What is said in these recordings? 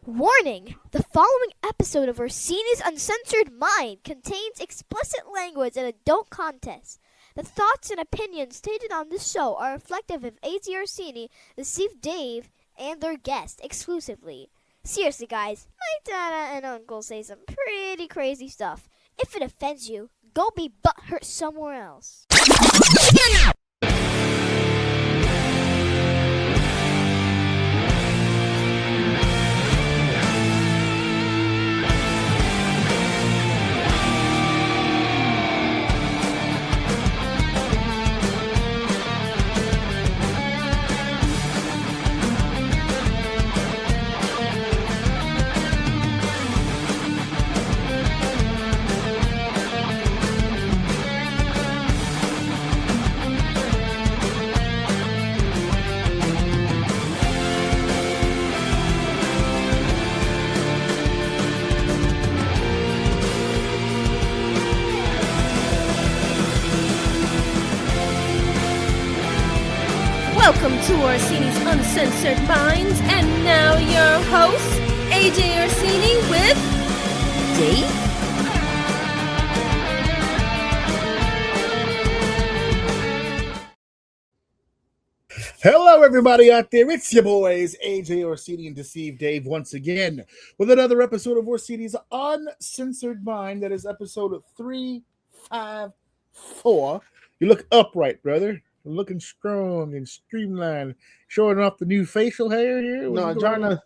Warning! The following episode of Orsini's Uncensored Mind contains explicit language and adult content. The thoughts and opinions stated on this show are reflective of AJ Orsini, Steve Dave, and their guests exclusively. Seriously, guys, my dada and uncle say some pretty crazy stuff. If it offends you, go be butthurt somewhere else. Welcome to Orsini's Uncensored Minds, and now your host, AJ Orsini with Dave. Hello, everybody out there. It's your boys, AJ Orsini and Steve Dave, once again with another episode of Orsini's Uncensored Mind. That is episode 354. You look upright, brother. Looking strong and streamlined, showing off the new facial hair here. No, I'm trying to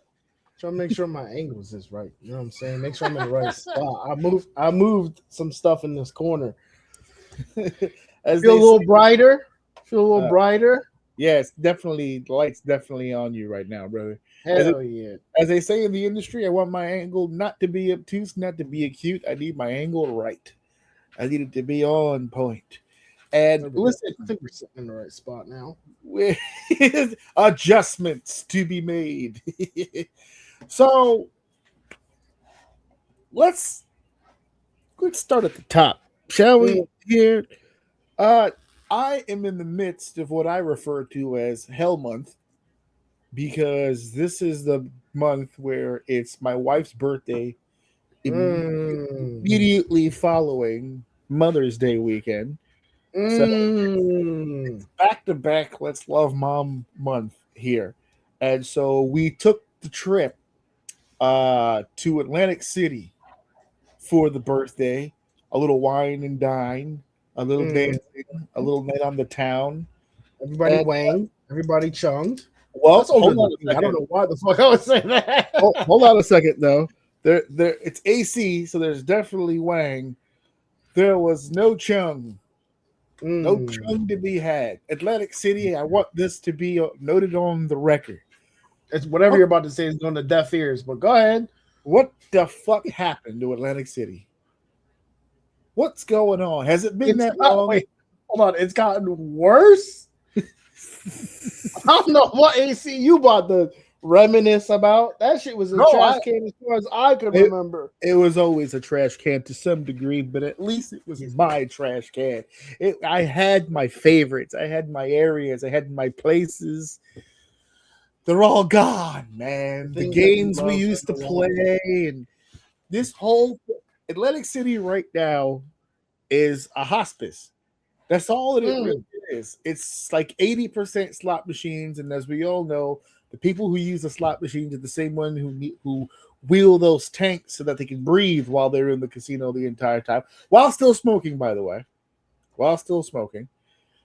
make sure my angles is right. You know what I'm saying? Make sure I'm in the right spot. I moved some stuff in this corner. Feel a little brighter. Feel a little brighter. Yes, definitely. The light's definitely on you right now, brother. Hell yeah. As they say in the industry, I want my angle not to be obtuse, not to be acute. I need my angle right. I need it to be on point. And listen, I think we're sitting in the right spot now. With adjustments to be made. So let's start at the top, shall we? Here, I am in the midst of what I refer to as Hell Month, because this is the month where it's my wife's birthday, immediately following Mother's Day weekend. So it's back to back Let's Love Mom month here. And so we took the trip to Atlantic City for the birthday, a little wine and dine, a little dancing, a little night on the town. Everybody wang, everybody chunged. Well, hold on a second. I don't know why the fuck I was saying that. Hold on a second though. There it's AC, so there's definitely wang. There was no chung. No chung to be had. Atlantic City, I want this to be noted on the record. It's whatever you're about to say is going to deaf ears, but go ahead. What the fuck happened to Atlantic City? What's going on? Has it been that long? Wait, hold on. It's gotten worse? I don't know what AC you about to reminisce about. That shit was a trash can as far as I could remember. It was always a trash can to some degree, but at least it was my trash can. I had my favorites. I had my areas. I had my places. They're all gone, man. The games we used to play, and this whole Atlantic City right now is a hospice. That's all it really is. It's like 80% slot machines, and as we all know, the people who use the slot machines are the same one who wheel those tanks so that they can breathe while they're in the casino the entire time, while still smoking, by the way. While still smoking.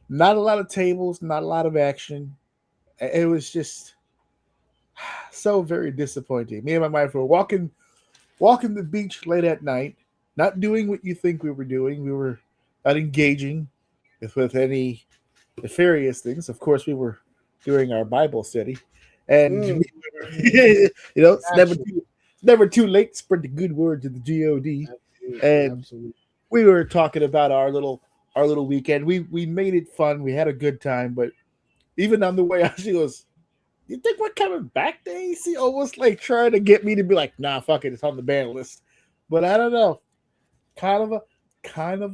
Not a lot of tables, not a lot of action. It was just so very disappointing. Me and my wife were walking the beach late at night, not doing what you think we were doing. We were not engaging with any nefarious things. Of course, we were doing our Bible study. And it's never too late to spread the good word to the God. Absolutely. We were talking about our little weekend. We made it fun. We had a good time. But even on the way out, she goes, "You think we're coming back to AC?" Almost like trying to get me to be like, "Nah, fuck it, it's on the ban list." But I don't know. Kind of a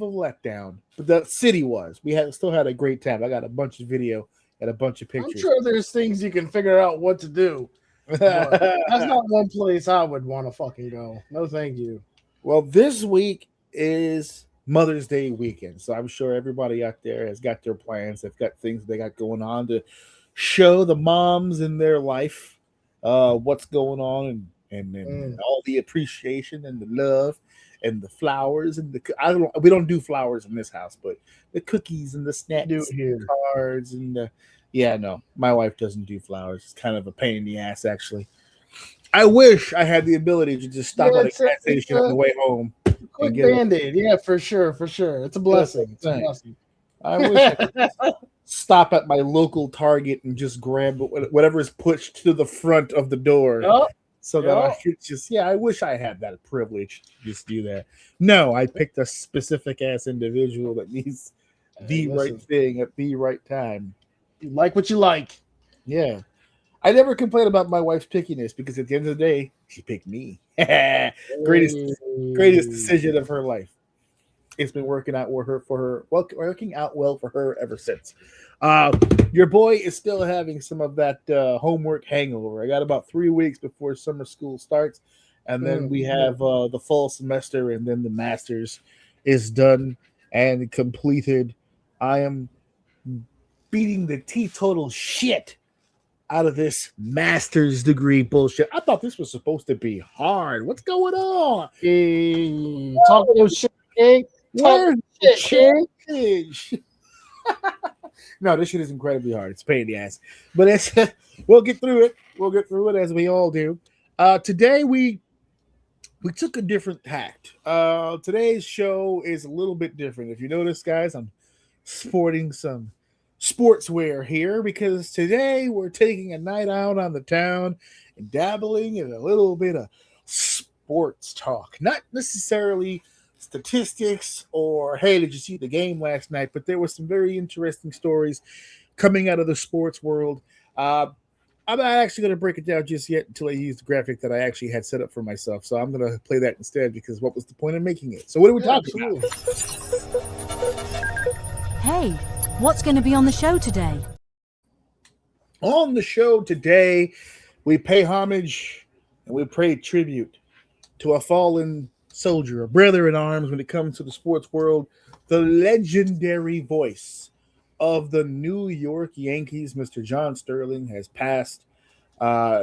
letdown. But the city was. We still had a great time. I got a bunch of video and a bunch of pictures. I'm sure there's things you can figure out what to do. But that's not one place I would want to fucking go. No, thank you. Well, this week is Mother's Day weekend, so I'm sure everybody out there has got their plans. They've got things they got going on to show the moms in their life what's going on and all the appreciation and the love and the flowers and we don't do flowers in this house, but the cookies and the snacks, Do it here. cards and no, my wife doesn't do flowers. It's kind of a pain in the ass, actually. I wish I had the ability to just stop at a gas station on the way home. Quick Band-Aid, yeah, for sure. It's a blessing. I wish I could stop at my local Target and just grab whatever is pushed to the front of the door. So that I could I wish I had that privilege to just do that. No, I picked a specific ass individual that needs the right thing at the right time. You like what you like. Yeah. I never complain about my wife's pickiness because at the end of the day, she picked me. Greatest decision of her life. It's been working out well for her ever since. Your boy is still having some of that homework hangover. I got about 3 weeks before summer school starts, and then we have the fall semester, and then the master's is done and completed. I am beating the teetotal shit out of this master's degree bullshit. I thought this was supposed to be hard. What's going on? Talking your shit, King. Where's the challenge? No, this shit is incredibly hard. It's a pain in the ass. But we'll get through it. We'll get through it as we all do. Today we took a different tact. Today's show is a little bit different. If you notice, guys, I'm sporting some sportswear here because today we're taking a night out on the town and dabbling in a little bit of sports talk. Not necessarily statistics or, hey, did you see the game last night? But there were some very interesting stories coming out of the sports world. I'm not actually going to break it down just yet until I use the graphic that I actually had set up for myself. So I'm going to play that instead because what was the point of making it? So what are we talking about? Hey, what's going to be on the show today? On the show today, we pay homage and we pay tribute to a fallen soldier, a brother in arms when it comes to the sports world, the legendary voice of the New York Yankees, Mr. John Sterling, has passed.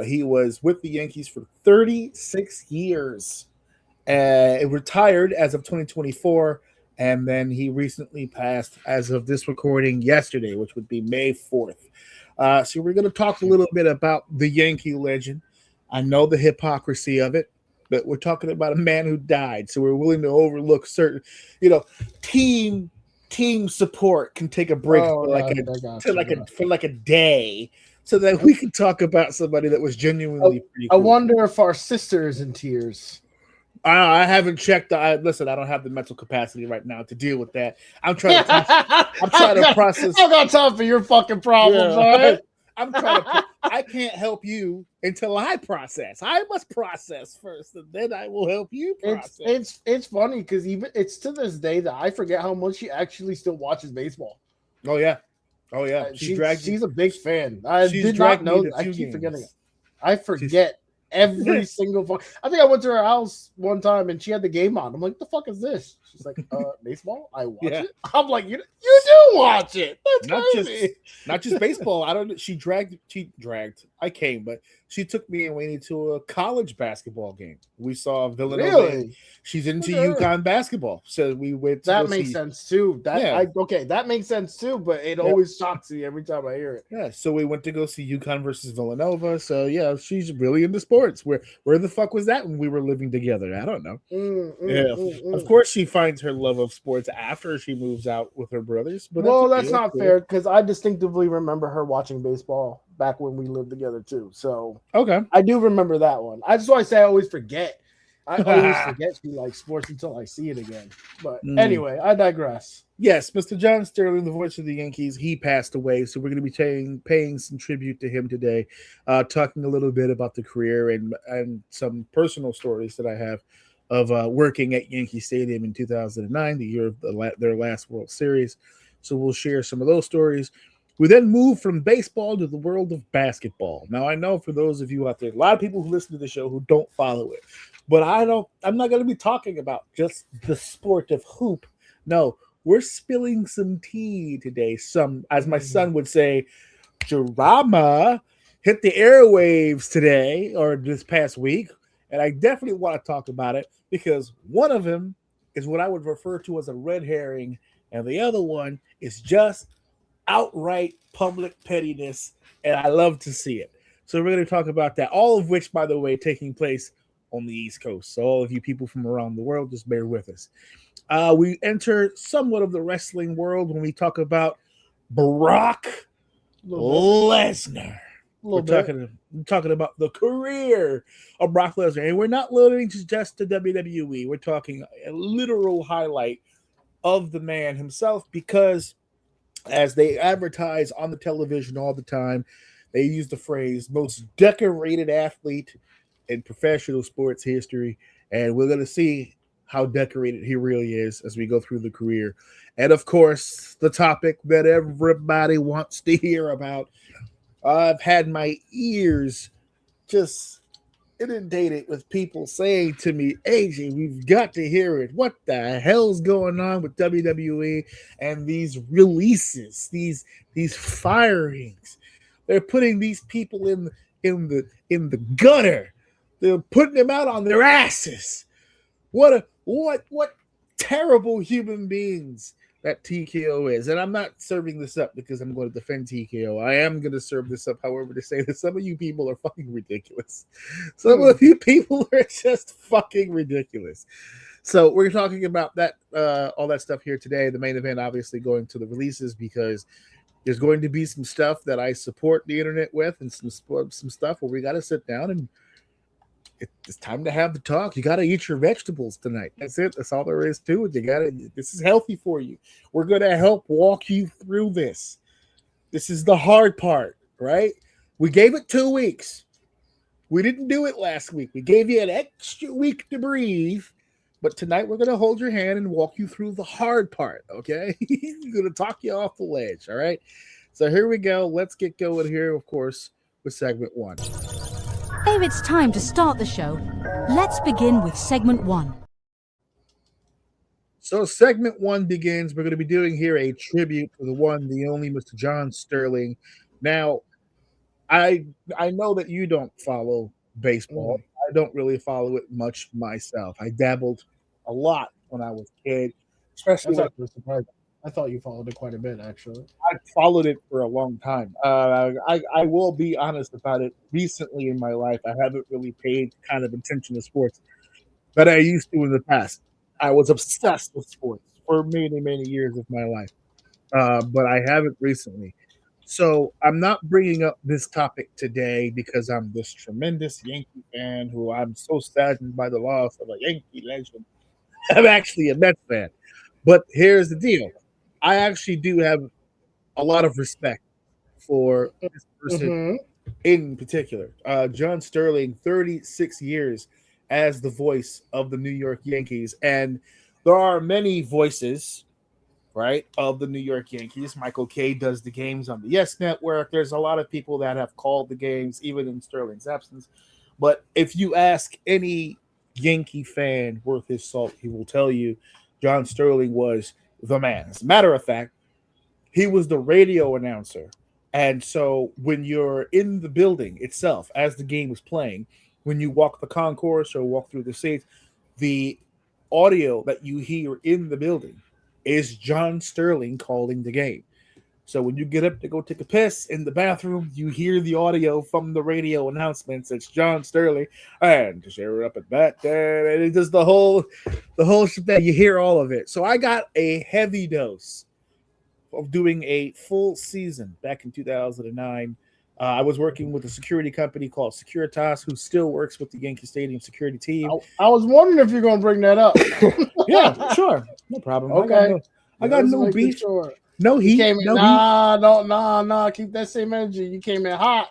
He was with the Yankees for 36 years, retired as of 2024, and then he recently passed as of this recording yesterday, which would be May 4th. So we're going to talk a little bit about the Yankee legend. I know the hypocrisy of it, but we're talking about a man who died, so we're willing to overlook certain, team support can take a break for like a day, so that we can talk about somebody that was genuinely pretty cool. I wonder if our sister is in tears. I haven't checked. Listen, I don't have the mental capacity right now to deal with that. I'm trying to process. I got time for your fucking problems, all right? I can't help you until I process. I must process first, and then I will help you process. It's funny because even it's to this day that I forget how much she actually still watches baseball. Oh yeah. She's a big fan. I did not know that. I keep forgetting it. I forget every single fuck. I think I went to her house one time and she had the game on. I'm like, the fuck is this? She's like, baseball? I watch it. I'm like, you do watch it. That's crazy. Not just baseball. I don't. She dragged. I came, but she took me and Wayne to a college basketball game. We saw Villanova. Really? She's into UConn basketball, so we went. That makes sense too. That makes sense too. But it always shocks me every time I hear it. Yeah. So we went to go see UConn versus Villanova. So yeah, she's really into sports. Where the fuck was that when we were living together? I don't know. Of course, she finds her love of sports after she moves out with her brothers. But that's not fair because I distinctively remember her watching baseball back when we lived together too. So okay, I do remember that one. That's why I say I always forget. I always forget she likes sports until I see it again. But anyway, I digress. Yes, Mr. John Sterling, the voice of the Yankees, he passed away. So we're going to be paying some tribute to him today, talking a little bit about the career and some personal stories that I have of working at Yankee Stadium in 2009, the year of their last World Series. So we'll share some of those stories. We then move from baseball to the world of basketball. Now, I know for those of you out there, a lot of people who listen to the show who don't follow it, but I'm not going to be talking about just the sport of hoop. No, we're spilling some tea today. Some, as my son would say, drama hit the airwaves today or this past week. And I definitely want to talk about it because one of them is what I would refer to as a red herring, and the other one is just outright public pettiness, and I love to see it. So we're going to talk about that, all of which, by the way, taking place on the East Coast. So all of you people from around the world, just bear with us. We enter somewhat of the wrestling world when we talk about Brock Lesnar. We're talking about the career of Brock Lesnar, and we're not limiting just to WWE. We're talking a literal highlight of the man himself, because as they advertise on the television all the time, they use the phrase most decorated athlete in professional sports history, and we're going to see how decorated he really is as we go through the career. And of course, the topic that everybody wants to hear about. I've had my ears just inundated with people saying to me, AJ, we've got to hear it. What the hell's going on with WWE and these releases, these firings? They're putting these people in the gutter. They're putting them out on their asses. What terrible human beings that TKO is. And I'm not serving this up because I'm going to defend TKO. I am going to serve this up, however, to say that some of you people are fucking ridiculous. Some of you people are just fucking ridiculous. So we're talking about that, all that stuff here today. The main event, obviously, going to the releases, because there's going to be some stuff that I support the internet with, and some stuff where we got to sit down and it's time to have the talk. You got to eat your vegetables tonight. That's it. That's all there is to it. This is healthy for you. We're going to help walk you through this. This is the hard part, right? We gave it 2 weeks. We didn't do it last week. We gave you an extra week to breathe. But tonight we're going to hold your hand and walk you through the hard part, okay? We're going to talk you off the ledge, all right? So here we go. Let's get going here, of course, with segment 1. If it's time to start the show, let's begin with segment 1. So segment 1 begins. We're going to be doing here a tribute to the one, the only Mr. John Sterling. Now, I know that you don't follow baseball. I don't really follow it much myself. I dabbled a lot when I was a kid, especially when I thought you followed it quite a bit, actually. I followed it for a long time. I will be honest about it. Recently in my life, I haven't really paid kind of attention to sports that I used to in the past. I was obsessed with sports for many, many years of my life, but I haven't recently. So I'm not bringing up this topic today because I'm this tremendous Yankee fan who I'm so saddened by the loss of a Yankee legend. I'm actually a Mets fan. But here's the deal. I actually do have a lot of respect for this person in particular. John Sterling, 36 years as the voice of the New York Yankees. And there are many voices, right, of the New York Yankees. Michael Kay does the games on the Yes Network. There's a lot of people that have called the games, even in Sterling's absence. But if you ask any Yankee fan worth his salt, he will tell you John Sterling was the man. As a matter of fact, he was the radio announcer. And so when you're in the building itself, as the game was playing, when you walk the concourse or walk through the seats, the audio that you hear in the building is John Sterling calling the game. So when you get up to go take a piss in the bathroom, you hear the audio from the radio announcements. It's John Sterling, and to share it up at bat, and it does the whole shebang. You hear all of it. So I got a heavy dose of doing a full season back in 2009. I was working with a security company called Securitas, who still works with the Yankee Stadium security team. I was wondering if you're going to bring that up. Yeah, sure. No problem. Okay. I got no beef. Sure. No heat. Keep that same energy. You came in hot.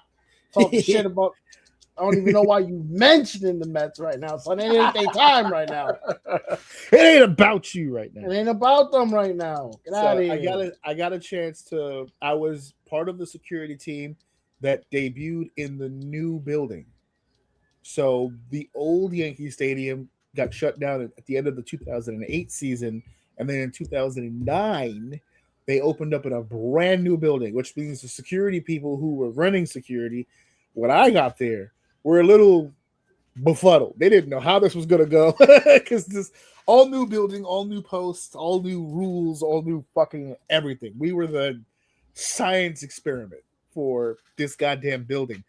Talking shit about. I don't even know why you mentioning the Mets right now. So it ain't their time right now. It ain't about you right now. It ain't about them right now. Get out of here. I got a chance to. I was part of the security team that debuted in the new building. So the old Yankee Stadium got shut down at the end of the 2008 season, and then in 2009 they opened up in a brand new building, which means the security people who were running security when I got there were a little befuddled. They didn't know how this was going to go because this all new building, all new posts, all new rules, all new fucking everything. We were the science experiment for this goddamn building.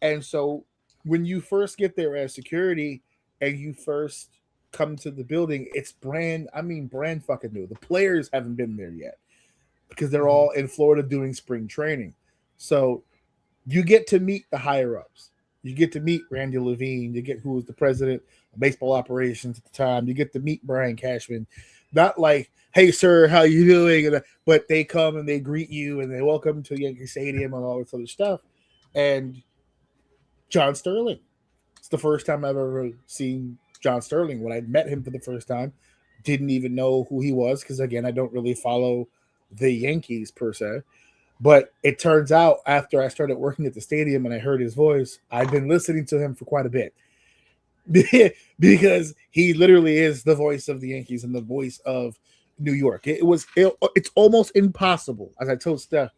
And so when you first get there as security and you first come to the building, it's brand fucking new. The players haven't been there yet because they're all in Florida doing spring training. So you get to meet the higher ups. You get to meet Randy Levine. You get who was the president of baseball operations at the time. You get to meet Brian Cashman. Not like, hey, sir, how you doing? But they come and they greet you and they welcome to Yankee Stadium and all this other stuff. And John Sterling. It's the first time I've ever seen John Sterling. When I met him for the first time, didn't even know who he was because, again, I don't really follow the Yankees per se. But it turns out after I started working at the stadium and I heard his voice, I've been listening to him for quite a bit because he literally is the voice of the Yankees and the voice of New York. It's almost impossible, as I told Steph,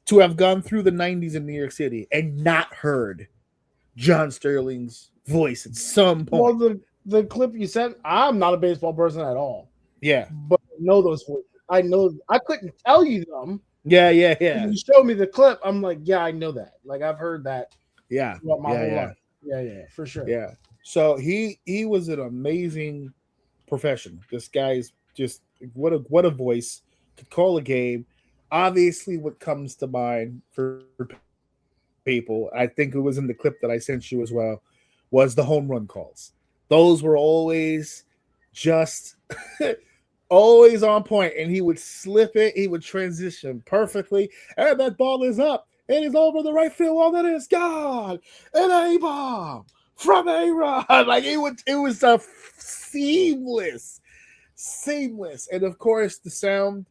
to have gone through the 90s in New York City and not heard John Sterling's voice at some point. Well, the clip you sent, I'm not a baseball person at all. Yeah. But I know those voices. I know I couldn't tell you them. Yeah. When you showed me the clip, I'm like, yeah, I know that. Like I've heard that. Yeah. Throughout my whole life. Yeah, for sure. Yeah. So he was an amazing professional. This guy's just what a voice. Could call a game. Obviously, what comes to mind for people, I think it was in the clip that I sent you as well, was the home run calls. Those were always just always on point, and he would slip it. He would transition perfectly, and that ball is up. It is over the right field wall. That is gone. And a bomb from A-Rod. Like it was a seamless. And of course, the sound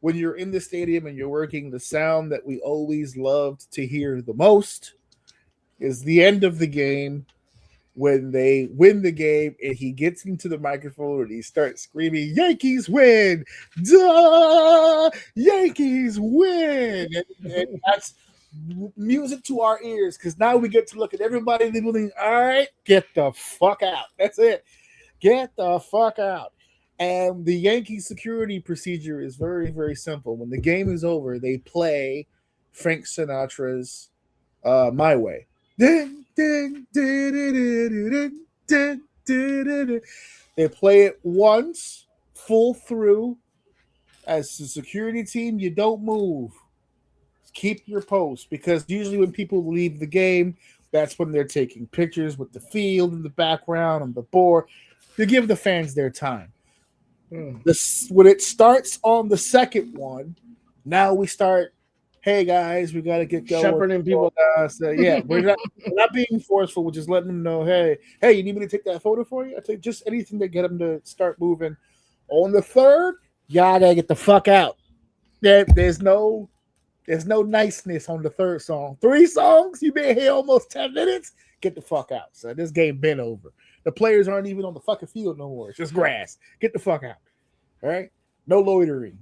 when you're in the stadium and you're working, the sound that we always loved to hear the most is the end of the game when they win the game and he gets into the microphone and he starts screaming, "Yankees win! Duh! Yankees win!" And that's music to our ears because now we get to look at everybody in the building. All right, get the fuck out. That's it. Get the fuck out. And the Yankee security procedure is very, very simple. When the game is over, they play Frank Sinatra's My Way. Ding, ding, ding, ding, ding, ding, ding. They play it once, full through. As the security team, you don't move. Keep your post because usually when people leave the game, that's when they're taking pictures with the field in the background on the board. You give the fans their time. When it starts on the second one, now we start. Hey guys, we got to get going. Shepherding people. So, yeah, we're not being forceful. We're just letting them know. Hey, you need me to take that photo for you? I take just anything to get them to start moving. On the third, y'all gotta get the fuck out. There's no niceness on the third song. 3 songs, you been here almost 10 minutes. Get the fuck out. So this game been over. The players aren't even on the fucking field no more. It's just grass. Get the fuck out. All right? No loitering.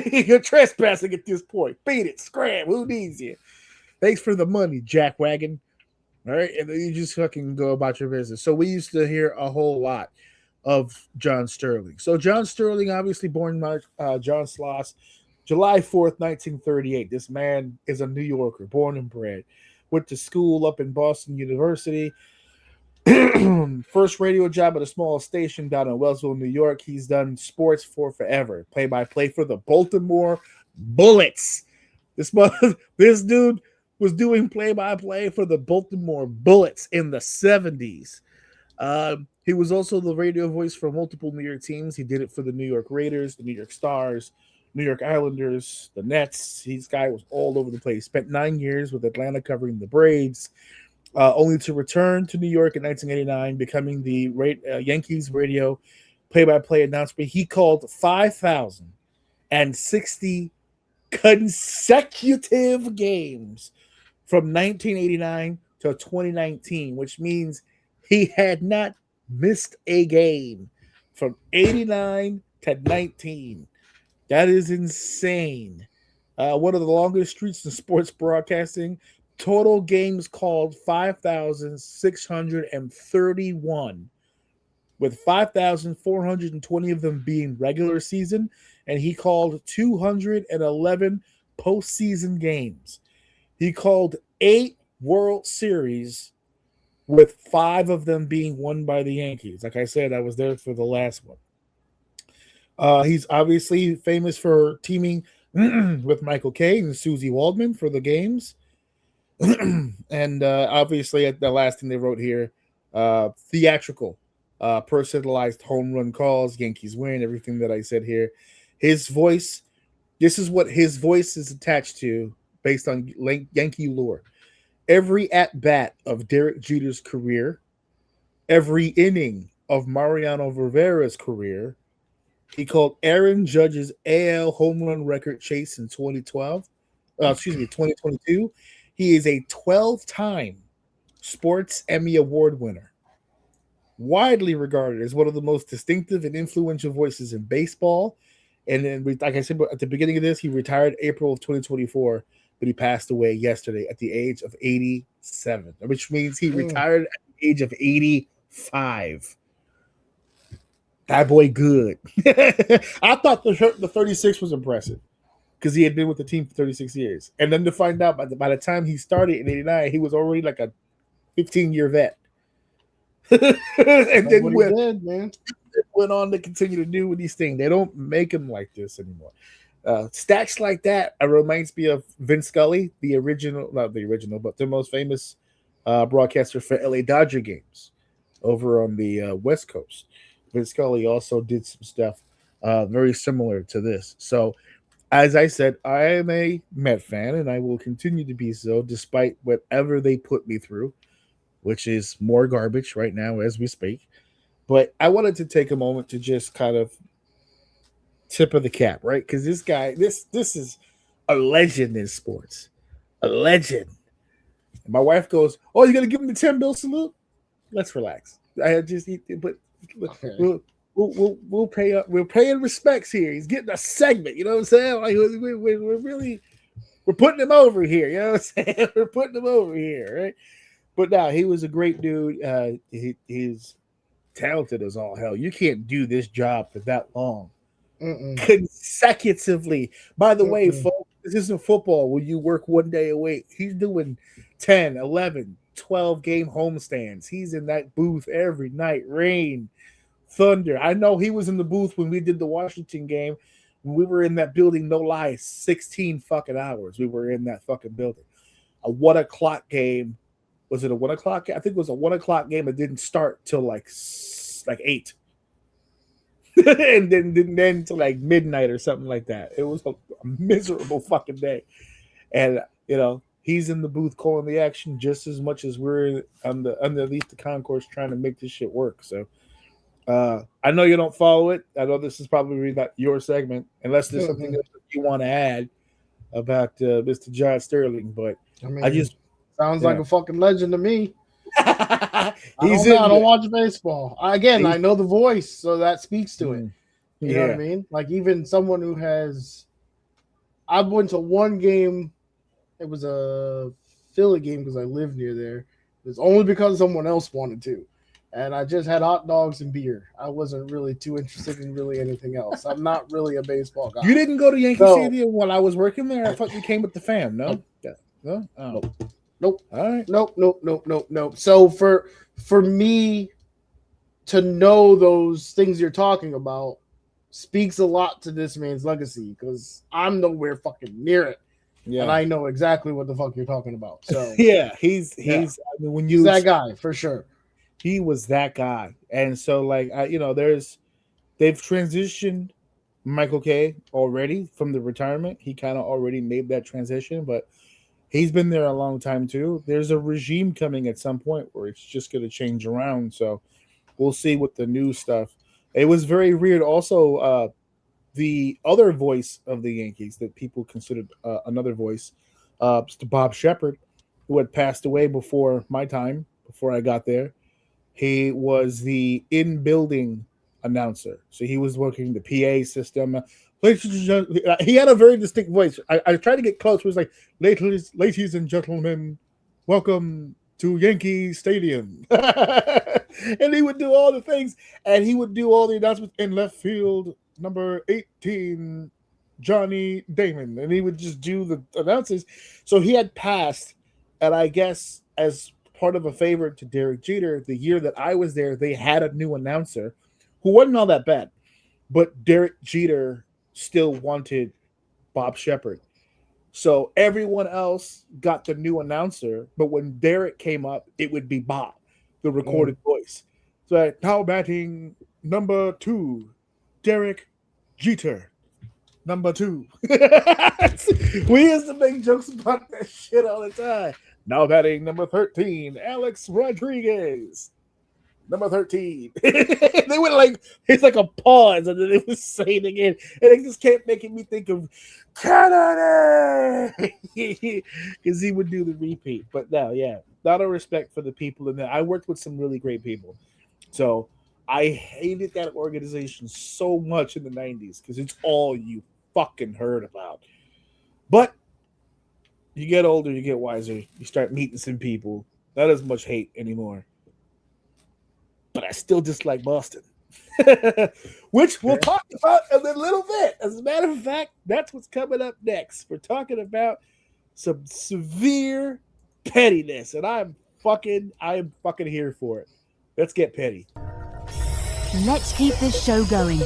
You're trespassing at this point. Beat it. Scram. Who needs you? Thanks for the money, jackwagon. All right? And then you just fucking go about your business. So we used to hear a whole lot of John Sterling. So John Sterling, obviously born John Sloss, July 4th, 1938. This man is a New Yorker, born and bred. Went to school up in Boston University. First radio job at a small station down in Wellsville, New York. He's done sports for forever. Play-by-play for the Baltimore Bullets. This dude was doing play-by-play for the Baltimore Bullets in the 70s. He was also the radio voice for multiple New York teams. He did it for the New York Raiders, the New York Stars, New York Islanders, the Nets. This guy was all over the place. Spent 9 years with Atlanta covering the Braves, only to return to New York in 1989, becoming the Yankees radio play-by-play announcer. He called 5,060 consecutive games from 1989 to 2019, which means he had not missed a game from 89 to 19. That is insane. One of the longest streaks in sports broadcasting. Total games called 5,631, with 5,420 of them being regular season, and he called 211 postseason games. He called 8 World Series, with 5 of them being won by the Yankees. Like I said, I was there for the last one. He's obviously famous for teaming with Michael Kay and Susie Waldman for the games. And obviously, the last thing they wrote here, theatrical, personalized home run calls, Yankees win, everything that I said here. His voice, this is what his voice is attached to based on Yankee lore. Every at-bat of Derek Jeter's career, every inning of Mariano Rivera's career. He called Aaron Judge's AL home run record chase in 2022. He is a 12-time Sports Emmy Award winner, widely regarded as one of the most distinctive and influential voices in baseball. And then, like I said at the beginning of this, he retired April of 2024, but he passed away yesterday at the age of 87, which means he retired at the age of 85. That boy good. I thought the 36 was impressive because he had been with the team for 36 years. And then to find out by the time he started in 89, he was already like a 15-year vet. And then went on to continue to do these things. They don't make him like this anymore. Stats like that reminds me of Vince Scully, the most famous broadcaster for LA Dodger games over on the West Coast. Vince Scully also did some stuff very similar to this. So, as I said, I am a Met fan, and I will continue to be so despite whatever they put me through, which is more garbage right now as we speak. But I wanted to take a moment to just kind of tip of the cap, right? Because this guy, this is a legend in sports, a legend. And my wife goes, "Oh, you're gonna give him the 10-bill salute? Let's relax. We'll pay up. We're paying respects here. He's getting a segment. You know what I'm saying? Like we're putting him over here. You know what I'm saying? We're putting him over here, right? But now he was a great dude. He's talented as all hell. You can't do this job for that long consecutively. By the way, folks, this isn't football where you work one day a week. He's doing 10, 11, 12 game homestands. He's in that booth every night, rain, thunder. I know he was in the booth when we did the Washington game. We were in that building, no lie, 16 fucking hours. We were in that fucking building. A 1 o'clock game. Was it a 1 o'clock? I think it was a 1 o'clock game. It didn't start till like 8. And then to like midnight or something like that. It was a miserable fucking day. And, you know, he's in the booth calling the action just as much as we're underneath the concourse trying to make this shit work. So I know you don't follow it. I know this is probably not your segment, unless there's something that you want to add about Mr. John Sterling. But I just sounds like a fucking legend to me. I don't watch baseball. I know the voice, so that speaks to it. You know what I mean? Like even someone who has, I went to one game. It was a Philly game because I live near there. It was only because someone else wanted to. And I just had hot dogs and beer. I wasn't really too interested in really anything else. I'm not really a baseball guy. You didn't go to Yankee Stadium while I was working there? I thought you came with the fam, no? No? Oh. Nope. All right. Nope. So for me to know those things you're talking about speaks a lot to this man's legacy because I'm nowhere fucking near it. Yeah. And I know exactly what the fuck you're talking about. So yeah, he's I mean, when you he's that guy for sure. He was that guy. And so like they've transitioned Michael Kay already from the retirement. He kind of already made that transition, but he's been there a long time too. There's a regime coming at some point where it's just going to change around. So we'll see with the new stuff. It was very weird. Also, the other voice of the Yankees that people considered another voice, Mr. Bob Shepard, who had passed away before my time, before I got there. He was the in-building announcer, so he was working the PA system. He had a very distinct voice. I tried to get close. He was like, ladies and gentlemen, welcome to Yankee Stadium. And he would do all the things, and he would do all the announcements in left field, number 18, Johnny Damon, and he would just do the announcers. So he had passed, and I guess as part of a favor to Derek Jeter, the year that I was there, they had a new announcer who wasn't all that bad, but Derek Jeter still wanted Bob Shepard. So everyone else got the new announcer, but when Derek came up, it would be Bob, the recorded voice. So now batting number 2, Derek Jeter. Number 2. We used to make jokes about that shit all the time. Now batting number 13, Alex Rodriguez. Number 13. They would like, it's like a pause, and then they would say it again. And it just kept making me think of Kennedy, because he would do the repeat. But no, yeah, not a respect for the people in there. I worked with some really great people. So I hated that organization so much in the 90s because it's all you fucking heard about. But you get older, you get wiser, you start meeting some people. Not as much hate anymore. But I still dislike Boston, which we'll talk about in a little bit. As a matter of fact, that's what's coming up next. We're talking about some severe pettiness, and I am fucking here for it. Let's get petty. Let's keep this show going.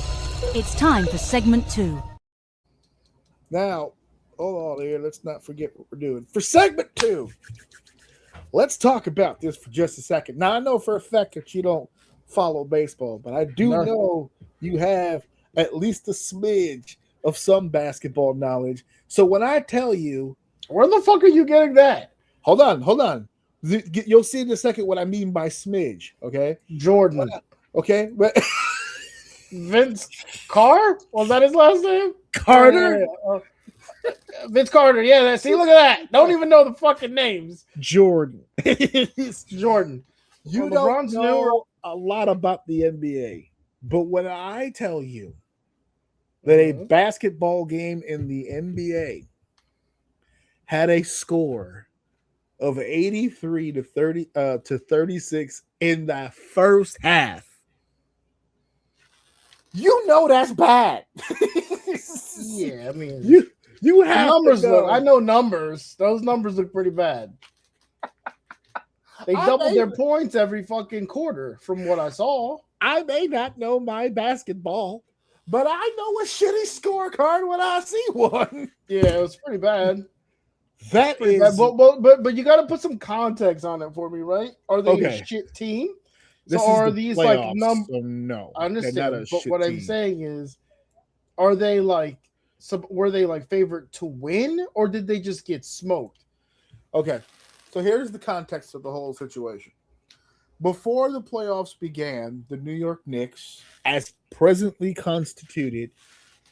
It's time for segment 2. Now, hold on here. Let's not forget what we're doing. For segment 2, let's talk about this for just a second. Now, I know for a fact that you don't follow baseball, but I do know you have at least a smidge of some basketball knowledge. So when I tell you... Where the fuck are you getting that? Hold on. You'll see in a second what I mean by smidge, okay? Jordan. Okay? Vince Carr? Was that his last name? Carter? Vince Carter. Yeah, see, look at that. Don't even know the fucking names. Jordan. Jordan. You don't know a lot about the NBA, but when I tell you that a basketball game in the NBA had a score of 83 to 36 in the first half, you know that's bad. Yeah, I mean, you have numbers. To go. I know numbers. Those numbers look pretty bad. They doubled their points every fucking quarter, from what I saw. I may not know my basketball, but I know a shitty scorecard when I see one. Yeah, it was pretty bad. That pretty is, bad. But you got to put some context on it for me, right? Are they a shit team? This so are these like so no? I understand, but what team. I'm saying is, are they like? Were they like favored to win, or did they just get smoked? Okay. So here's the context of the whole situation. Before the playoffs began, the New York Knicks, as presently constituted,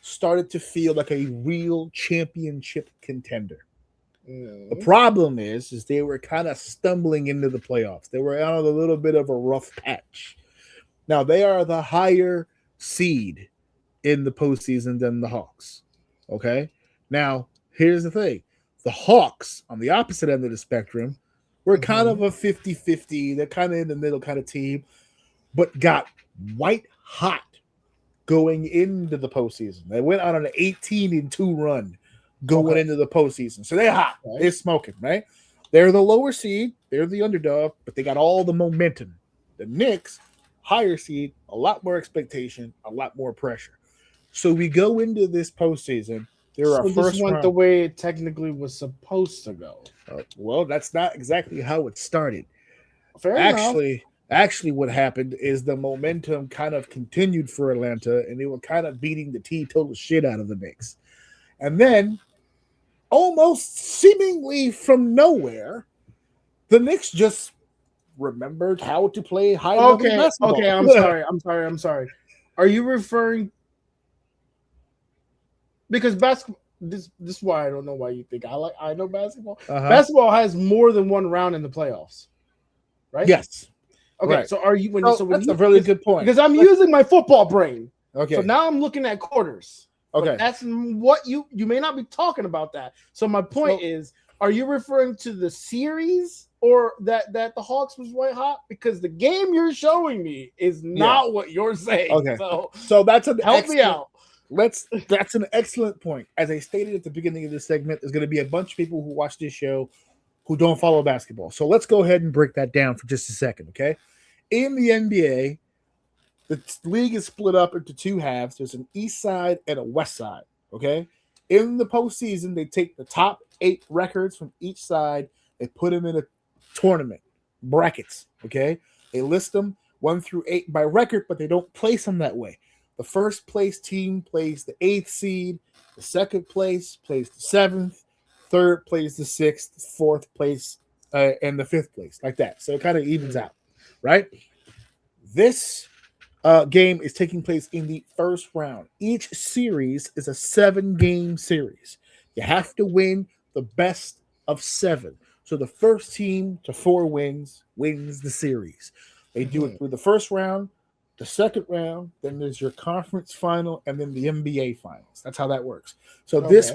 started to feel like a real championship contender. The problem is they were kind of stumbling into the playoffs. They were on a little bit of a rough patch. Now, they are the higher seed in the postseason than the Hawks. Okay? Now, here's the thing. The Hawks, on the opposite end of the spectrum, were kind of a 50-50. They're kind of in the middle kind of team, but got white hot going into the postseason. They went on an 18-2 run going into the postseason. So they're hot. Right. They're smoking, right? They're the lower seed. They're the underdog, but they got all the momentum. The Knicks, higher seed, a lot more expectation, a lot more pressure. So we go into this postseason. This went the way it technically was supposed to go. Well, that's not exactly how it started. Fair enough. Actually, what happened is the momentum kind of continued for Atlanta, and they were kind of beating the total shit out of the Knicks. And then, almost seemingly from nowhere, the Knicks just remembered how to play high-level basketball. Okay, I'm sorry. Are you referring because basketball. This is why I don't know why you think I know basketball. Uh-huh. Basketball has more than one round in the playoffs, right? Yes. Okay, Right. so are you when that's a really good point. Because I'm using my football brain. Okay. So now I'm looking at quarters. Okay. But that's what you may not be talking about that. So my point is, are you referring to the series or that the Hawks was white hot? Because the game you're showing me is not what you're saying. Okay. So that's an help me out. That's an excellent point. As I stated at the beginning of this segment, there's going to be a bunch of people who watch this show who don't follow basketball. So let's go ahead and break that down for just a second, okay? In the NBA, the league is split up into two halves. There's an east side and a west side, okay? In the postseason, they take the top 8 records from each side. They put them in a tournament, brackets, okay? They list them 1 through 8 by record, but they don't place them that way. The first place team plays the 8th seed. The second place plays the 7th. Third plays the 6th. Fourth place and the 5th place, like that. So it kind of evens out, right? This game is taking place in the first round. Each series is a 7-game series. You have to win the best of 7. So the first team to 4 wins the series. They do it through the first round, the second round, then there's your conference final, and then the NBA finals. That's how that works. So this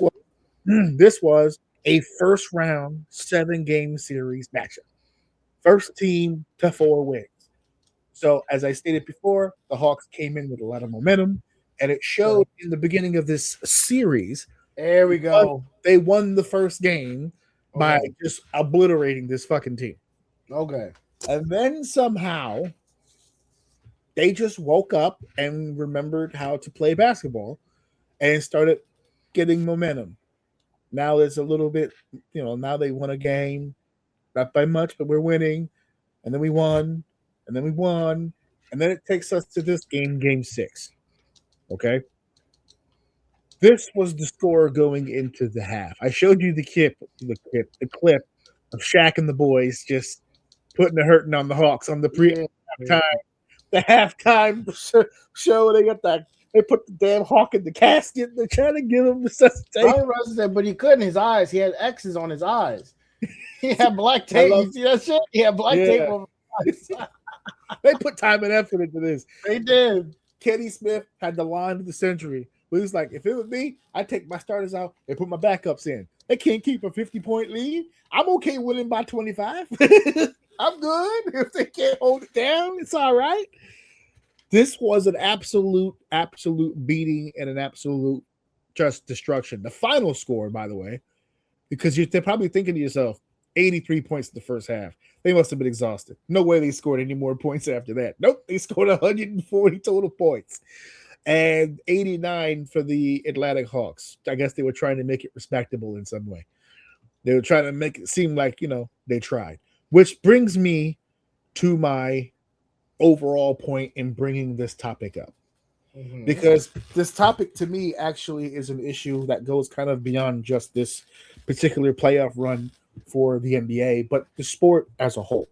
was a first round 7-game series matchup. First team to 4 wins. So as I stated before, the Hawks came in with a lot of momentum, and it showed in the beginning of this series. There we go. They won the first game by just obliterating this fucking team. Okay. And then somehow they just woke up and remembered how to play basketball and started getting momentum. Now there's a little bit, now they won a game, not by much, but we're winning. And then we won, and then we won. And then it takes us to this game 6. Okay? This was the score going into the half. I showed you the clip of Shaq and the boys just putting the hurting on the Hawks on the halftime. The halftime show, they put the damn Hawk in the casket. They're trying to give him resuscitation. But he couldn't. His eyes. He had X's on his eyes. He had black tape. You see that shit? He had black tape over his eyes. They put time and effort into this. They did. Kenny Smith had the line of the century. He was like, if it was me, I'd take my starters out and put my backups in. They can't keep a 50-point lead. I'm okay winning by 25. I'm good. If they can't hold it down, it's all right. This was an absolute beating and an absolute just destruction. The final score, by the way, because they're probably thinking to yourself, 83 points in the first half. They must have been exhausted. No way they scored any more points after that. Nope, they scored 140 total points. And 89 for the Atlantic Hawks. I guess they were trying to make it respectable in some way. They were trying to make it seem like, they tried. Which brings me to my overall point in bringing this topic up. Mm-hmm. Because this topic to me actually is an issue that goes kind of beyond just this particular playoff run for the NBA, but the sport as a whole.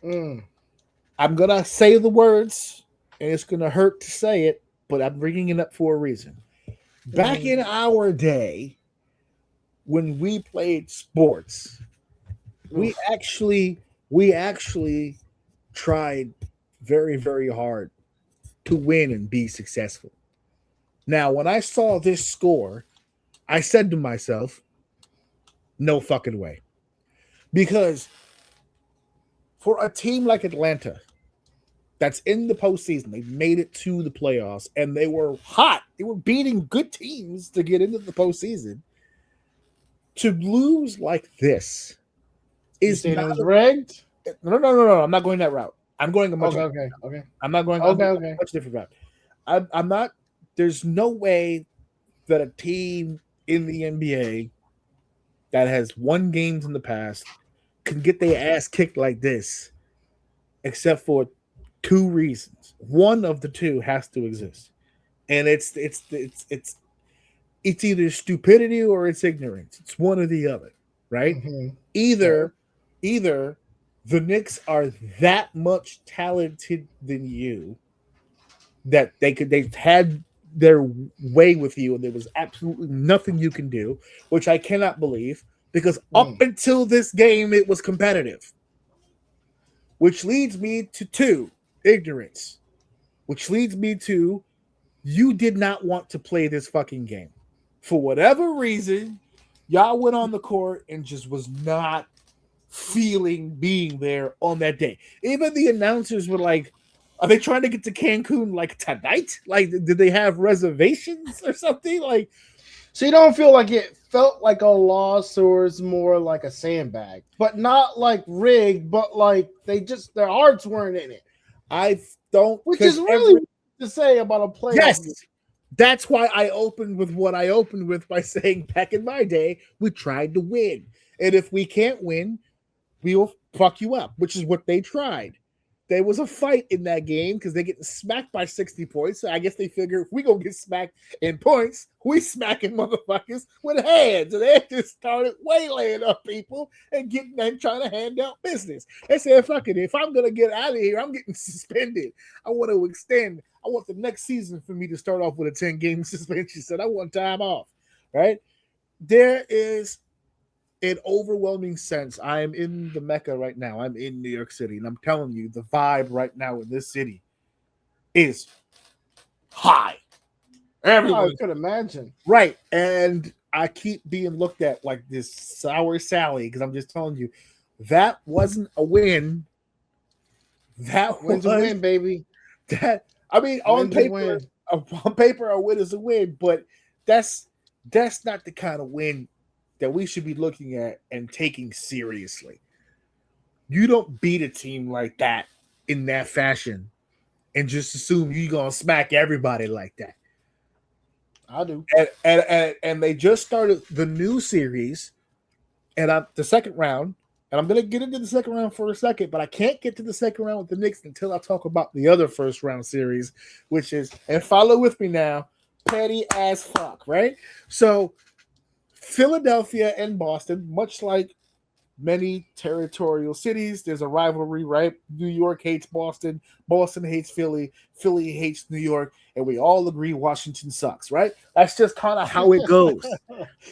I'm going to say the words, and it's going to hurt to say it, but I'm bringing it up for a reason. Back in our day, when we played sports, we actually tried very, very hard to win and be successful. Now, when I saw this score, I said to myself, no fucking way. Because for a team like Atlanta that's in the postseason, they made it to the playoffs, and they were hot. They were beating good teams to get into the postseason. To lose like this is not rigged. No. I'm not going that route. I'm going a much okay. I'm not going a much different route. I'm not. There's no way that a team in the NBA that has won games in the past can get their ass kicked like this, except for 2 reasons. One of the 2 has to exist, and it's either stupidity or it's ignorance. It's one or the other, right? Mm-hmm. Either the Knicks are that much talented than you that they've had their way with you, and there was absolutely nothing you can do, which I cannot believe, because up until this game, it was competitive. Which leads me to 2, ignorance. Which leads me to, you did not want to play this fucking game. For whatever reason, y'all went on the court and just was not feeling being there on that day. Even the announcers were like, are they trying to get to Cancun like tonight? Like, did they have reservations or something? Like, so you don't feel like it felt like a loss, or it's more like a sandbag, but not like rigged, but like their hearts weren't in it. I don't, which is really to say about a playoff. Yes, that's why I opened with what I opened with by saying back in my day, we tried to win. And if we can't win, we will fuck you up, which is what they tried. There was a fight in that game because they get smacked by 60 points. So I guess they figure if we gonna get smacked in points, we smacking motherfuckers with hands. And they just started waylaying up people and trying to hand out business. They said, fuck it, if I'm gonna get out of here, I'm getting suspended. I want to extend. I want the next season for me to start off with a 10-game suspension. Said I want time off. Right? There is an overwhelming sense. I am in the Mecca right now. I'm in New York City, and I'm telling you, the vibe right now in this city is high. Everyone, I could imagine. Right, and I keep being looked at like this sour Sally because I'm just telling you, that wasn't a win. That Win's a win, baby. That I mean, on paper, a win is a win, but that's not the kind of win that we should be looking at and taking seriously. You don't beat a team like that in that fashion and just assume you're going to smack everybody like that. I do. And they just started the new series, and the second round, and I'm going to get into the second round for a second, but I can't get to the second round with the Knicks until I talk about the other first round series, which is, and follow with me now, petty as fuck, right? So, Philadelphia and Boston, much like many territorial cities, there's a rivalry, right? New York hates Boston, Boston hates Philly, Philly hates New York, and we all agree Washington sucks, right? That's just kind of how it goes.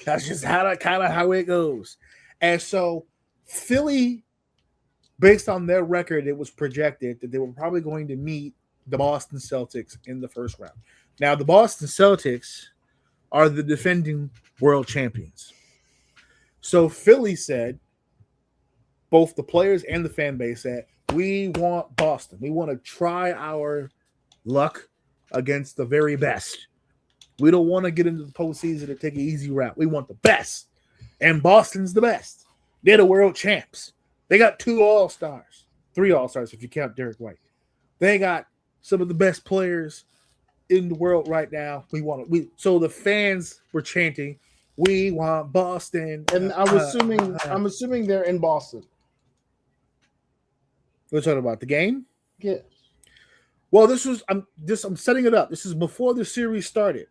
That's just how it goes. And so Philly, based on their record, it was projected that they were probably going to meet the Boston Celtics in the first round. Now, the Boston Celtics are the defending world champions. So Philly said, both the players and the fan base said, we want Boston. We want to try our luck against the very best. We don't want to get into the postseason and take an easy route. We want the best. And Boston's the best. They're the world champs. They got 2 All-Stars. 3 All-Stars if you count Derek White. They got some of the best players in the world right now. So the fans were chanting, we want Boston. And I'm assuming they're in Boston. We're talking about the game? Yeah. Well, I'm setting it up. This is before the series started.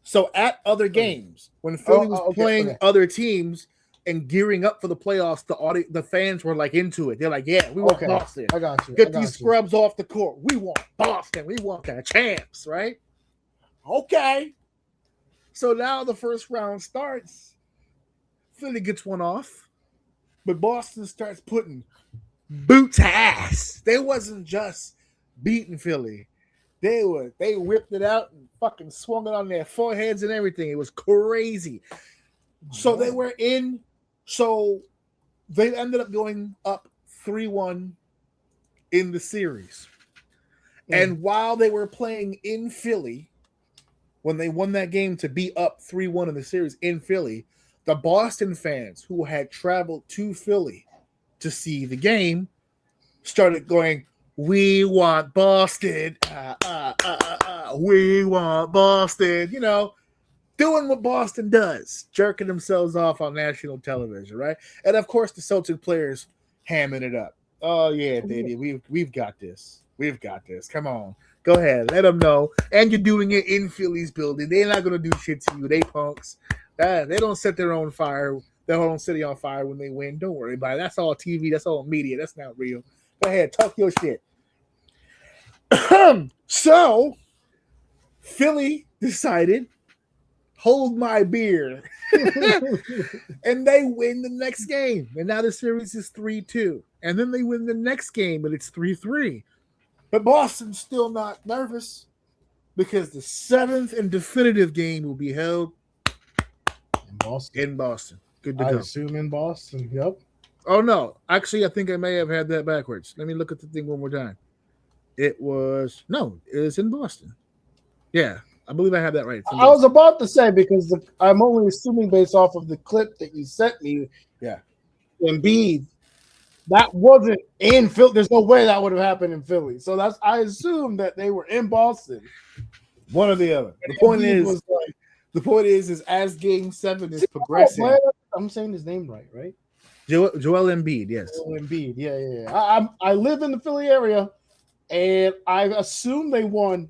So at other games, when Philly was playing other teams and gearing up for the playoffs, the fans were like into it. They're like, yeah, we want Boston. I got you. Get these scrubs off the court. We want Boston. We want the champs, right? Okay. So now the first round starts. Philly gets one off, but Boston starts putting boot to ass. They wasn't just beating Philly. They whipped it out and fucking swung it on their foreheads and everything. It was crazy. So they were in. So they ended up going up 3-1 in the series. And while they were playing in Philly, when they won that game to be up 3-1 in the series in Philly, the Boston fans who had traveled to Philly to see the game started going, we want Boston. We want Boston. You know, doing what Boston does, jerking themselves off on national television, right? And of course, the Celtic players hamming it up. Oh yeah, baby, we've got this. We've got this. Come on, go ahead, let them know. And you're doing it in Philly's building. They're not gonna do shit to you. They punks. They don't set their own city on fire when they win. Don't worry about it. That's all TV. That's all media. That's not real. Go ahead, talk your shit. So Philly decided, hold my beer. And they win the next game. And now the series is 3-2. And then they win the next game and it's 3-3. But Boston's still not nervous because the 7th and definitive game will be held in Boston. Good to I go. assume in Boston. Yep. Oh, no. Actually, I think I may have had that backwards. Let me look at the thing one more time. It was in Boston. Yeah, I believe I have that right. I was about to say, because I'm only assuming based off of the clip that you sent me. Yeah. Embiid, that wasn't in Philly. There's no way that would have happened in Philly. So I assume that they were in Boston. One or the other. The point is as Game 7 is progressing. I'm saying his name right? Joel Embiid, yes. Joel Embiid, yeah. I live in the Philly area, and I assume they won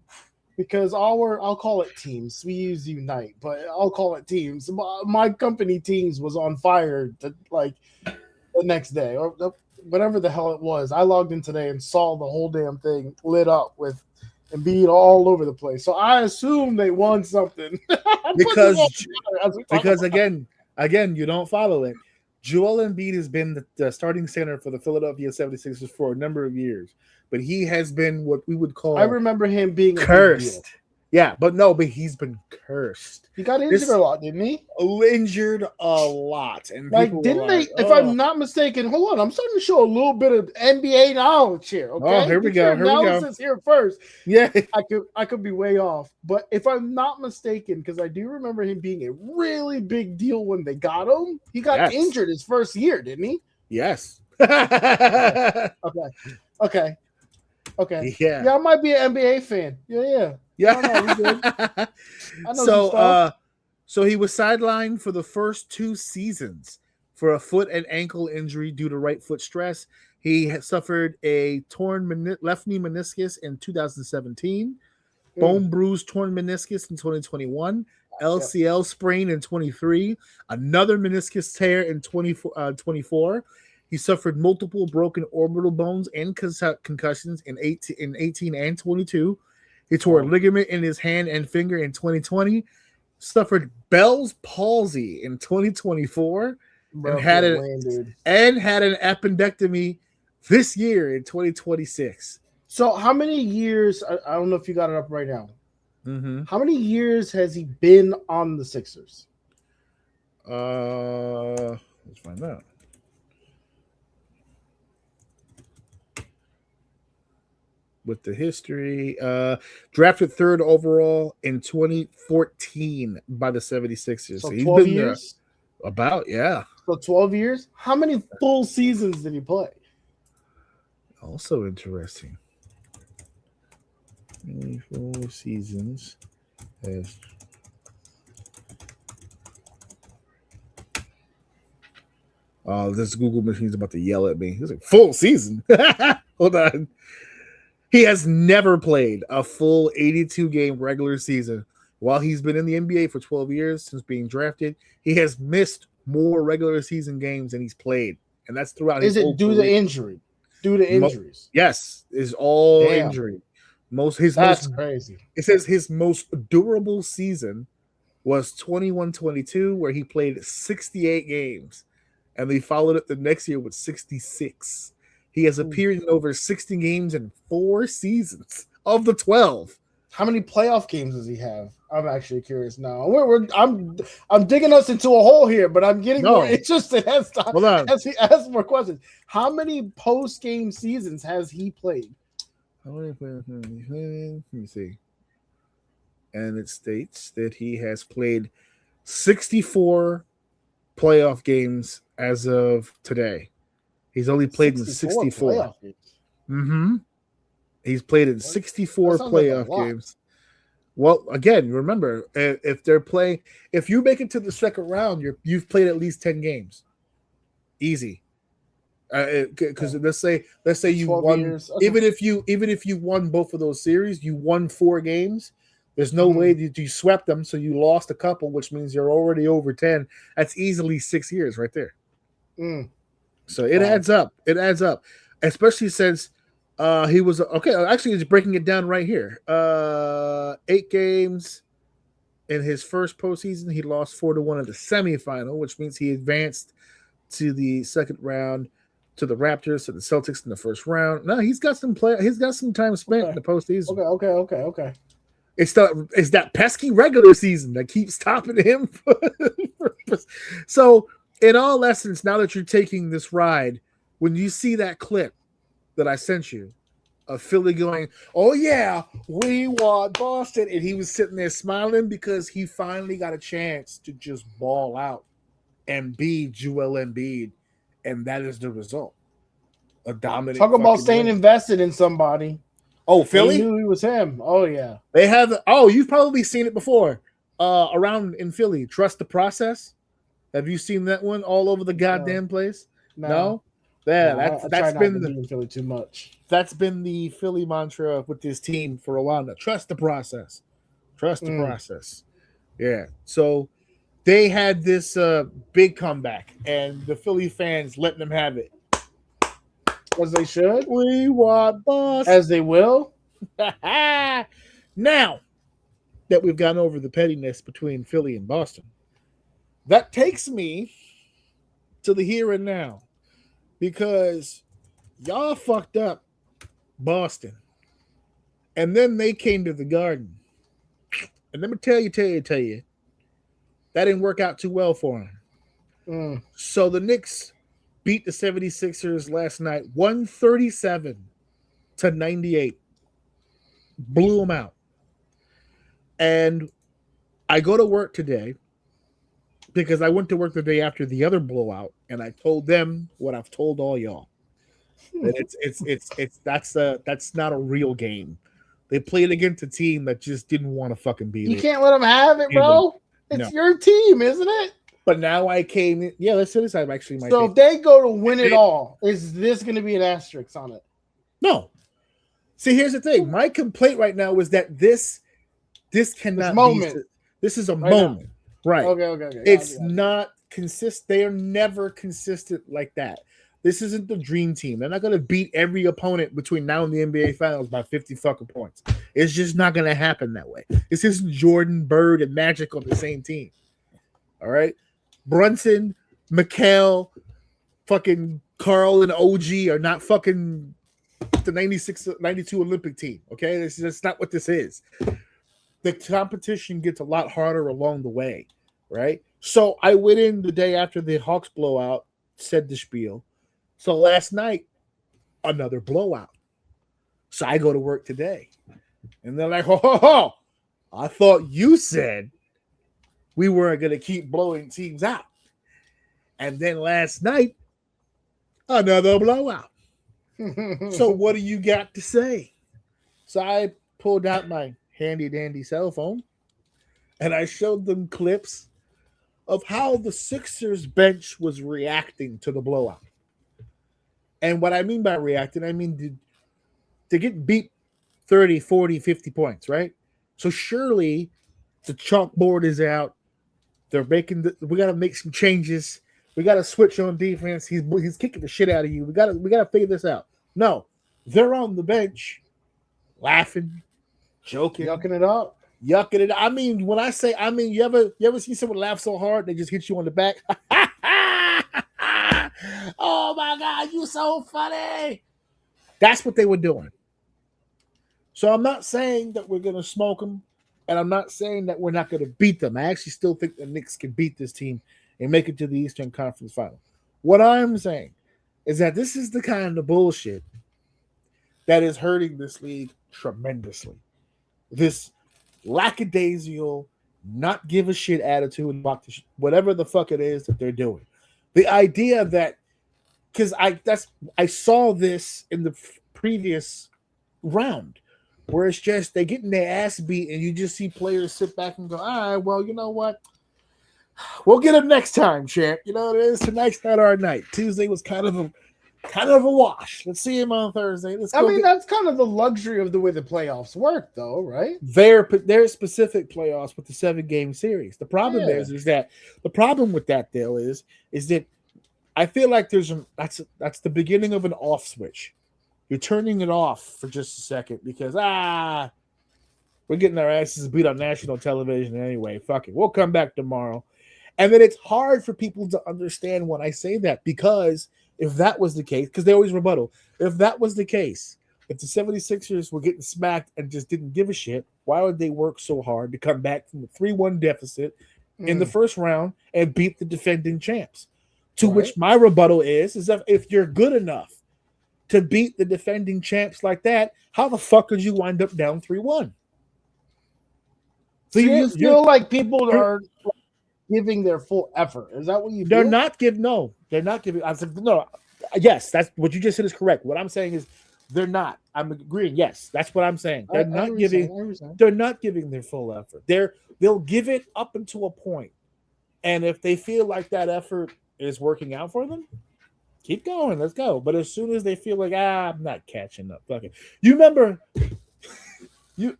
because I'll call it teams. We use Unite, but I'll call it teams. My company teams was on fire the next day or whatever the hell it was. I logged in today and saw the whole damn thing lit up with Embiid all over the place. So I assume they won something. because again, you don't follow it. Joel Embiid has been the starting center for the Philadelphia 76ers for a number of years, but he has been what we would call. I remember him being cursed. Yeah, but he's been cursed. He got injured a lot, didn't he? Injured a lot, and didn't they? If I'm not mistaken, hold on, I'm starting to show a little bit of NBA knowledge here. Okay, here we go. Analysis here first. Yeah, I could be way off, but if I'm not mistaken, because I do remember him being a really big deal when they got him. He got injured his first year, didn't he? Yes. Okay. Yeah. I might be an NBA fan. Yeah. So he was sidelined for the first 2 seasons for a foot and ankle injury due to right foot stress. He had suffered a torn left knee meniscus in 2017, bone bruise torn meniscus in 2021, LCL sprain in 23, another meniscus tear in 24. He suffered multiple broken orbital bones and concussions in 18 and 22. He tore a ligament in his hand and finger in 2020, suffered Bell's palsy in 2024, and had an appendectomy this year in 2026. So how many years, I don't know if you got it up right now. Mm-hmm. How many years has he been on the Sixers? Let's find out. With the history, drafted 3rd overall in 2014 by the 76ers. So he's 12 been years? There about, yeah. So 12 years? How many full seasons did he play? Also interesting. 4 seasons. This Google machine's about to yell at me. It's like, full season. Hold on. He has never played a full 82-game regular season. While he's been in the NBA for 12 years since being drafted, he has missed more regular season games than he's played. And that's throughout his whole career. Is it due to injury? Due to injuries? Yes, is all injury. That's crazy. It says his most durable season was 21-22, where he played 68 games. And they followed it the next year with 66. He has appeared in over 60 games in 4 seasons of the 12. How many playoff games does he have? I'm actually curious now. I'm digging us into a hole here, but I'm getting more interested as he asks more questions. How many post-game seasons has he played? Let me see. And it states that he has played 64 playoff games as of today. He's only played in 64. Mm-hmm. He's played in 64 playoff games. Well, again, remember, if you make it to the second round, you've played at least 10 games. Easy. Because let's say you won, even if you won both of those series, you won 4 games. There's no way that you swept them, so you lost a couple, which means you're already over 10. That's easily 6 years right there. So it adds up. It adds up, especially since He was okay. Actually, he's breaking it down right here. 8 games in his first postseason. He lost 4-1 in the semifinal, which means he advanced to the second round to the Raptors, to the Celtics in the first round. No, he's got some play. He's got some time spent in the postseason. Okay. It's that pesky regular season that keeps stopping him. So, in all essence, now that you're taking this ride, when you see that clip that I sent you of Philly going, "Oh yeah, we want Boston," and he was sitting there smiling because he finally got a chance to just ball out and be Joel Embiid, and that is the result. A dominant. Talk about staying win. invested in somebody. Oh, Philly? He knew he was him. Oh yeah. They have. Oh, you've probably seen it before. Around in Philly, trust the process. Have you seen that one all over the goddamn place? No? Yeah, that's been the Philly too much. That's been the Philly mantra with this team for a while now. Trust the process. Trust the process. Yeah. So they had this big comeback, and the Philly fans letting them have it. As they should. We want Boston. As they will. Now that we've gone over the pettiness between Philly and Boston, that takes me to the here and now, because y'all fucked up Boston, and then they came to the Garden, and let me tell you, that didn't work out too well for them. So the Knicks beat the 76ers last night 137-98. Blew them out. And I go to work today because I went to work the day after the other blowout, and I told them what I've told all y'all. That that's not a real game. They played against a team that just didn't want to fucking be there. You can't let them have it, bro. It's your team, isn't it? But now I came in. Yeah, let's say this. I'm actually my So team. if they go to win it all, is this going to be an asterisk on it? No. See, here's the thing. My complaint right now is that this cannot be. This is a moment. Right. Okay. It's not consistent. They are never consistent like that. This isn't the dream team. They're not going to beat every opponent between now and the NBA Finals by 50 fucking points. It's just not going to happen that way. This isn't Jordan, Bird, and Magic on the same team. All right? Brunson, Mikal, fucking Carl, and OG are not fucking the 92 Olympic team. Okay? That's not what this is. The competition gets a lot harder along the way. Right? So I went in the day after the Hawks blowout, said the spiel. So last night, another blowout. So I go to work today. And they're like, ho, I thought you said we weren't going to keep blowing teams out. And then last night, another blowout. So what do you got to say? So I pulled out my handy-dandy cell phone, and I showed them clips of how the Sixers bench was reacting to the blowout. And what I mean by reacting, I mean to get beat 30, 40, 50 points, right? So surely the chalkboard is out. They're making we got to make some changes. We got to switch on defense. He's kicking the shit out of you. We got to figure this out. No, they're on the bench laughing, joking, yucking it up. I mean, when I say, you ever see someone laugh so hard they just hit you on the back? Oh my God, you so funny. That's what they were doing. So I'm not saying that we're going to smoke them, and I'm not saying that we're not going to beat them. I actually still think the Knicks can beat this team and make it to the Eastern Conference Final. What I'm saying is that this is the kind of bullshit that is hurting this league tremendously. This lackadaisical, not give a shit attitude about whatever the fuck it is that they're doing. The idea that, because I saw this in the previous round, where it's just they getting their ass beat, and you just see players sit back and go, all right, well, you know what? We'll get them next time, champ. You know what it is? Tonight's not our night. Tuesday was kind of a wash. Let's see him on Thursday. That's kind of the luxury of the way the playoffs work, though, right? Their specific playoffs with the 7-game series. The problem is that the problem with that deal is that I feel like that's the beginning of an off switch. You're turning it off for just a second because we're getting our asses beat on national television anyway. Fuck it. We'll come back tomorrow. And then it's hard for people to understand when I say that, because if that was the case, because they always rebuttal, if that was the case, if the 76ers were getting smacked and just didn't give a shit, why would they work so hard to come back from the 3-1 deficit in the first round and beat the defending champs? To which my rebuttal is that if you're good enough to beat the defending champs like that, how the fuck could you wind up down 3-1? So you feel like people are giving their full effort. Is that what you feel? They're not giving. I said, no, yes, that's what you just said is correct. What I'm saying is they're not. I'm agreeing. Yes, that's what I'm saying. They're not giving. They're not giving their full effort. They'll give it up until a point. And if they feel like that effort is working out for them, keep going. Let's go. But as soon as they feel like, I'm not catching up. Okay. You remember,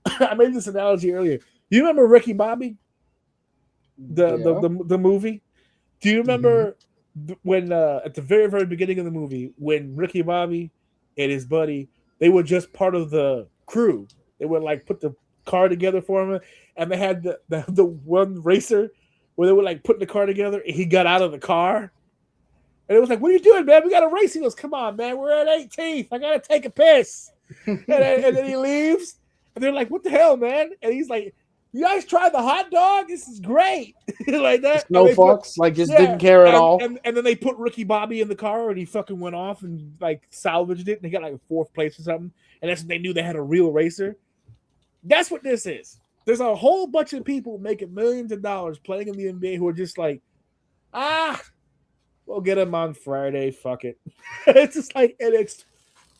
I made this analogy earlier. You remember Ricky Bobby? The movie? Do you remember when at the very, very beginning of the movie, when Ricky Bobby and his buddy, they were just part of the crew. They would like put the car together for him, and they had the one racer where they were like putting the car together, and he got out of the car. And it was like, what are you doing, man? We got a race. He goes, come on, man. We're at 18th. I got to take a piss. and then he leaves. And they're like, what the hell, man? And he's like, you guys tried the hot dog? This is great. Like that. No fucks. Didn't care at all. And then they put Ricky Bobby in the car, and he fucking went off and like salvaged it. And they got like 4th place or something. And that's when they knew they had a real racer. That's what this is. There's a whole bunch of people making millions of dollars playing in the NBA who are just like, we'll get them on Friday. Fuck it. It's just like, and it's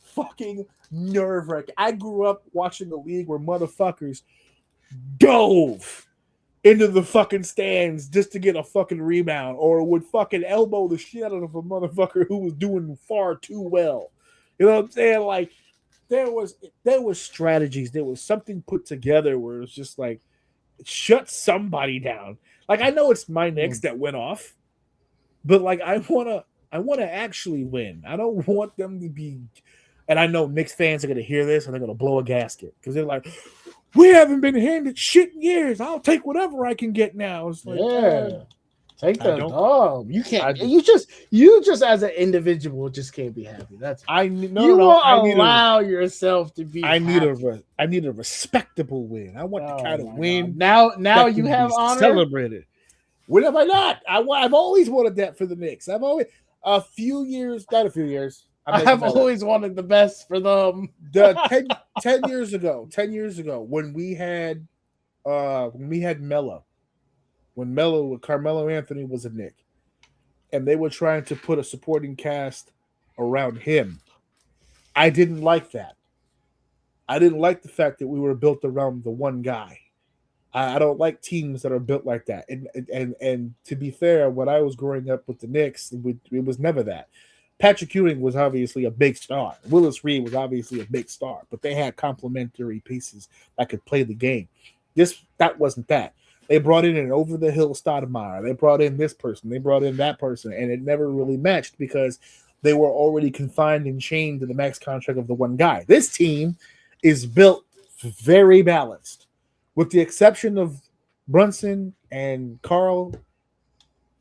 fucking nerve-wracking. I grew up watching a league where motherfuckers dove into the fucking stands just to get a fucking rebound, or would fucking elbow the shit out of a motherfucker who was doing far too well. You know what I'm saying? Like, there was strategies. There was something put together where it's just like, shut somebody down. Like, I know it's my Knicks that went off, but like, I wanna actually win. I don't want them to be. And I know Knicks fans are gonna hear this and they're gonna blow a gasket because they're like, we haven't been handed shit in years. I'll take whatever I can get now. It's like, take that dog. You can't. You just as an individual just can't be happy. That's allow yourself to be. I need a respectable win. I want the kind of win. Now you have honor. Celebrated. When have I not? I've always wanted that for the Knicks. I've always not a few years. I've always wanted the best for them. 10 years ago, when we had Melo, when Carmelo Anthony was a Knick, and they were trying to put a supporting cast around him, I didn't like that. I didn't like the fact that we were built around the one guy. I don't like teams that are built like that. And to be fair, when I was growing up with the Knicks, it was never that. Patrick Ewing was obviously a big star. Willis Reed was obviously a big star, but they had complementary pieces that could play the game. That wasn't that. They brought in an over-the-hill Stoudemire. They brought in this person. They brought in that person, and it never really matched because they were already confined and chained to the max contract of the one guy. This team is built very balanced. With the exception of Brunson and Carl,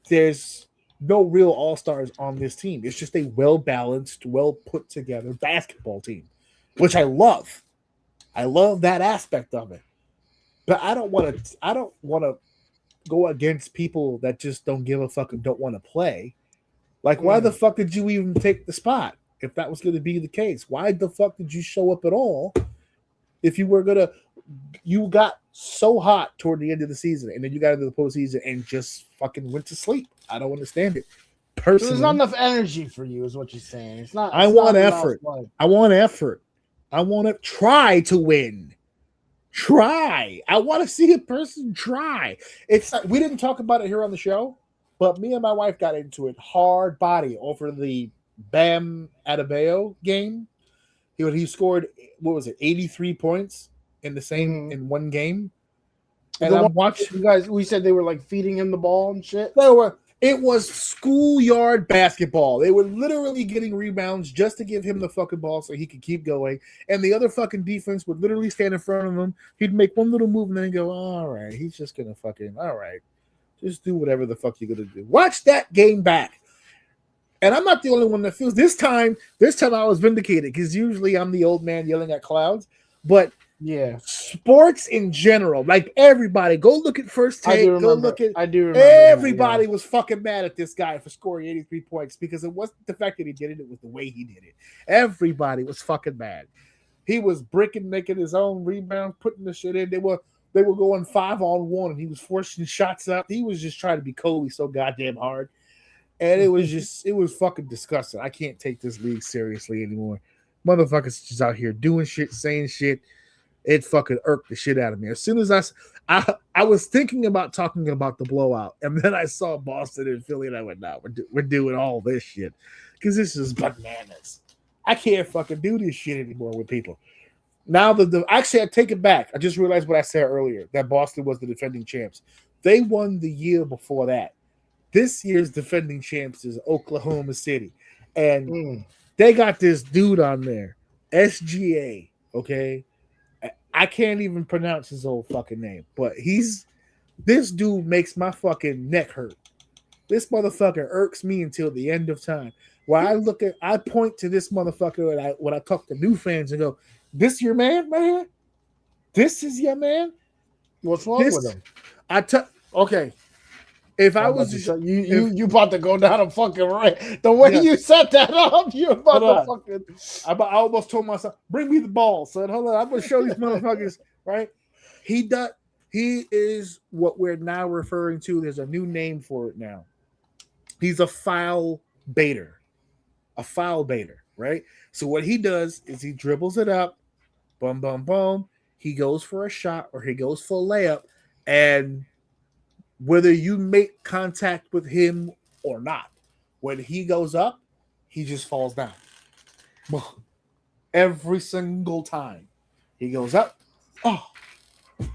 there's no real all-stars on this team. It's just a well-balanced, well-put-together basketball team, which I love. I love that aspect of it. But I don't want to go against people that just don't give a fuck and don't want to play. Like, why the fuck did you even take the spot if that was going to be the case? Why the fuck did you show up at all if you were going to – you got so hot toward the end of the season, and then you got into the postseason and just fucking went to sleep. I don't understand it. Personally, there's not enough energy for you, is what you're saying. It's not. I want effort. I want effort. I want to try to win. Try. I want to see a person try. It's we didn't talk about it here on the show, but me and my wife got into it hard body over the Bam Adebayo game. He scored, what was it, 83 points in the same in one game. And I'm watching. You guys, we said they were like feeding him the ball and shit. They were. It was schoolyard basketball. They were literally getting rebounds just to give him the fucking ball so he could keep going. And the other fucking defense would literally stand in front of him. He'd make one little move and then go, all right, he's just going to fucking, all right, just do whatever the fuck you're going to do. Watch that game back. And I'm not the only one that feels this time I was vindicated because usually I'm the old man yelling at clouds. But yeah, sports in general, like everybody, go look at First Take. Go look at. I do remember. Everybody was fucking mad at this guy for scoring 83 points because it wasn't the fact that he did it; it was the way he did it. Everybody was fucking mad. He was bricking, making his own rebound, putting the shit in. They were going 5-on-1, and he was forcing shots up. He was just trying to be Kobe so goddamn hard, and it was fucking disgusting. I can't take this league seriously anymore. Motherfuckers just out here doing shit, saying shit. It fucking irked the shit out of me. As soon as I was thinking about talking about the blowout, and then I saw Boston and Philly, and I went, "No, we're doing all this shit because this is bananas. I can't fucking do this shit anymore with people." Now actually, I take it back. I just realized what I said earlier that Boston was the defending champs. They won the year before that. This year's defending champs is Oklahoma City, and they got this dude on there, SGA. Okay. I can't even pronounce his old fucking name, but this dude makes my fucking neck hurt. This motherfucker irks me until the end of time. While I point to this motherfucker when I talk to new fans and go, "This your man? This is your man." What's wrong with him? Okay. If I was you about to go down a fucking right. The way you set that up, you're about to fucking. I almost told myself, "Bring me the ball, son. Hold on, I'm gonna show these motherfuckers." Right? He is what we're now referring to. There's a new name for it now. He's a foul baiter. Right? So what he does is he dribbles it up, boom, boom, boom. He goes for a shot or he goes for a layup, and whether you make contact with him or not, when he goes up, he just falls down. Every single time. He goes up, and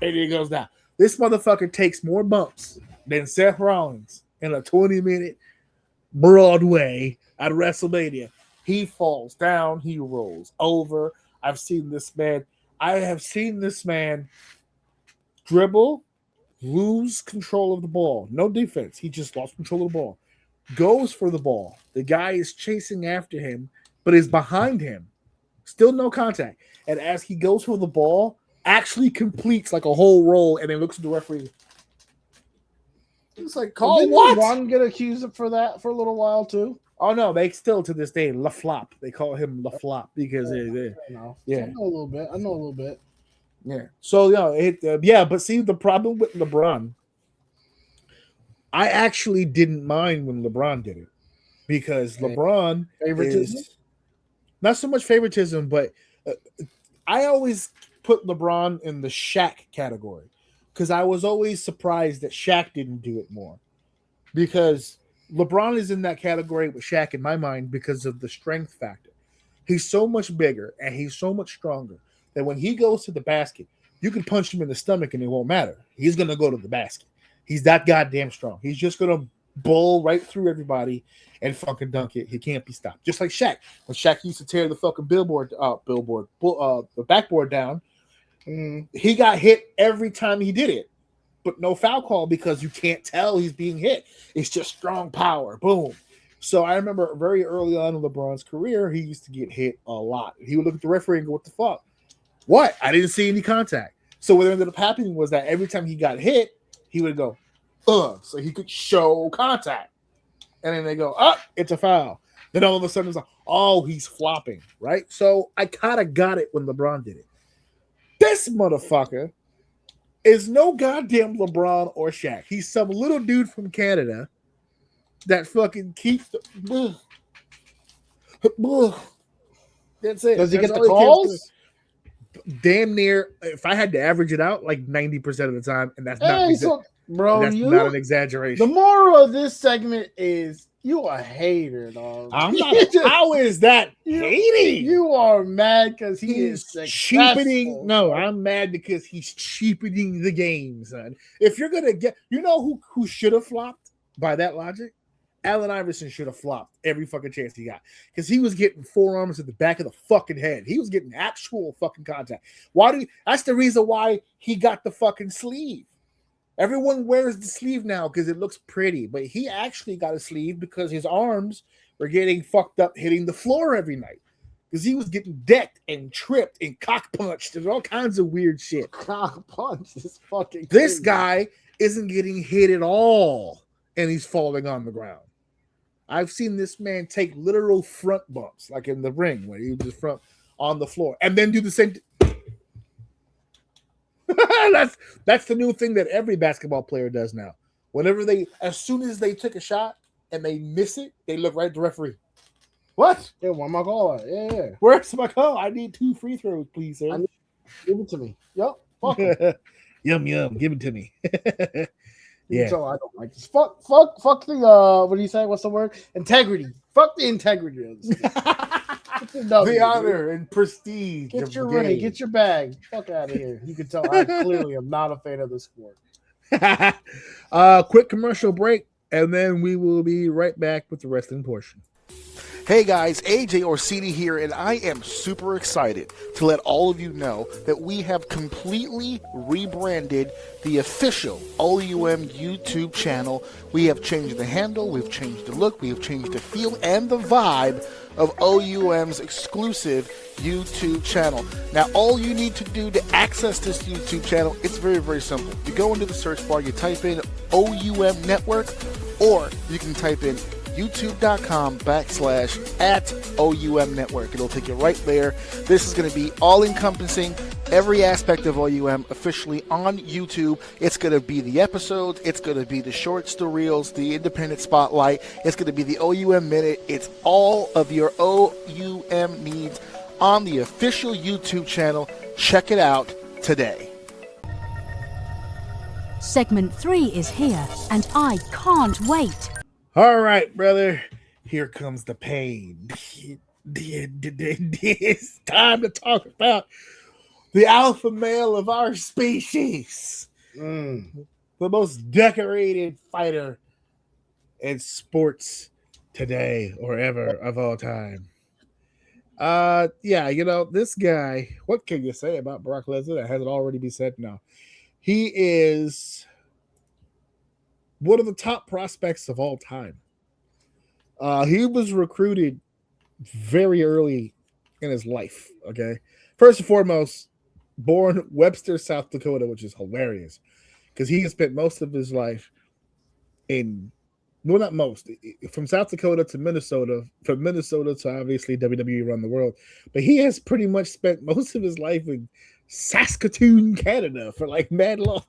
he goes down. This motherfucker takes more bumps than Seth Rollins in a 20-minute Broadway at WrestleMania. He falls down. He rolls over. I have seen this man dribble, lose control of the ball. No defense. He just lost control of the ball. Goes for the ball. The guy is chasing after him, but is behind him. Still no contact. And as he goes for the ball, actually completes like a whole roll and then looks at the referee. It's like, call what? Did Ron get accused for that for a little while too? Oh no, they still to this day La Flop. They call him La Flop because I know a little bit. Yeah. So but see the problem with LeBron. I actually didn't mind when LeBron did it because LeBron is not so much favoritism, but I always put LeBron in the Shaq category because I was always surprised that Shaq didn't do it more because LeBron is in that category with Shaq in my mind because of the strength factor. He's so much bigger and he's so much stronger that when he goes to the basket, you can punch him in the stomach and it won't matter. He's going to go to the basket. He's that goddamn strong. He's just going to bowl right through everybody and fucking dunk it. He can't be stopped. Just like Shaq. When Shaq used to tear the fucking the backboard down, he got hit every time he did it. But no foul call because you can't tell he's being hit. It's just strong power. Boom. So I remember very early on in LeBron's career, he used to get hit a lot. He would look at the referee and go, "What the fuck? What? I didn't see any contact." So what ended up happening was that every time he got hit, he would go, so he could show contact. And then they go, it's a foul. Then all of a sudden it's like, he's flopping, right? So I kind of got it when LeBron did it. This motherfucker is no goddamn LeBron or Shaq. He's some little dude from Canada that fucking keeps That's it. Does he get the calls? Damn near, if I had to average it out, like 90% of the time, and that's not an exaggeration. The moral of this segment is you a hater, dog. I'm not. How is that hating? You are mad because he's cheapening. No, I'm mad because he's cheapening the game, son. If you're gonna get, who should have flopped by that logic? Allen Iverson should have flopped every fucking chance he got because he was getting forearms at the back of the fucking head. He was getting actual fucking contact. That's the reason why he got the fucking sleeve. Everyone wears the sleeve now because it looks pretty, but he actually got a sleeve because his arms were getting fucked up hitting the floor every night because he was getting decked and tripped and cock punched and all kinds of weird shit. Cock punch is fucking crazy. This guy isn't getting hit at all, and he's falling on the ground. I've seen this man take literal front bumps, like in the ring, where he just front on the floor, and then do the same. That's the new thing that every basketball player does now. As soon as they took a shot and they miss it, they look right at the referee. What? Yeah, why my call? Yeah. Where's my call? I need 2 free throws, please, sir. Give it to me. Yep. Fuck it. Yum. Give it to me. Yeah. So I don't like this. Fuck the what do you say? What's the word? Integrity. Fuck the integrity of this. The honor and prestige. Get your ring. Get your bag. Fuck out of here. You can tell I clearly am not a fan of the sport. Quick commercial break, and then we will be right back with the wrestling portion. Hey guys, AJ Orsini here, and I am super excited to let all of you know that we have completely rebranded the official OUM YouTube channel. We have changed the handle, we've changed the look, we have changed the feel and the vibe of OUM's exclusive YouTube channel. Now, all you need to do to access this YouTube channel, it's very, very simple. You go into the search bar, you type in OUM Network, or you can type in youtube.com/@OUM Network. It'll take you right there. This is going to be all-encompassing, every aspect of OUM officially on YouTube. It's going to be the episodes, it's going to be the shorts, the reels, the independent spotlight, it's going to be the OUM Minute. It's all of your OUM needs on the official YouTube channel. Check it out today. Segment 3 is here, and I can't wait. All right, brother. Here comes the pain. It's time to talk about the alpha male of our species. The most decorated fighter in sports today or ever of all time. This guy, what can you say about Brock Lesnar that hasn't already been said now? He is one of the top prospects of all time. He was recruited very early in his life. Okay, first and foremost, born Webster, South Dakota, which is hilarious because he has spent most of his life from South Dakota to Minnesota, from Minnesota to obviously WWE around the world, but he has pretty much spent most of his life in Saskatoon, Canada for like mad long.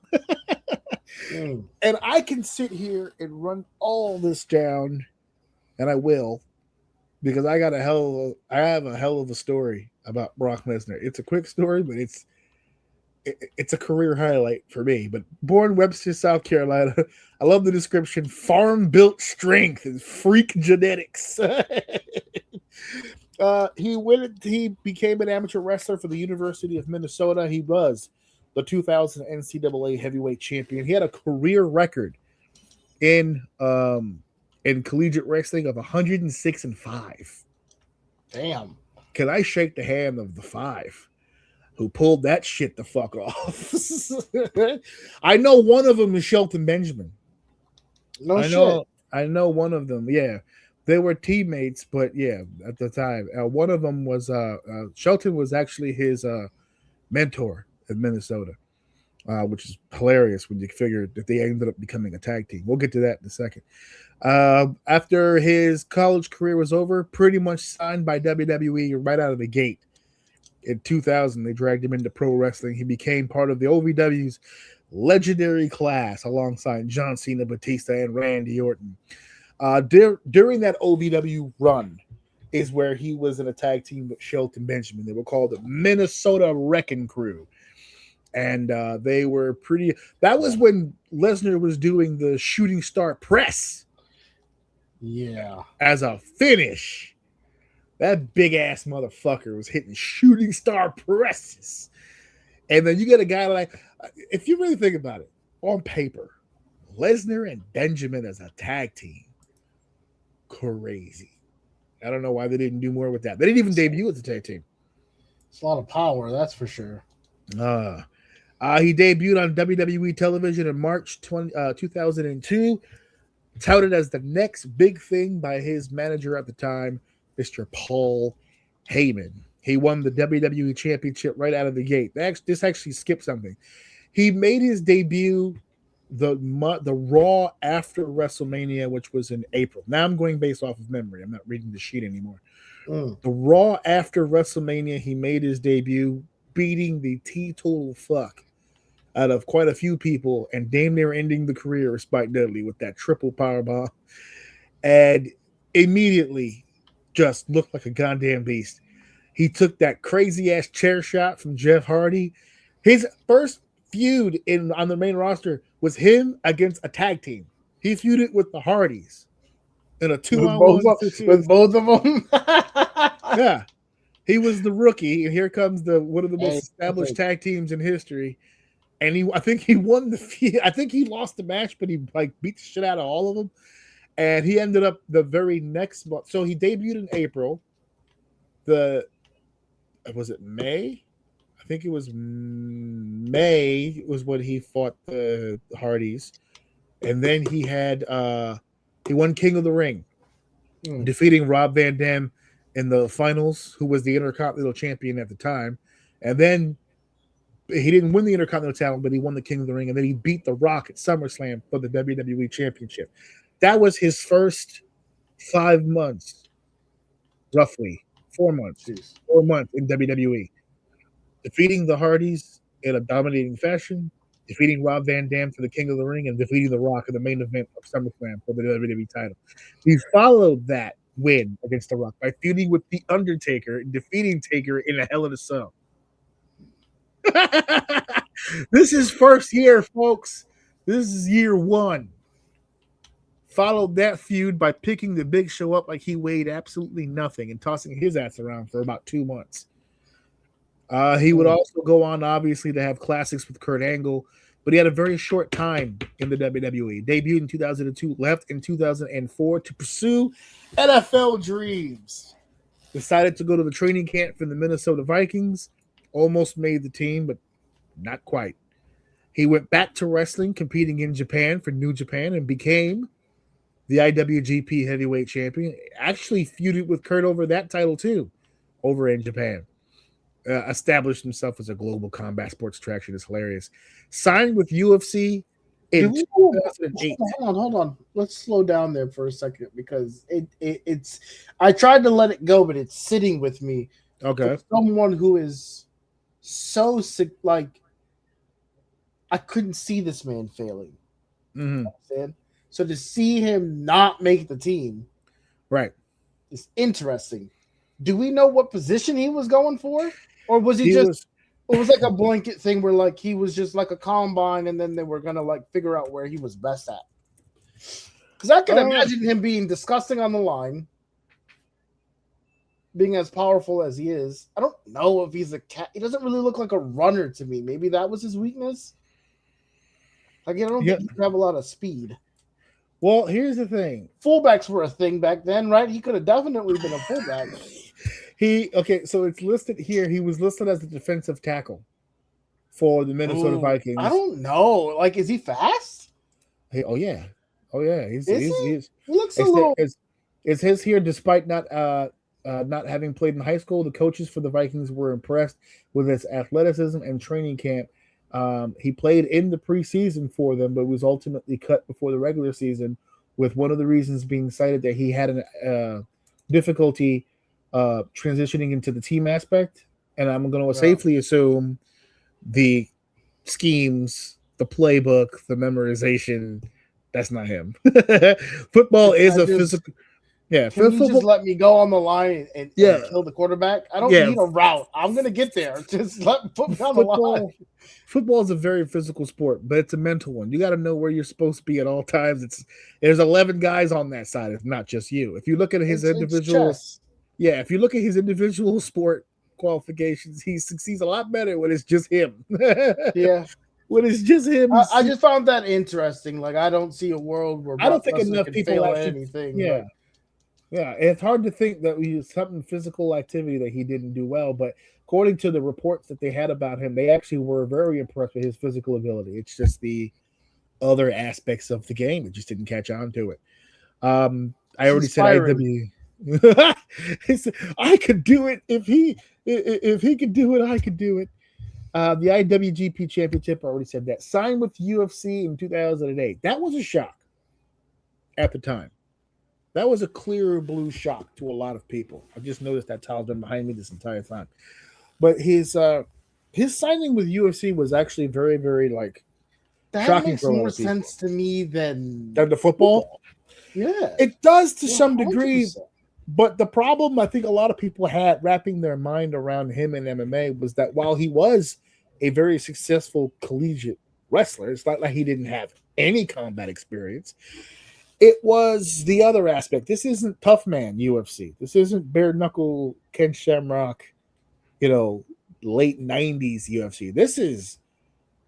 And I can sit here and run all this down, and I will, because I have a hell of a story about Brock Lesnar. It's a quick story, but it's a career highlight for me. But born Webster, South Carolina, I love the description: farm-built strength and freak genetics. He became an amateur wrestler for the University of Minnesota. He was the 2000 NCAA heavyweight champion. He had a career record in collegiate wrestling of 106-5. Damn. Can I shake the hand of the 5 who pulled that shit the fuck off? I know one of them is Shelton Benjamin. I know one of them. Yeah, they were teammates, but yeah, at the time, one of them was Shelton was actually his mentor in Minnesota, which is hilarious when you figure that they ended up becoming a tag team. We'll get to that in a second. After his college career was over, pretty much signed by WWE right out of the gate. In 2000, they dragged him into pro wrestling. He became part of the OVW's legendary class alongside John Cena, Batista, and Randy Orton. During that OVW run is where he was in a tag team with Shelton Benjamin. They were called the Minnesota Wrecking Crew. And they were pretty. That was when Lesnar was doing the shooting star press. Yeah. As a finish. That big ass motherfucker was hitting shooting star presses. And then you get a guy like, if you really think about it, on paper, Lesnar and Benjamin as a tag team crazy. I don't know why they didn't do more with that. They didn't even debut as a tag team. It's a lot of power, that's for sure. He debuted on WWE television in March 2002, touted as the next big thing by his manager at the time, Mr. Paul Heyman. He won the WWE Championship right out of the gate. This actually skipped something. He made his debut the Raw after WrestleMania, which was in April. Now I'm going based off of memory. I'm not reading the sheet anymore. The Raw after WrestleMania, he made his debut, beating the teetotal fuck out of quite a few people and damn near ending the career of Spike Dudley with that triple powerbomb, and immediately just looked like a goddamn beast. He took that crazy ass chair shot from Jeff Hardy. His first feud on the main roster was him against a tag team. He feuded with the Hardys in a 2-on-1 with both of them. Yeah, he was the rookie, and here comes one of the most established tag teams in history. And I think he won the feud. I think he lost the match, but he beat the shit out of all of them. And he ended up the very next month. So he debuted in April. Was it May? I think it was May was when he fought the Hardys. And then he won King of the Ring, defeating Rob Van Dam in the finals, who was the Intercontinental Champion at the time. And then he didn't win the Intercontinental title, but he won the King of the Ring. And then he beat The Rock at SummerSlam for the WWE Championship. That was his first 5 months, roughly 4 months. 4 months in WWE. Defeating the Hardys in a dominating fashion, defeating Rob Van Dam for the King of the Ring, and defeating The Rock in the main event of SummerSlam for the WWE title. He followed that win against The Rock by feuding with The Undertaker and defeating Taker in a Hell in a Cell. This is first year, folks. This is year one. Followed that feud by picking the Big Show up like he weighed absolutely nothing and tossing his ass around for about 2 months. He would also go on, obviously, to have classics with Kurt Angle, but he had a very short time in the WWE. Debuted in 2002, left in 2004 to pursue NFL dreams. Decided to go to the training camp for the Minnesota Vikings. Almost made the team, but not quite. He went back to wrestling, competing in Japan for New Japan, and became the IWGP Heavyweight Champion. Actually feuded with Kurt over that title, too, over in Japan. Established himself as a global combat sports attraction. Is hilarious. Signed with UFC in 2008. Hold on. Let's slow down there for a second because it's. I tried to let it go, but it's sitting with me. Okay. For someone who is so sick, like I couldn't see this man failing. Mm-hmm. You know what I'm saying? So to see him not make the team, right, is interesting. Do we know what position he was going for? Or was it was like a blanket thing where like he was just like a combine and then they were gonna like figure out where he was best at? Because I can imagine him being disgusting on the line, being as powerful as he is. I don't know if he's a cat. He doesn't really look like a runner to me. Maybe that was his weakness. Like I don't think he could have a lot of speed. Well, here's the thing. Fullbacks were a thing back then, right? He could have definitely been a fullback. So it's listed here. He was listed as the defensive tackle for the Minnesota Vikings. I don't know. Like, is he fast? Oh yeah. He looks a little. It's his here, despite not having played in high school. The coaches for the Vikings were impressed with his athleticism and training camp. He played in the preseason for them, but was ultimately cut before the regular season, with one of the reasons being cited that he had a difficulty transitioning into the team aspect. And I'm going to safely assume the schemes, the playbook, the memorization, that's not him. Football is physical. Yeah, can you just let me go on the line and kill the quarterback? I don't need a route. I'm gonna get there. Just put me on the line. Football is a very physical sport, but it's a mental one. You got to know where you're supposed to be at all times. There's 11 guys on that side. It's not just you. If you look at his individual, if you look at his individual sport qualifications, he succeeds a lot better when it's just him. When it's just him. I just found that interesting. Like I don't see a world where I don't think enough people anything. Yeah. Yeah, it's hard to think that we used something physical activity that he didn't do well, but according to the reports that they had about him, they actually were very impressed with his physical ability. It's just the other aspects of the game that just didn't catch on to it. I It's already said inspiring. IW. I could do it if he could do it, I could do it. The IWGP Championship, I already said that. Signed with UFC in 2008. That was a shock at the time. That was a clear blue shock to a lot of people. I just noticed that tile's been behind me this entire time. But his signing with UFC was actually very, very like That shocking makes for a lot more of people. sense to me than Than the football? Yeah, It does to some degree, 100%. but the problem I think a lot of people had wrapping their mind around him in MMA was that while he was a very successful collegiate wrestler, it's not like he didn't have any combat experience. It was the other aspect. This isn't tough man UFC. This isn't bare knuckle Ken Shamrock, late 90s UFC. This is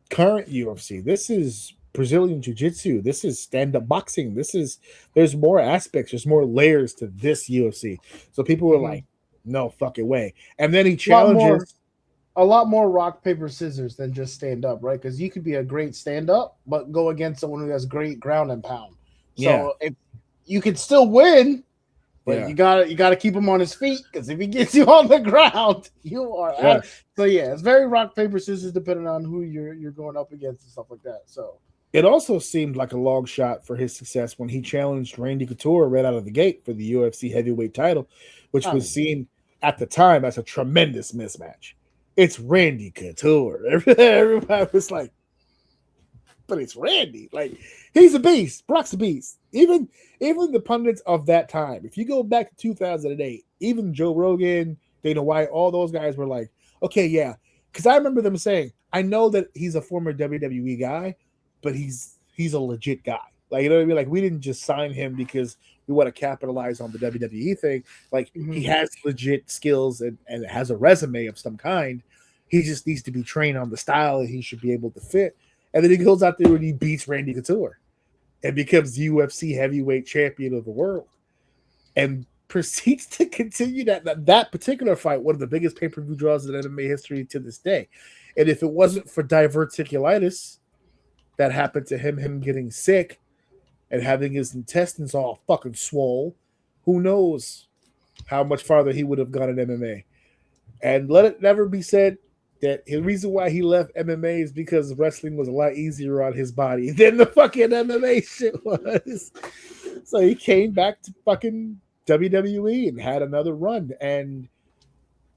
current UFC. This is Brazilian Jiu-Jitsu. This is stand-up boxing. There's more aspects, there's more layers to this UFC. So people were like, no fucking way. And then he challenges. A lot more rock, paper, scissors than just stand up, right? Because you could be a great stand up, but go against someone who has great ground and pound. So if you could still win, but you gotta keep him on his feet, because if he gets you on the ground, you are out. So it's very rock, paper, scissors, depending on who you're going up against and stuff like that. So it also seemed like a long shot for his success when he challenged Randy Couture right out of the gate for the UFC heavyweight title, which was seen at the time as a tremendous mismatch. It's Randy Couture. Everybody was like, but it's Randy. Like, he's a beast. Brock's a beast. Even the pundits of that time, if you go back to 2008, even Joe Rogan, Dana White, all those guys were like, okay, yeah. Because I remember them saying, I know that he's a former WWE guy, but he's a legit guy. Like, you know what I mean? Like, we didn't just sign him because we want to capitalize on the WWE thing. Like, he has legit skills and has a resume of some kind. He just needs to be trained on the style that he should be able to fit. And then he goes out there and he beats Randy Couture and becomes UFC heavyweight champion of the world and proceeds to continue that particular fight, one of the biggest pay-per-view draws in MMA history to this day. And if it wasn't for diverticulitis that happened to him getting sick and having his intestines all fucking swole, who knows how much farther he would have gone in MMA. And let it never be said that the reason why he left MMA is because wrestling was a lot easier on his body than the fucking MMA shit was. So he came back to fucking WWE and had another run. And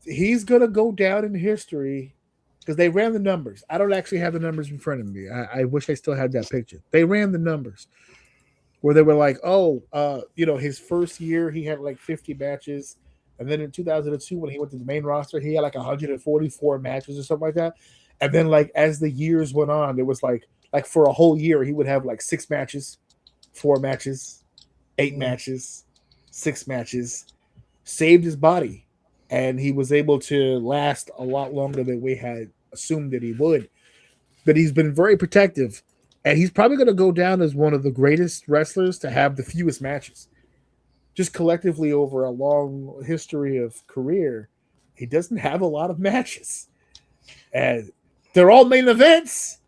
he's going to go down in history because they ran the numbers. I don't actually have the numbers in front of me. I wish I still had that picture. They ran the numbers where they were like, his first year he had like 50 matches. And then in 2002, when he went to the main roster, he had like 144 matches or something like that. And then like as the years went on, it was like for a whole year, he would have like 6 matches, 4 matches, 8 matches, 6 matches, saved his body. And he was able to last a lot longer than we had assumed that he would. But he's been very protective. And he's probably going to go down as one of the greatest wrestlers to have the fewest matches. Just collectively over a long history of career, he doesn't have a lot of matches. And they're all main events.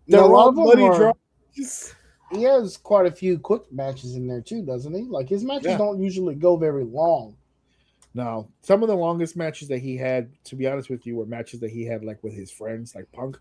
They're all bloody draws. He has quite a few quick matches in there too, doesn't he? Like his matches don't usually go very long. No, some of the longest matches that he had, to be honest with you, were matches that he had like with his friends, like Punk.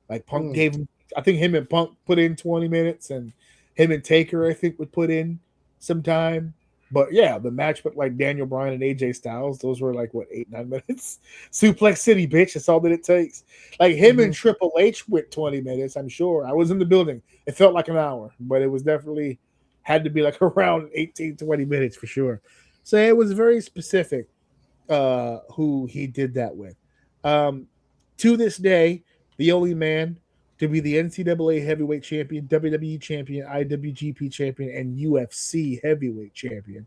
Like Punk gave him, I think him and Punk put in 20 minutes, and him and Taker, I think, would put in some time. But yeah, the match with like Daniel Bryan and AJ Styles, those were like 8-9 minutes. Suplex City, bitch. That's all that it takes. Like him and Triple H went 20 minutes. I'm sure I was in the building. It felt like an hour, but it was definitely had to be like around 18-20 minutes for sure. So it was very specific who he did that with. To this day, the only man to be the NCAA heavyweight champion, WWE champion, IWGP champion, and UFC heavyweight champion.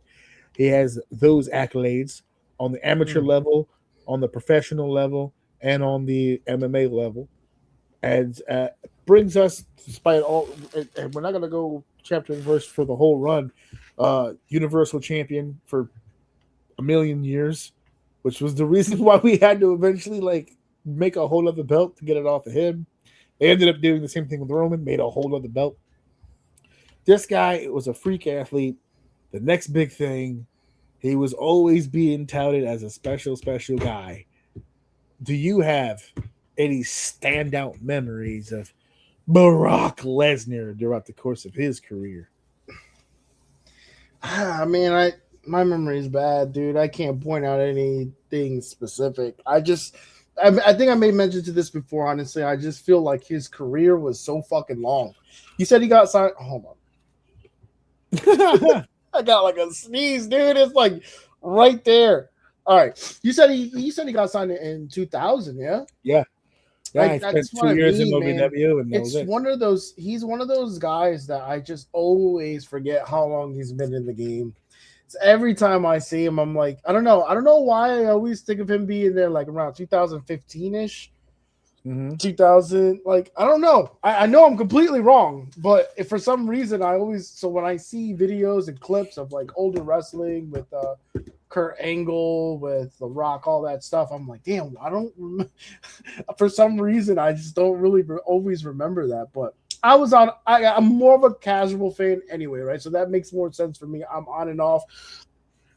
He has those accolades on the amateur level, on the professional level, and on the MMA level. And brings us, despite all, and we're not going to go chapter and verse for the whole run. Universal champion for a million years, which was the reason why we had to eventually like make a whole other belt to get it off of him. They ended up doing the same thing with Roman, made a whole other belt. This guy was a freak athlete. The next big thing, he was always being touted as a special guy. Do you have any standout memories of Brock Lesnar throughout the course of his career? I mean, my memory is bad, dude. I can't point out anything specific. I think I made mention to this before, honestly. I just feel like his career was so fucking long. You said he got signed. Hold on. I got like a sneeze, dude. It's like right there. All right. You said he got signed in 2000, yeah? Yeah. Yeah, Like, I spent 2 years in OVW, and it's one of those. He's one of those guys that I just always forget how long he's been in the game. So every time I see him, I'm like, I don't know why I always think of him being there like around 2015 ish, 2000. Like I don't know. I know I'm completely wrong, but if for some reason when I see videos and clips of like older wrestling with Kurt Angle, with The Rock, all that stuff, I'm like, damn, I don't remember. For some reason, I just don't really always remember that. But I'm more of a casual fan anyway, right? So that makes more sense for me. I'm on and off.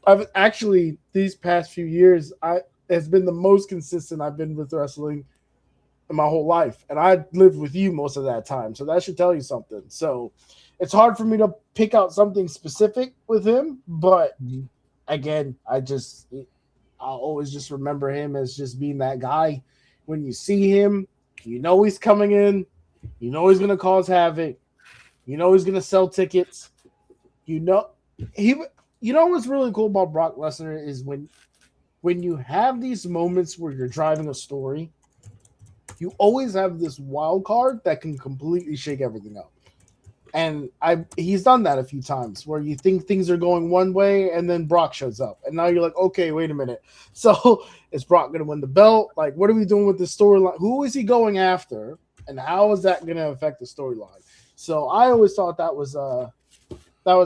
I've actually, these past few years, it's been the most consistent I've been with wrestling in my whole life. And I lived with you most of that time. So that should tell you something. So it's hard for me to pick out something specific with him, but again, I'll always just remember him as just being that guy. When you see him, you know he's coming in, you know he's gonna cause havoc, you know he's gonna sell tickets, you know what's really cool about Brock Lesnar is when you have these moments where you're driving a story, you always have this wild card that can completely shake everything up. And he's done that a few times where you think things are going one way and then Brock shows up. And now you're like, okay, wait a minute. So is Brock going to win the belt? Like, what are we doing with the storyline? Who is he going after? And how is that going to affect the storyline? So I always thought that was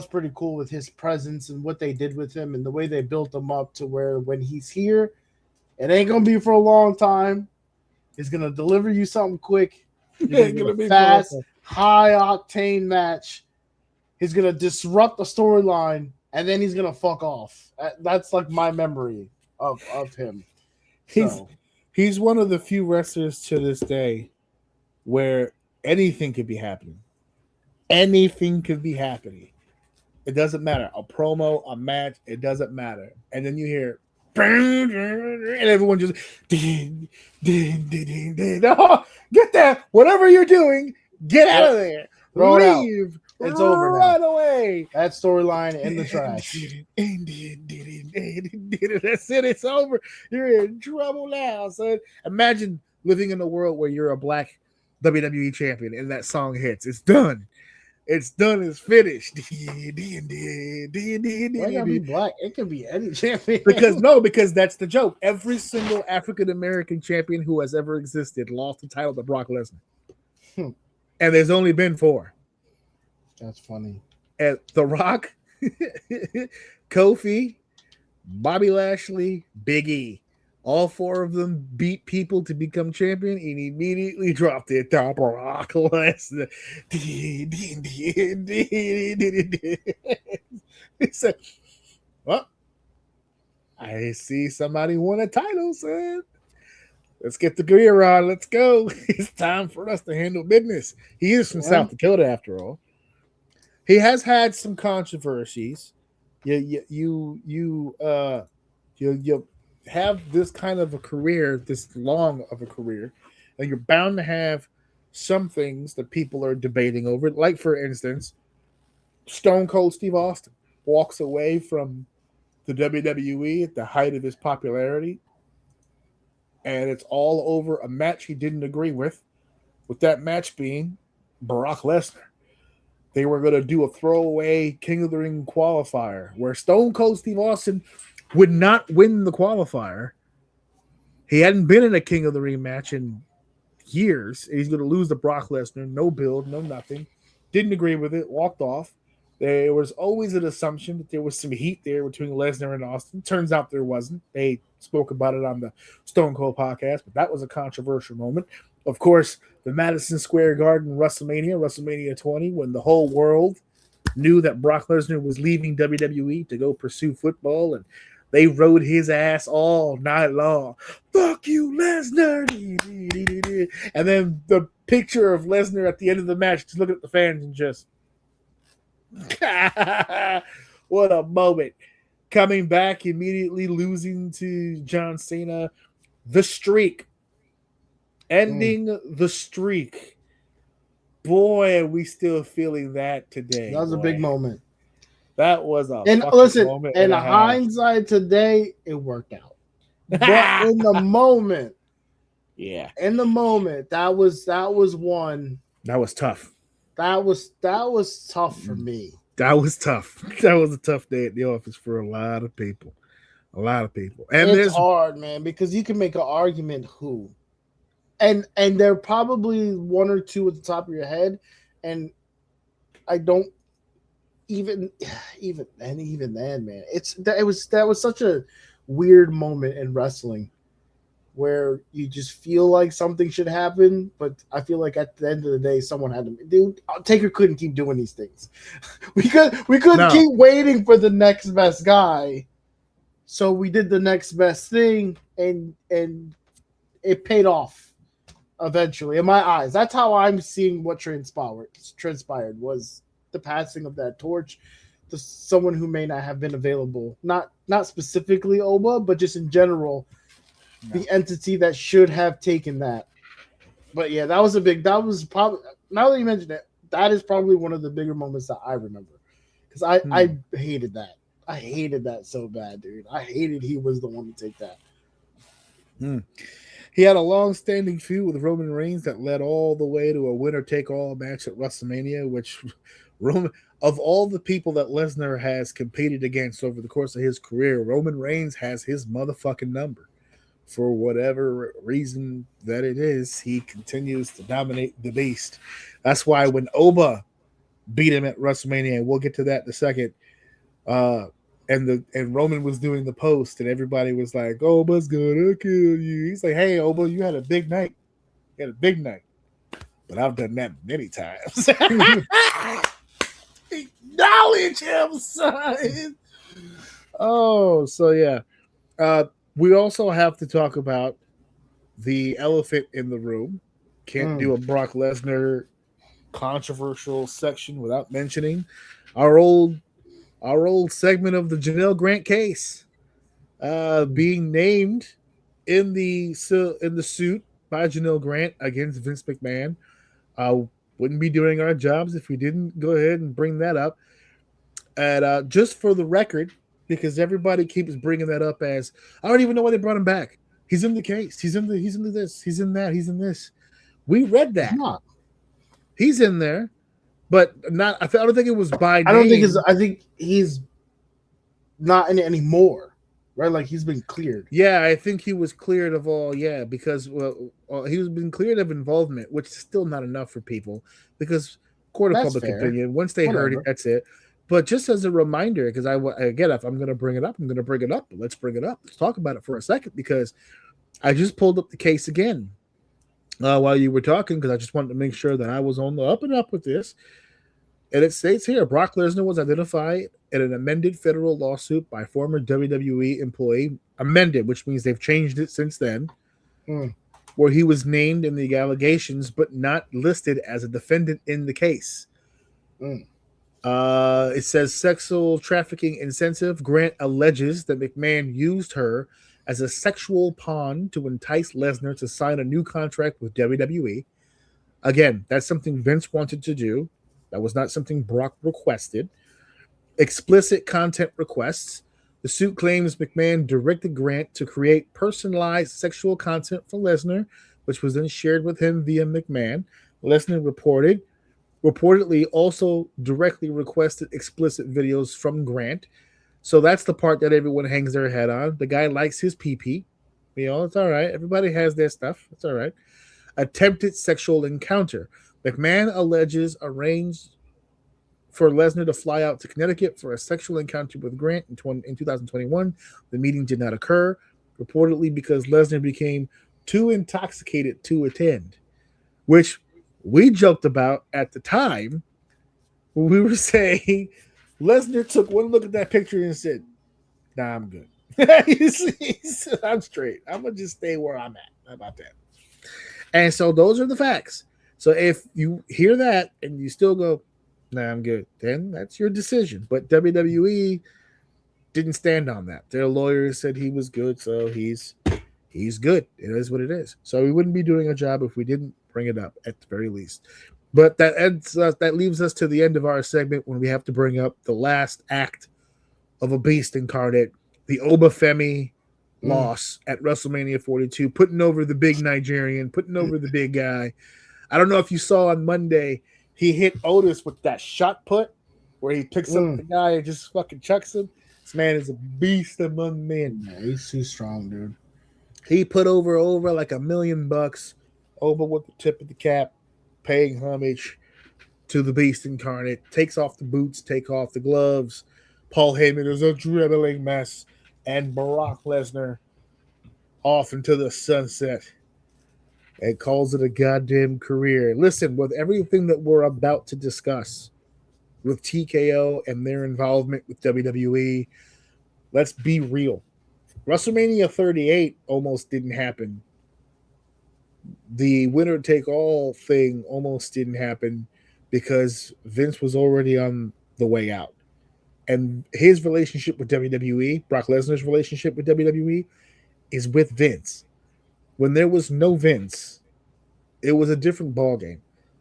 pretty cool with his presence and what they did with him and the way they built him up to where when he's here, it ain't going to be for a long time. He's going to deliver you something quick. It's going to be fast. High octane match. He's gonna disrupt the storyline and then he's gonna fuck off. That's like my memory of him. He's one of the few wrestlers to this day where anything could be happening. Anything could be happening. It doesn't matter. A promo, a match, it doesn't matter. And then you hear and everyone just oh, get that. Whatever you're doing, get out of there. Throw Leave. It's over now. Run away. That storyline in the trash. That's it. It's over. You're in trouble now, son. Imagine living in a world where you're a black WWE champion and that song hits. It's done. It's done. It's finished. Why gotta be black? It can be any champion. Because that's the joke. Every single African American champion who has ever existed lost the title to Brock Lesnar. And there's only been 4. That's funny. And The Rock, Kofi, Bobby Lashley, Big E. All 4 of them beat people to become champion and immediately dropped it to Brock Lesnar. He said, well, I see somebody won a title, son. Let's get the gear on. Let's go. It's time for us to handle business. He is from South Dakota, after all. He has had some controversies. You have this kind of a career, this long of a career, and you're bound to have some things that people are debating over. Like, for instance, Stone Cold Steve Austin walks away from the WWE at the height of his popularity, and it's all over a match he didn't agree with that match being Brock Lesnar. They were going to do a throwaway King of the Ring qualifier where Stone Cold Steve Austin would not win the qualifier. He hadn't been in a King of the Ring match in years. He's going to lose to Brock Lesnar. No build, no nothing. didn't agree with it, walked off. There was always an assumption that there was some heat there between Lesnar and Austin. Turns out there wasn't. They spoke about it on the Stone Cold podcast, but that was a controversial moment. Of course, the Madison Square Garden WrestleMania 20, when the whole world knew that Brock Lesnar was leaving WWE to go pursue football, and they rode his ass all night long. Fuck you, Lesnar. And then the picture of Lesnar at the end of the match, just looking at the fans and just, what a moment. Coming back, immediately losing to John Cena. The streak. Ending the streak. Boy, are we still feeling that today. That was a big moment. That was a and listen, moment. In hindsight today, it worked out. But in the moment, that was one. That was tough. That was tough for me. That was tough. That was a tough day at the office for a lot of people. And it's hard, man, because you can make an argument and there are probably one or two at the top of your head, and I don't even then, man. That was such a weird moment in wrestling where you just feel like something should happen, but I feel like at the end of the day, someone had to. Dude, Taker couldn't keep doing these things. We couldn't keep waiting for the next best guy, so we did the next best thing, and it paid off eventually in my eyes. That's how I'm seeing what transpired was the passing of that torch to someone who may not have been available. Not specifically Oba, but just in general. The entity that should have taken that. But yeah, that was probably, now that you mentioned it, that is probably one of the bigger moments that I remember. Because I hated that. I hated that so bad, dude. I hated he was the one to take that. He had a long-standing feud with Roman Reigns that led all the way to a winner-take-all match at WrestleMania, which of all the people that Lesnar has competed against over the course of his career, Roman Reigns has his motherfucking number. For whatever reason that it is, he continues to dominate the beast. That's why when Oba beat him at WrestleMania, and we'll get to that in a second, and Roman was doing the post, and everybody was like, Oba's gonna kill you. He's like, hey, Oba, you had a big night. You had a big night. But I've done that many times. Acknowledge him, son. Oh, so yeah. We also have to talk about the elephant in the room. Can't do a Brock Lesnar controversial section without mentioning our old segment of the Janelle Grant case, being named in the suit by Janelle Grant against Vince McMahon. Wouldn't be doing our jobs if we didn't go ahead and bring that up. And just for the record, because everybody keeps bringing that up as, I don't even know why they brought him back. He's in the case. He's in this. He's in that. He's in this. We read that. He's in there, but not. I don't think it was by name. I think he's not in it anymore, right? Like he's been cleared. Yeah, I think he was cleared of all. Yeah, because he was been cleared of involvement, which is still not enough for people because court of public opinion. Once they heard it, that's it. But just as a reminder, because again, if I'm going to bring it up, I'm going to bring it up. But let's bring it up. Let's talk about it for a second because I just pulled up the case again while you were talking because I just wanted to make sure that I was on the up and up with this. And it states here, Brock Lesnar was identified in an amended federal lawsuit by former WWE employee, amended, which means they've changed it since then, where he was named in the allegations but not listed as a defendant in the case. It says sexual trafficking incentive. Grant alleges that McMahon used her as a sexual pawn to entice Lesnar to sign a new contract with WWE. Again, that's something Vince wanted to do. That was not something Brock requested. Explicit content requests. The suit claims McMahon directed Grant to create personalized sexual content for Lesnar, which was then shared with him via McMahon. Lesnar reportedly also directly requested explicit videos from Grant. So that's the part that everyone hangs their head on. The guy likes his pee-pee. It's all right. Everybody has their stuff. It's all right. Attempted sexual encounter. McMahon alleges arranged for Lesnar to fly out to Connecticut for a sexual encounter with Grant in 2021. The meeting did not occur, reportedly because Lesnar became too intoxicated to attend, which we joked about at the time when we were saying Lesnar took one look at that picture and said, "Nah, I'm good. I'm straight. I'm going to just stay where I'm at." How about that? And so those are the facts. So if you hear that and you still go, "Nah, I'm good," then that's your decision. But WWE didn't stand on that. Their lawyers said he was good, so he's good. It is what it is. So we wouldn't be doing a job if we didn't bring it up at the very least. But that leaves us to the end of our segment when we have to bring up the last act of a beast incarnate, the Obafemi loss at WrestleMania 42, putting over the big Nigerian, putting over the big guy. I don't know if you saw on Monday, he hit Otis with that shot put where he picks up the guy and just fucking chucks him. This man is a beast among men. Yeah, he's strong, dude. He put over like $1 million, over with the tip of the cap, paying homage to the beast incarnate. Takes off the boots, take off the gloves. Paul Heyman is a dribbling mess, and Brock Lesnar off into the sunset and calls it a goddamn career. Listen, with everything that we're about to discuss with TKO and their involvement with WWE, let's be real. WrestleMania 38 almost didn't happen. The winner take all thing almost didn't happen because Vince was already on the way out. And his relationship with WWE, Brock Lesnar's relationship with WWE, is with Vince. When there was no Vince, it was a different ballgame.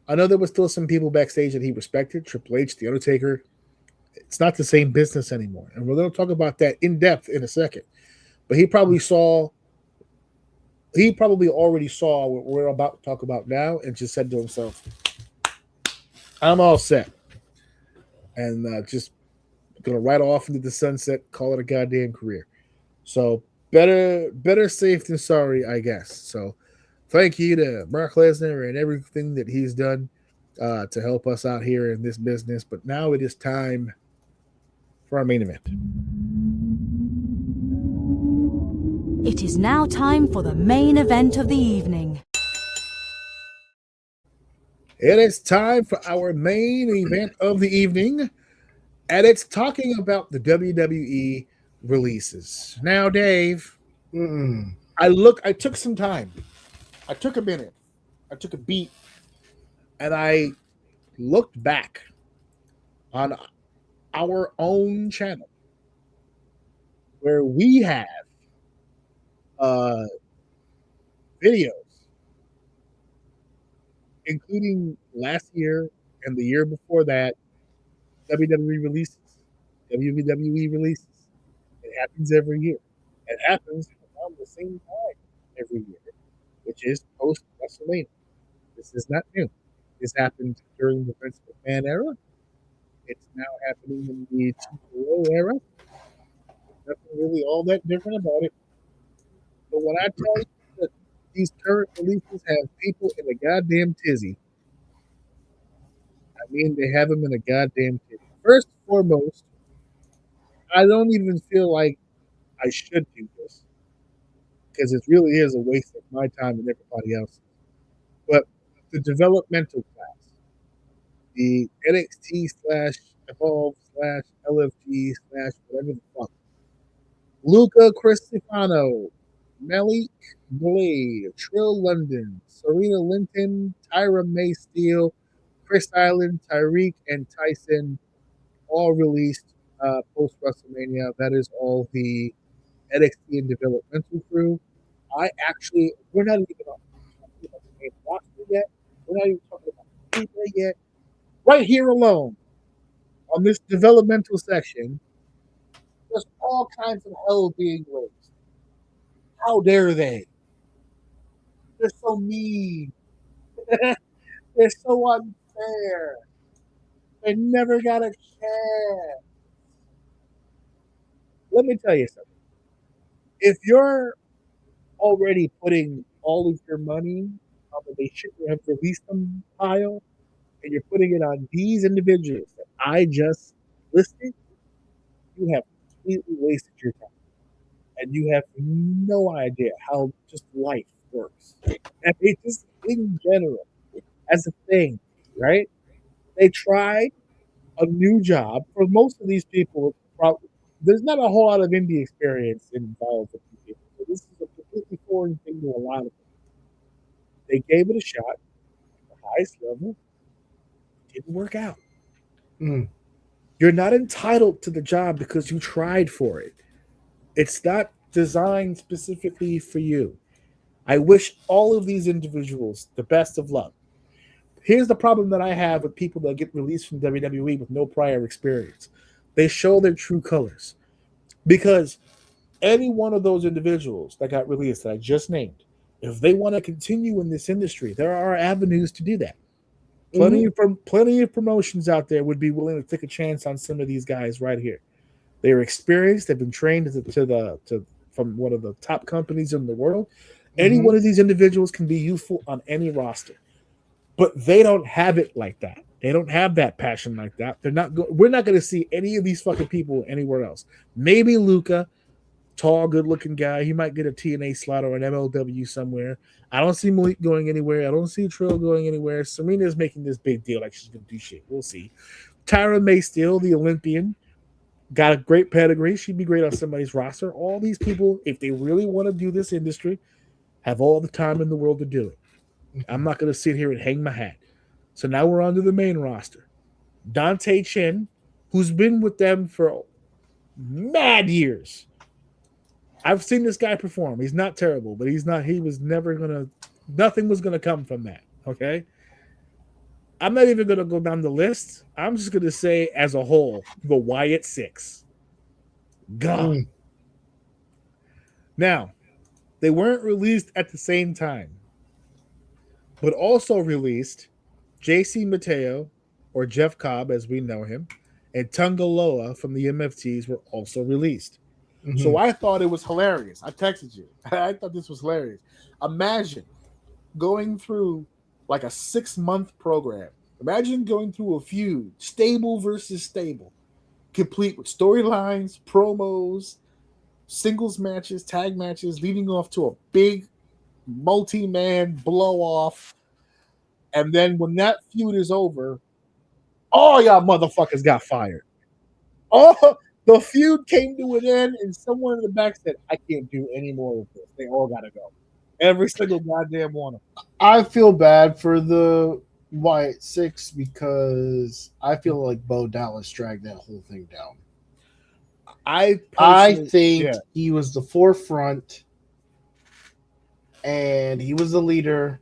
I know there was still some people backstage that he respected, Triple H, The Undertaker. It's not the same business anymore. And we're going to talk about that in depth in a second. But he probably already saw what we're about to talk about now and just said to himself, "I'm all set." And just going to ride off into the sunset, call it a goddamn career. So better safe than sorry, I guess. So thank you to Brock Lesnar and everything that he's done to help us out here in this business. But now it is time for our main event. It is now time for the main event of the evening. It is time for our main event of the evening, and it's talking about the WWE releases. Now, Dave, I took some time. I took a minute. I took a beat, and I looked back on our own channel where we have videos, including last year and the year before that, WWE releases. WWE releases. It happens every year. It happens around the same time every year, which is post WrestleMania. This is not new. This happened during the Vince McMahon era. It's now happening in the TKO era. There's nothing really all that different about it. But when I tell you that these current releases have people in a goddamn tizzy, I mean they have them in a goddamn tizzy. First and foremost, I don't even feel like I should do this because it really is a waste of my time and everybody else's. But the developmental class, the NXT / Evolve / LFG / whatever the fuck, Luca Cristofano, Malik Blade, Trill London, Serena Linton, Tyra May Steele, Chris Island, Tyreek, and Tyson, all released post WrestleMania. That is all the NXT and developmental crew. We're not even talking about the main roster yet. We're not even talking about the people yet. Right here alone, on this developmental section, there's all kinds of hell being raised. How dare they? They're so mean. They're so unfair. They never got a chance. Let me tell you something. If you're already putting all of your money on the they shouldn't have released them pile, and you're putting it on these individuals that I just listened. You have completely wasted your time, and you have no idea how just life works. I mean, just in general, as a thing, right? They tried a new job. For most of these people, there's not a whole lot of indie experience involved with these people. So this is a completely foreign thing to a lot of them. They gave it a shot at the highest level. It didn't work out. Mm. You're not entitled to the job because you tried for it. It's not designed specifically for you. I wish all of these individuals the best of luck. Here's the problem that I have with people that get released from WWE with no prior experience. They show their true colors. Because any one of those individuals that got released that I just named, if they want to continue in this industry, there are avenues to do that. Plenty of promotions out there would be willing to take a chance on some of these guys right here. They are experienced. They've been trained from one of the top companies in the world. Any one of these individuals can be useful on any roster, but they don't have it like that. They don't have that passion like that. We're not going to see any of these fucking people anywhere else. Maybe Luca, tall, good-looking guy. He might get a TNA slot or an MLW somewhere. I don't see Malik going anywhere. I don't see Trill going anywhere. Serena's making this big deal like she's going to do shit. We'll see. Tyra May Steele, the Olympian, got a great pedigree. She'd be great on somebody's roster. All these people, if they really want to do this industry, have all the time in the world to do it. I'm not going to sit here and hang my hat. So now we're on to the main roster. Dante Chen, who's been with them for mad years. I've seen this guy perform. He's not terrible, but nothing was going to come from that. Okay. I'm not even going to go down the list. I'm just going to say, as a whole, the Wyatt Six. Gone. Now, they weren't released at the same time, but also released JC Mateo, or Jeff Cobb as we know him, and Tungaloa from the MFTs were also released. So I thought it was hilarious. I texted you. I thought this was hilarious. Imagine going through like a 6-month program. Imagine going through a feud, stable versus stable, complete with storylines, promos, singles matches, tag matches, leading off to a big multi-man blow-off. And then when that feud is over, all y'all motherfuckers got fired. The feud came to an end, and someone in the back said, I can't do any more of this. They all got to go. Every single goddamn one of them. I feel bad for the Wyatt Six because I feel like Bo Dallas dragged that whole thing down. I think he was the forefront and he was the leader.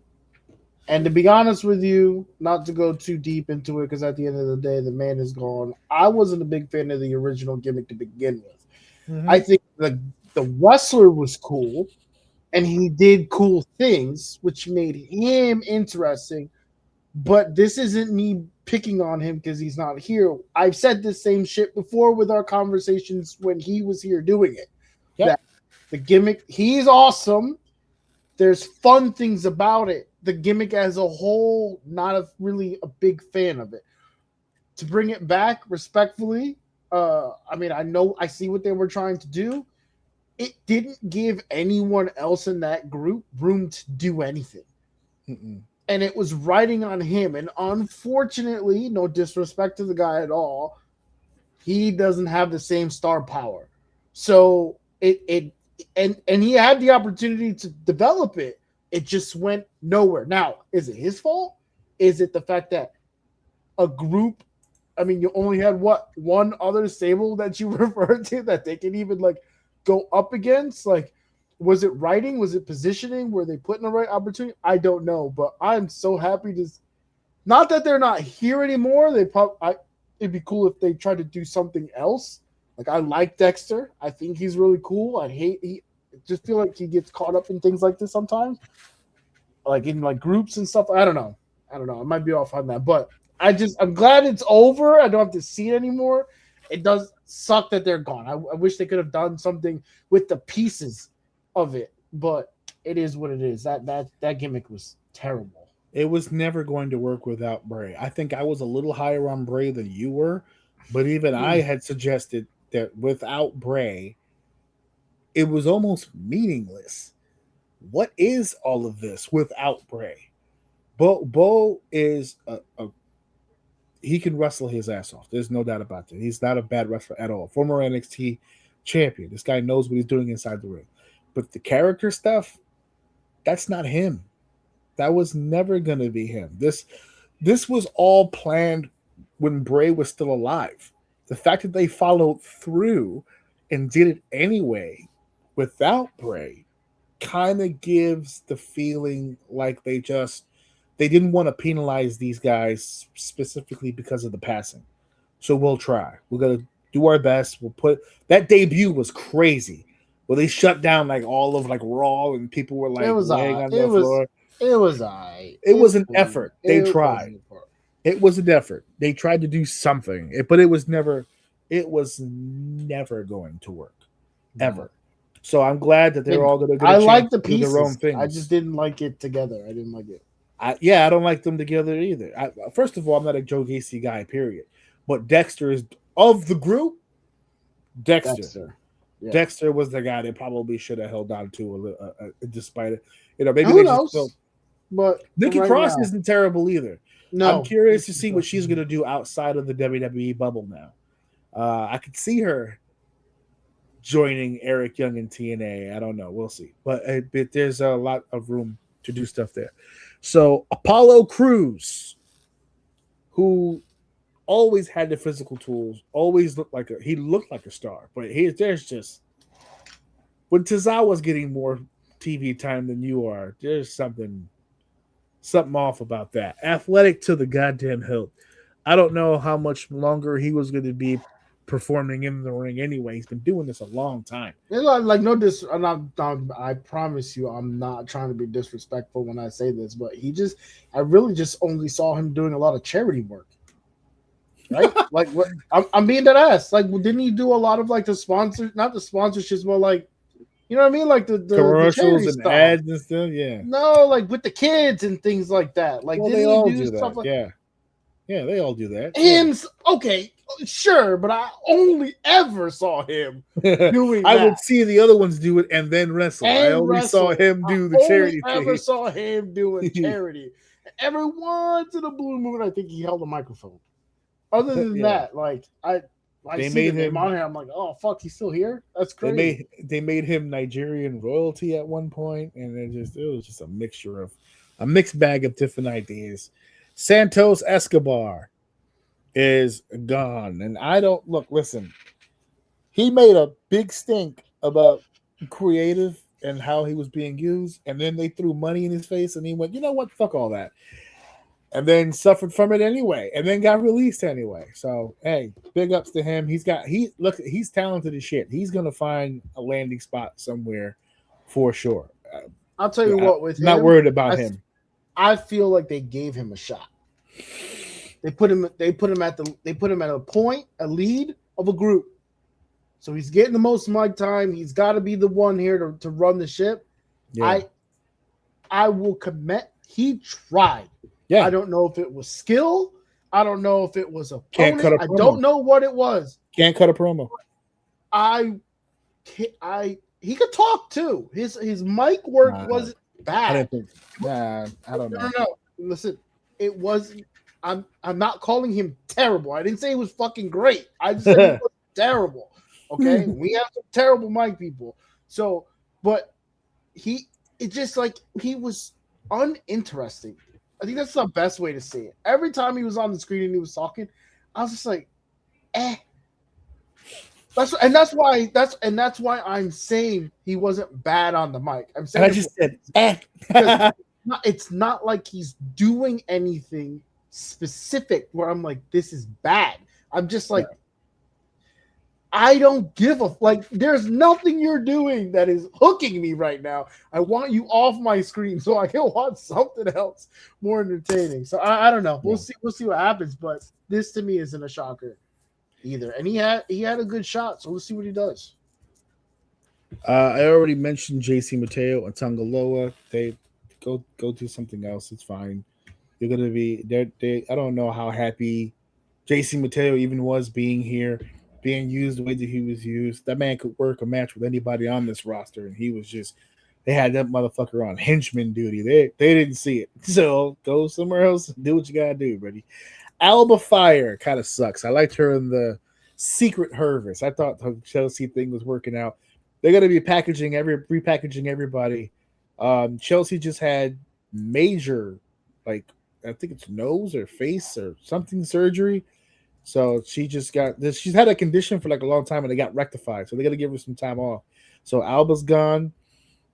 And to be honest with you, not to go too deep into it, because at the end of the day, the man is gone. I wasn't a big fan of the original gimmick to begin with. I think the wrestler was cool, and he did cool things, which made him interesting. But this isn't me picking on him because he's not here. I've said the same shit before with our conversations when he was here doing it. Yep. That the gimmick, he's awesome. There's fun things about it. The gimmick as a whole, not really a big fan of it. To bring it back respectfully, I see what they were trying to do. It didn't give anyone else in that group room to do anything. And it was riding on him. And unfortunately, no disrespect to the guy at all, he doesn't have the same star power. So and he had the opportunity to develop it. It just went nowhere. Now, is it his fault? Is it the fact that a group, you only had one other stable that you referred to that they can even go up against? Was it writing? Was it positioning? Were they putting the right opportunity? I don't know, but I'm so happy to. Not that they're not here anymore. It'd be cool if they tried to do something else. I like Dexter. I think he's really cool. I just feel like he gets caught up in things like this sometimes, in groups and stuff. I don't know. I might be off on that, but I'm glad it's over. I don't have to see it anymore. It does suck that they're gone. I wish they could have done something with the pieces of it, but it is what it is. That gimmick was terrible. It was never going to work without Bray. I think I was a little higher on Bray than you were, but even I had suggested that without Bray, it was almost meaningless. What is all of this without Bray? Bo is he can wrestle his ass off. There's no doubt about that. He's not a bad wrestler at all. Former NXT champion. This guy knows what he's doing inside the ring. But the character stuff, that's not him. That was never going to be him. This was all planned when Bray was still alive. The fact that they followed through and did it anyway without Bray kind of gives the feeling like they didn't want to penalize these guys specifically because of the passing. So we'll try. We're going to do our best. We'll put that debut was crazy. Well, they shut down like all of like Raw and people were like laying on the floor. It was alright. It was an effort. They tried. It was an effort. They tried to do something, but it was never going to work ever. So I'm glad that they're all going to. I like the pieces. Their own things. I just didn't like it together. I didn't like it. I don't like them together either. First of all, I'm not a Joe Gacy guy, period. But Dexter is of the group. Dexter. Yeah. Dexter was the guy they probably should have held on to, despite it. Maybe who knows? But Nikki Cross isn't terrible either. No, I'm curious to see what she's going to do outside of the WWE bubble now. I could see her joining Eric Young in TNA. I don't know. We'll see. But there's a lot of room to do stuff there. So Apollo Crews, who always had the physical tools, always looked like a star. But there's just when Tozawa's getting more TV time than you are, there's something off about that. Athletic to the goddamn hilt. I don't know how much longer he was going to be performing in the ring anyway. He's been doing this a long time. Like no I promise you, I'm not trying to be disrespectful when I say this, but I really just only saw him doing a lot of charity work. Right? Like what I'm being dead ass. Like, didn't he do a lot of like the sponsors, not the sponsorships, but like, you know what I mean? Like the commercials and stuff. ads and stuff. Yeah. No, like with the kids and things like that. Like, well, didn't they all he do that. stuff like yeah, they all do that. Him, okay, sure, but I only ever saw him doing that. I would see the other ones do it and then wrestle. I only saw him do the charity thing. I never saw him doing charity. Every once in a blue moon, I think he held a microphone. Other than that, like they made him on here. I'm like, oh fuck, he's still here. That's crazy. They made him Nigerian royalty at one point, and it was just a mixed bag of different ideas. Santos Escobar is gone, and I don't listen. He made a big stink about creative and how he was being used, and then they threw money in his face, and he went, you know what, fuck all that. And then suffered from it anyway, and then got released anyway. So, hey, big ups to him. He's talented as shit. He's gonna find a landing spot somewhere for sure. I'll tell you what, with him, not worried about him. I feel like they gave him a shot. They put him at a lead of a group. So he's getting the most mic time. He's got to be the one here to run the ship. Yeah. I will commit. He tried. Yeah. I don't know if it was skill. I don't know if it was opponent. I don't know what it was. Can't cut a promo. He could talk too. His mic work wasn't bad. I don't know. No. Listen, it wasn't. I'm not calling him terrible. I didn't say he was fucking great. I just said he was terrible. Okay, we have some terrible mic people. So, but it just like he was uninteresting. I think that's the best way to say it. Every time he was on the screen and he was talking, I was just like, eh. That's why I'm saying he wasn't bad on the mic. I'm saying I just said, eh. It's not like he's doing anything specific where I'm like, this is bad. I'm just like, I don't give a there's nothing you're doing that is hooking me right now. I want you off my screen so I can watch something else more entertaining. So I don't know. We'll see what happens, but this to me isn't a shocker either. And he had a good shot, so we'll see what he does. I already mentioned JC Mateo and Tangaloa. They go do something else. It's fine. You're gonna be they I don't know how happy JC Mateo even was being here, being used the way that he was used. That man could work a match with anybody on this roster, and he was just they had that motherfucker on henchman duty. They didn't see it. So go somewhere else and do what you gotta do, buddy. Alba Fire kind of sucks. I liked her in the Secret Harvest. I thought the Chelsea thing was working out. They're gonna be repackaging everybody. Chelsea just had major, like I think it's nose or face or something surgery. So she just got this. She's had a condition for like a long time, and they got rectified. So they got to give her some time off. So Alba's gone.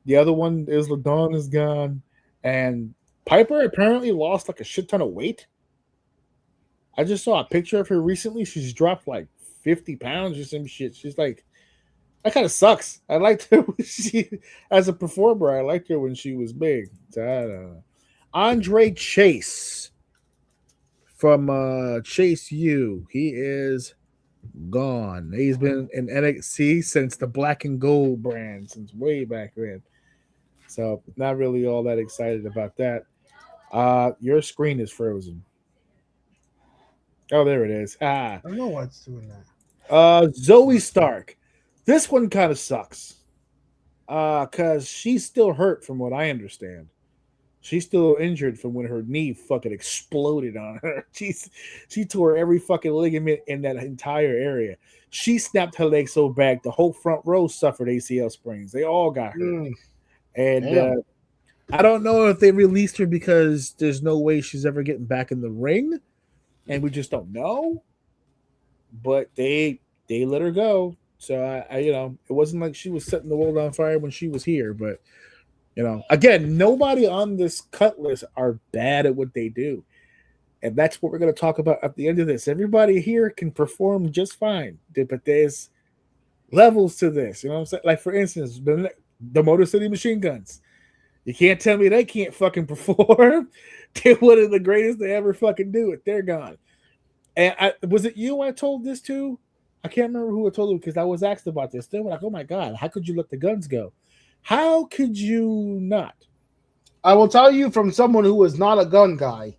The other one is Ladon is gone, and Piper apparently lost like a shit ton of weight. I just saw a picture of her recently. She's dropped like 50 pounds or some shit. She's like, that kind of sucks. I liked her when as a performer. I liked her when she was big. So I don't know. Andre Chase from Chase U. He is gone. He's been in NXT since the Black and Gold brand, since way back then. So not really all that excited about that. Your screen is frozen. Oh, there it is. I don't know what's doing that. Zoe Stark. This one kind of sucks. Cause she's still hurt from what I understand. She's still injured from when her knee fucking exploded on her. She tore every fucking ligament in that entire area. She snapped her leg so bad the whole front row suffered ACL sprains. They all got hurt. And I don't know if they released her because there's no way she's ever getting back in the ring, and we just don't know. But they let her go. So I it wasn't like she was setting the world on fire when she was here, but again, nobody on this cut list are bad at what they do. And that's what we're going to talk about at the end of this. Everybody here can perform just fine, but there's levels to this. You know what I'm saying? Like, for instance, the Motor City Machine Guns. You can't tell me they can't fucking perform. They're one of the greatest to ever fucking do it. They're gone. And was it you I told this to? I can't remember who I told you because I was asked about this. They were like, oh my God, how could you let the guns go? How could you not? I will tell you from someone who is not a gun guy,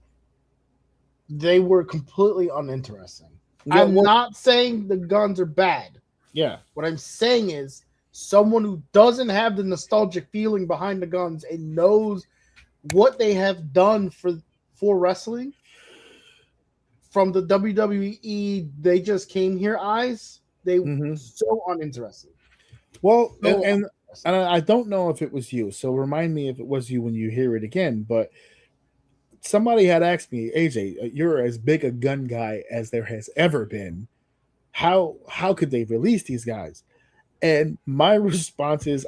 they were completely uninteresting. Yeah, I'm not saying the guns are bad. Yeah. What I'm saying is someone who doesn't have the nostalgic feeling behind the guns and knows what they have done for wrestling from the WWE, they just came here eyes. They were so uninteresting. Well, and I don't know if it was you, so remind me if it was you when you hear it again. But somebody had asked me, AJ, you're as big a gun guy as there has ever been. How could they release these guys? And my response is,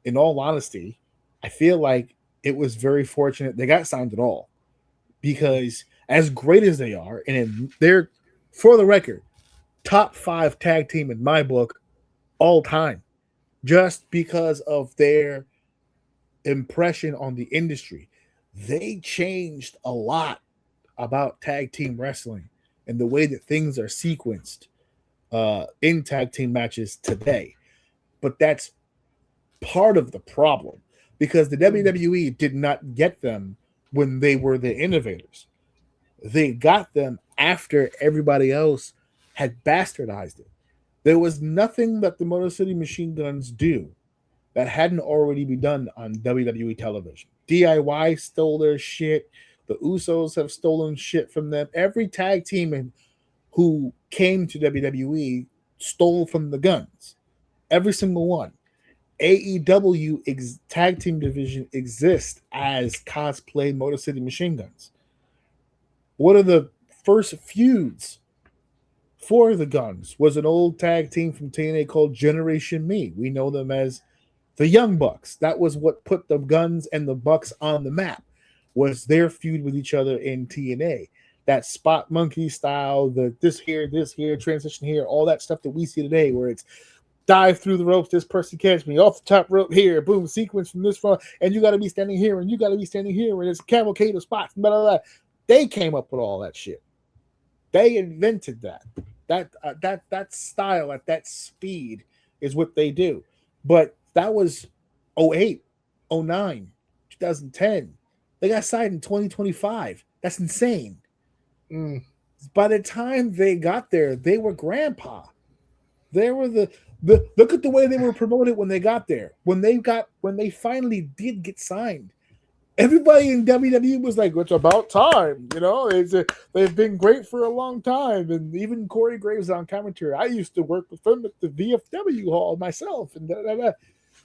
in all honesty, I feel like it was very fortunate they got signed at all, because as great as they are, and they're, for the record, top 5 tag team in my book all time. Just because of their impression on the industry. They changed a lot about tag team wrestling and the way that things are sequenced in tag team matches today. But that's part of the problem, because the WWE did not get them when they were the innovators. They got them after everybody else had bastardized it. There was nothing that the Motor City Machine Guns do that hadn't already been done on WWE television. DIY stole their shit. The Usos have stolen shit from them. Every tag team who came to WWE stole from the Guns. Every single one. AEW tag team division exists as cosplay Motor City Machine Guns. One of the first feuds for the Guns was an old tag team from TNA called Generation Me. We know them as the Young Bucks. That was what put the Guns and the Bucks on the map, was their feud with each other in TNA. That spot monkey style, the this here, transition here, all that stuff that we see today, where it's dive through the ropes, this person catch me, off the top rope here, boom, sequence from this front, and you got to be standing here, and you got to be standing here, and it's a cavalcade of spots, blah, blah, blah. They came up with all that shit. They invented that. That style at that speed is what they do. But that was 08, 09, 2010. They got signed in 2025. That's insane. Mm. By the time they got there, they were grandpa. They were the look at the way they were promoted when they got there. When they finally did get signed, everybody in WWE was like, "It's about time," they've been great for a long time, and even Corey Graves on commentary. I used to work with them at the VFW hall myself, and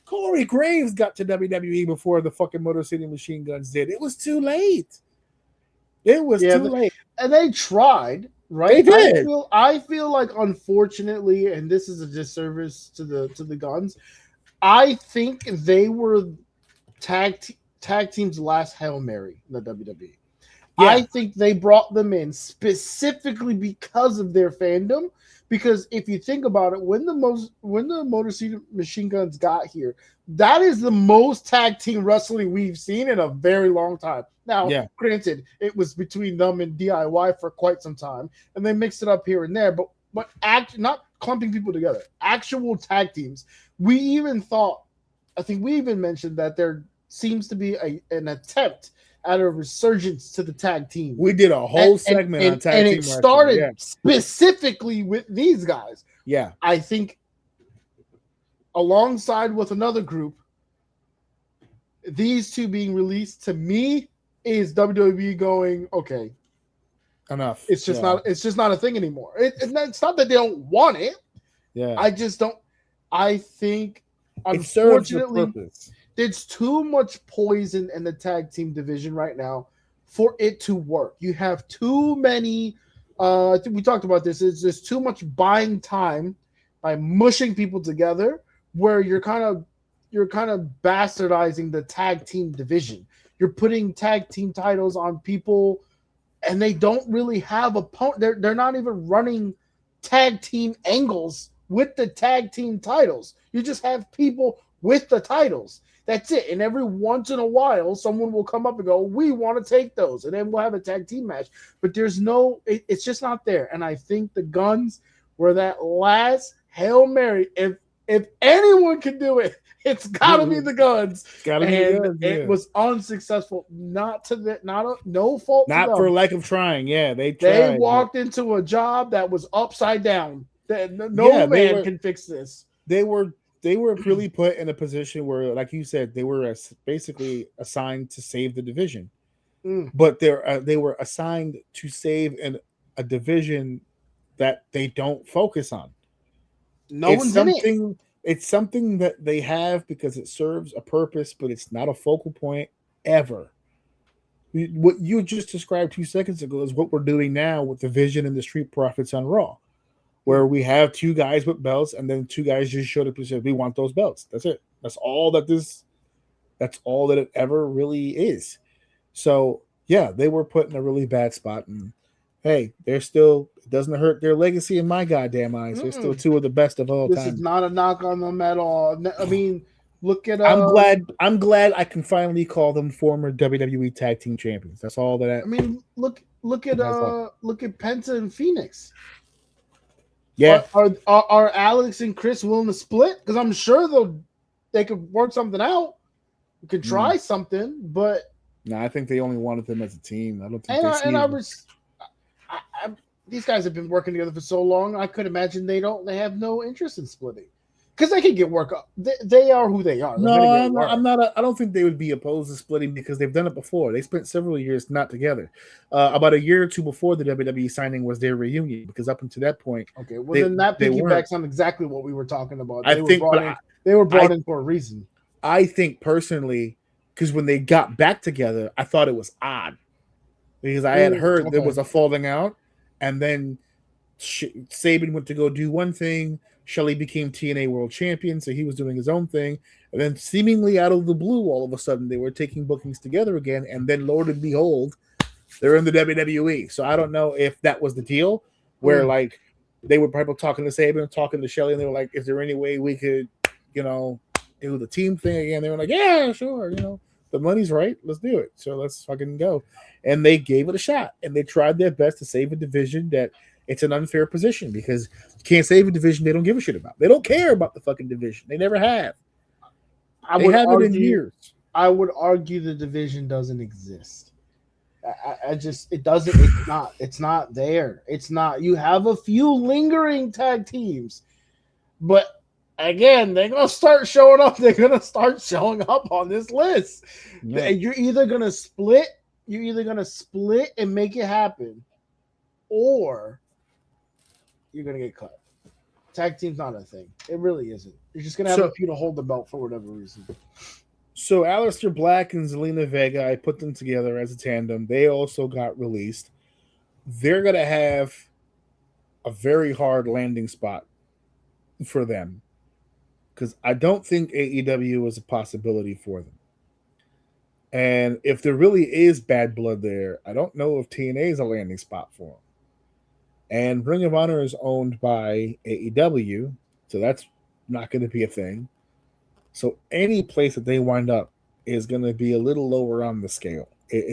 Corey Graves got to WWE before the fucking Motor City Machine Guns did. It was too late. It was too late, and they tried. Right, they did. I feel like, unfortunately, and this is a disservice to the Guns. I think they were tag team's last Hail Mary in the WWE. Yeah. I think they brought them in specifically because of their fandom. Because if you think about it, when the Motor City Machine Guns got here, that is the most tag team wrestling we've seen in a very long time. Now, granted, it was between them and DIY for quite some time, and they mixed it up here and there, but not clumping people together. Actual tag teams. I think we even mentioned that there seems to be an attempt at a resurgence to the tag team. We did a whole segment on tag team, and it started specifically with these guys. Yeah, I think alongside with another group, these two being released to me is WWE going, okay, enough. It's just not. It's just not a thing anymore. It's not that they don't want it. Yeah, I just don't. I think, unfortunately, there's too much poison in the tag team division right now for it to work. You have too many. I think we talked about this. There's too much buying time by mushing people together, where you're kind of bastardizing the tag team division. You're putting tag team titles on people, and they don't really have opponent. They're not even running tag team angles with the tag team titles. You just have people with the titles. That's it. And every once in a while, someone will come up and go, "We want to take those," and then we'll have a tag team match. But there's no. It's just not there. And I think the Guns were that last Hail Mary. If anyone can do it, it's got to be the Guns. It was unsuccessful. No fault. Not for lack of trying. Yeah, they tried. They walked into a job that was upside down. No man can fix this. They were really put in a position where, like you said, they were basically assigned to save the division. But they were assigned to save a division that they don't focus on. It's something that they have because it serves a purpose, but it's not a focal point ever. What you just described 2 seconds ago is what we're doing now with the Vision and the Street Profits on Raw, where we have 2 guys with belts, and then 2 guys just showed up and said, "We want those belts." That's it. That's all that it ever really is. So yeah, they were put in a really bad spot, and hey, they're still. It doesn't hurt their legacy in my goddamn eyes. They're still 2 of the best of all time. This is not a knock on them at all. I mean, look at. I'm glad I can finally call them former WWE Tag Team Champions. That's all that. I mean, look at Penta and Phoenix. Yeah. Are Alex and Chris willing to split? Because I'm sure they could work something out. We could try something, but no, I think they only wanted them as a team. I don't think these guys have been working together for so long. I could imagine they have no interest in splitting because they can get work up. They are who they are. I'm not. I don't think they would be opposed to splitting because they've done it before. They spent several years not together. About a year or 2 before the WWE signing was their reunion, because up until that point, okay. Well, then that piggybacks on exactly what we were talking about. They were brought in for a reason. I think personally, because when they got back together, I thought it was odd because I had heard there was a falling out. And then Saban went to go do one thing. Shelley became TNA World Champion, so he was doing his own thing. And then seemingly out of the blue, all of a sudden, they were taking bookings together again. And then, Lord and behold, they're in the WWE. So I don't know if that was the deal, where like they were probably talking to Saban, talking to Shelley, and they were like, "Is there any way we could, do the team thing again?" They were like, "Yeah, sure. The money's right. Let's do it. So let's fucking go." And they gave it a shot, and they tried their best to save a division that it's an unfair position, because you can't save a division they don't give a shit about. They don't care about the fucking division. They never have. They haven't in years. I would argue the division doesn't exist. I just it doesn't. It's not there. It's not. You have a few lingering tag teams, but again, they're gonna start showing up. They're gonna start showing up on this list. Yeah. You're either gonna split. You're either gonna split and make it happen, or you're gonna get cut. Tag team's not a thing. It really isn't. You're just gonna have a few to hold the belt for whatever reason. So Aleister Black and Zelina Vega, I put them together as a tandem. They also got released. They're gonna have a very hard landing spot for them because I don't think AEW is a possibility for them. And if there really is bad blood there, I don't know if TNA is a landing spot for them. And Ring of Honor is owned by AEW, so that's not going to be a thing. So any place that they wind up is going to be a little lower on the scale.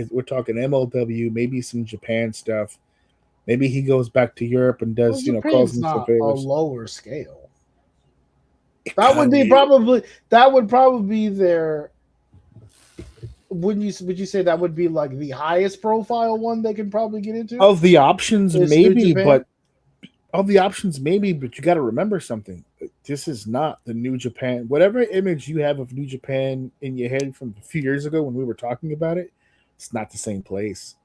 We're talking MLW, maybe some Japan stuff. Maybe he goes back to Europe and does, calls them some favors. A lower scale. That would probably be their. Would you say that would be like the highest profile one they can probably get into? Of the options, maybe, but you got to remember something. This is not the New Japan. Whatever image you have of New Japan in your head from a few years ago when we were talking about it, it's not the same place.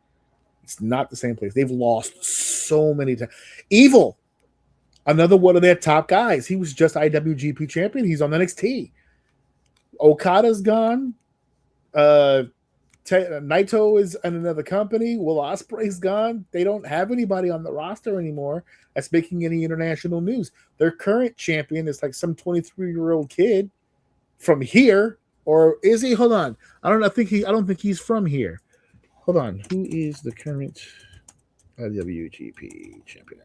It's not the same place. They've lost so many times. Evil, another one of their top guys. He was just IWGP champion. He's on NXT. Okada's gone. Naito is in another company. Will Ospreay's gone. They don't have anybody on the roster anymore that's making any international news. Their current champion is like some 23-year-old kid from here, or is he? Hold on. I don't think he's from here. Hold on. Who is the current IWGP champion?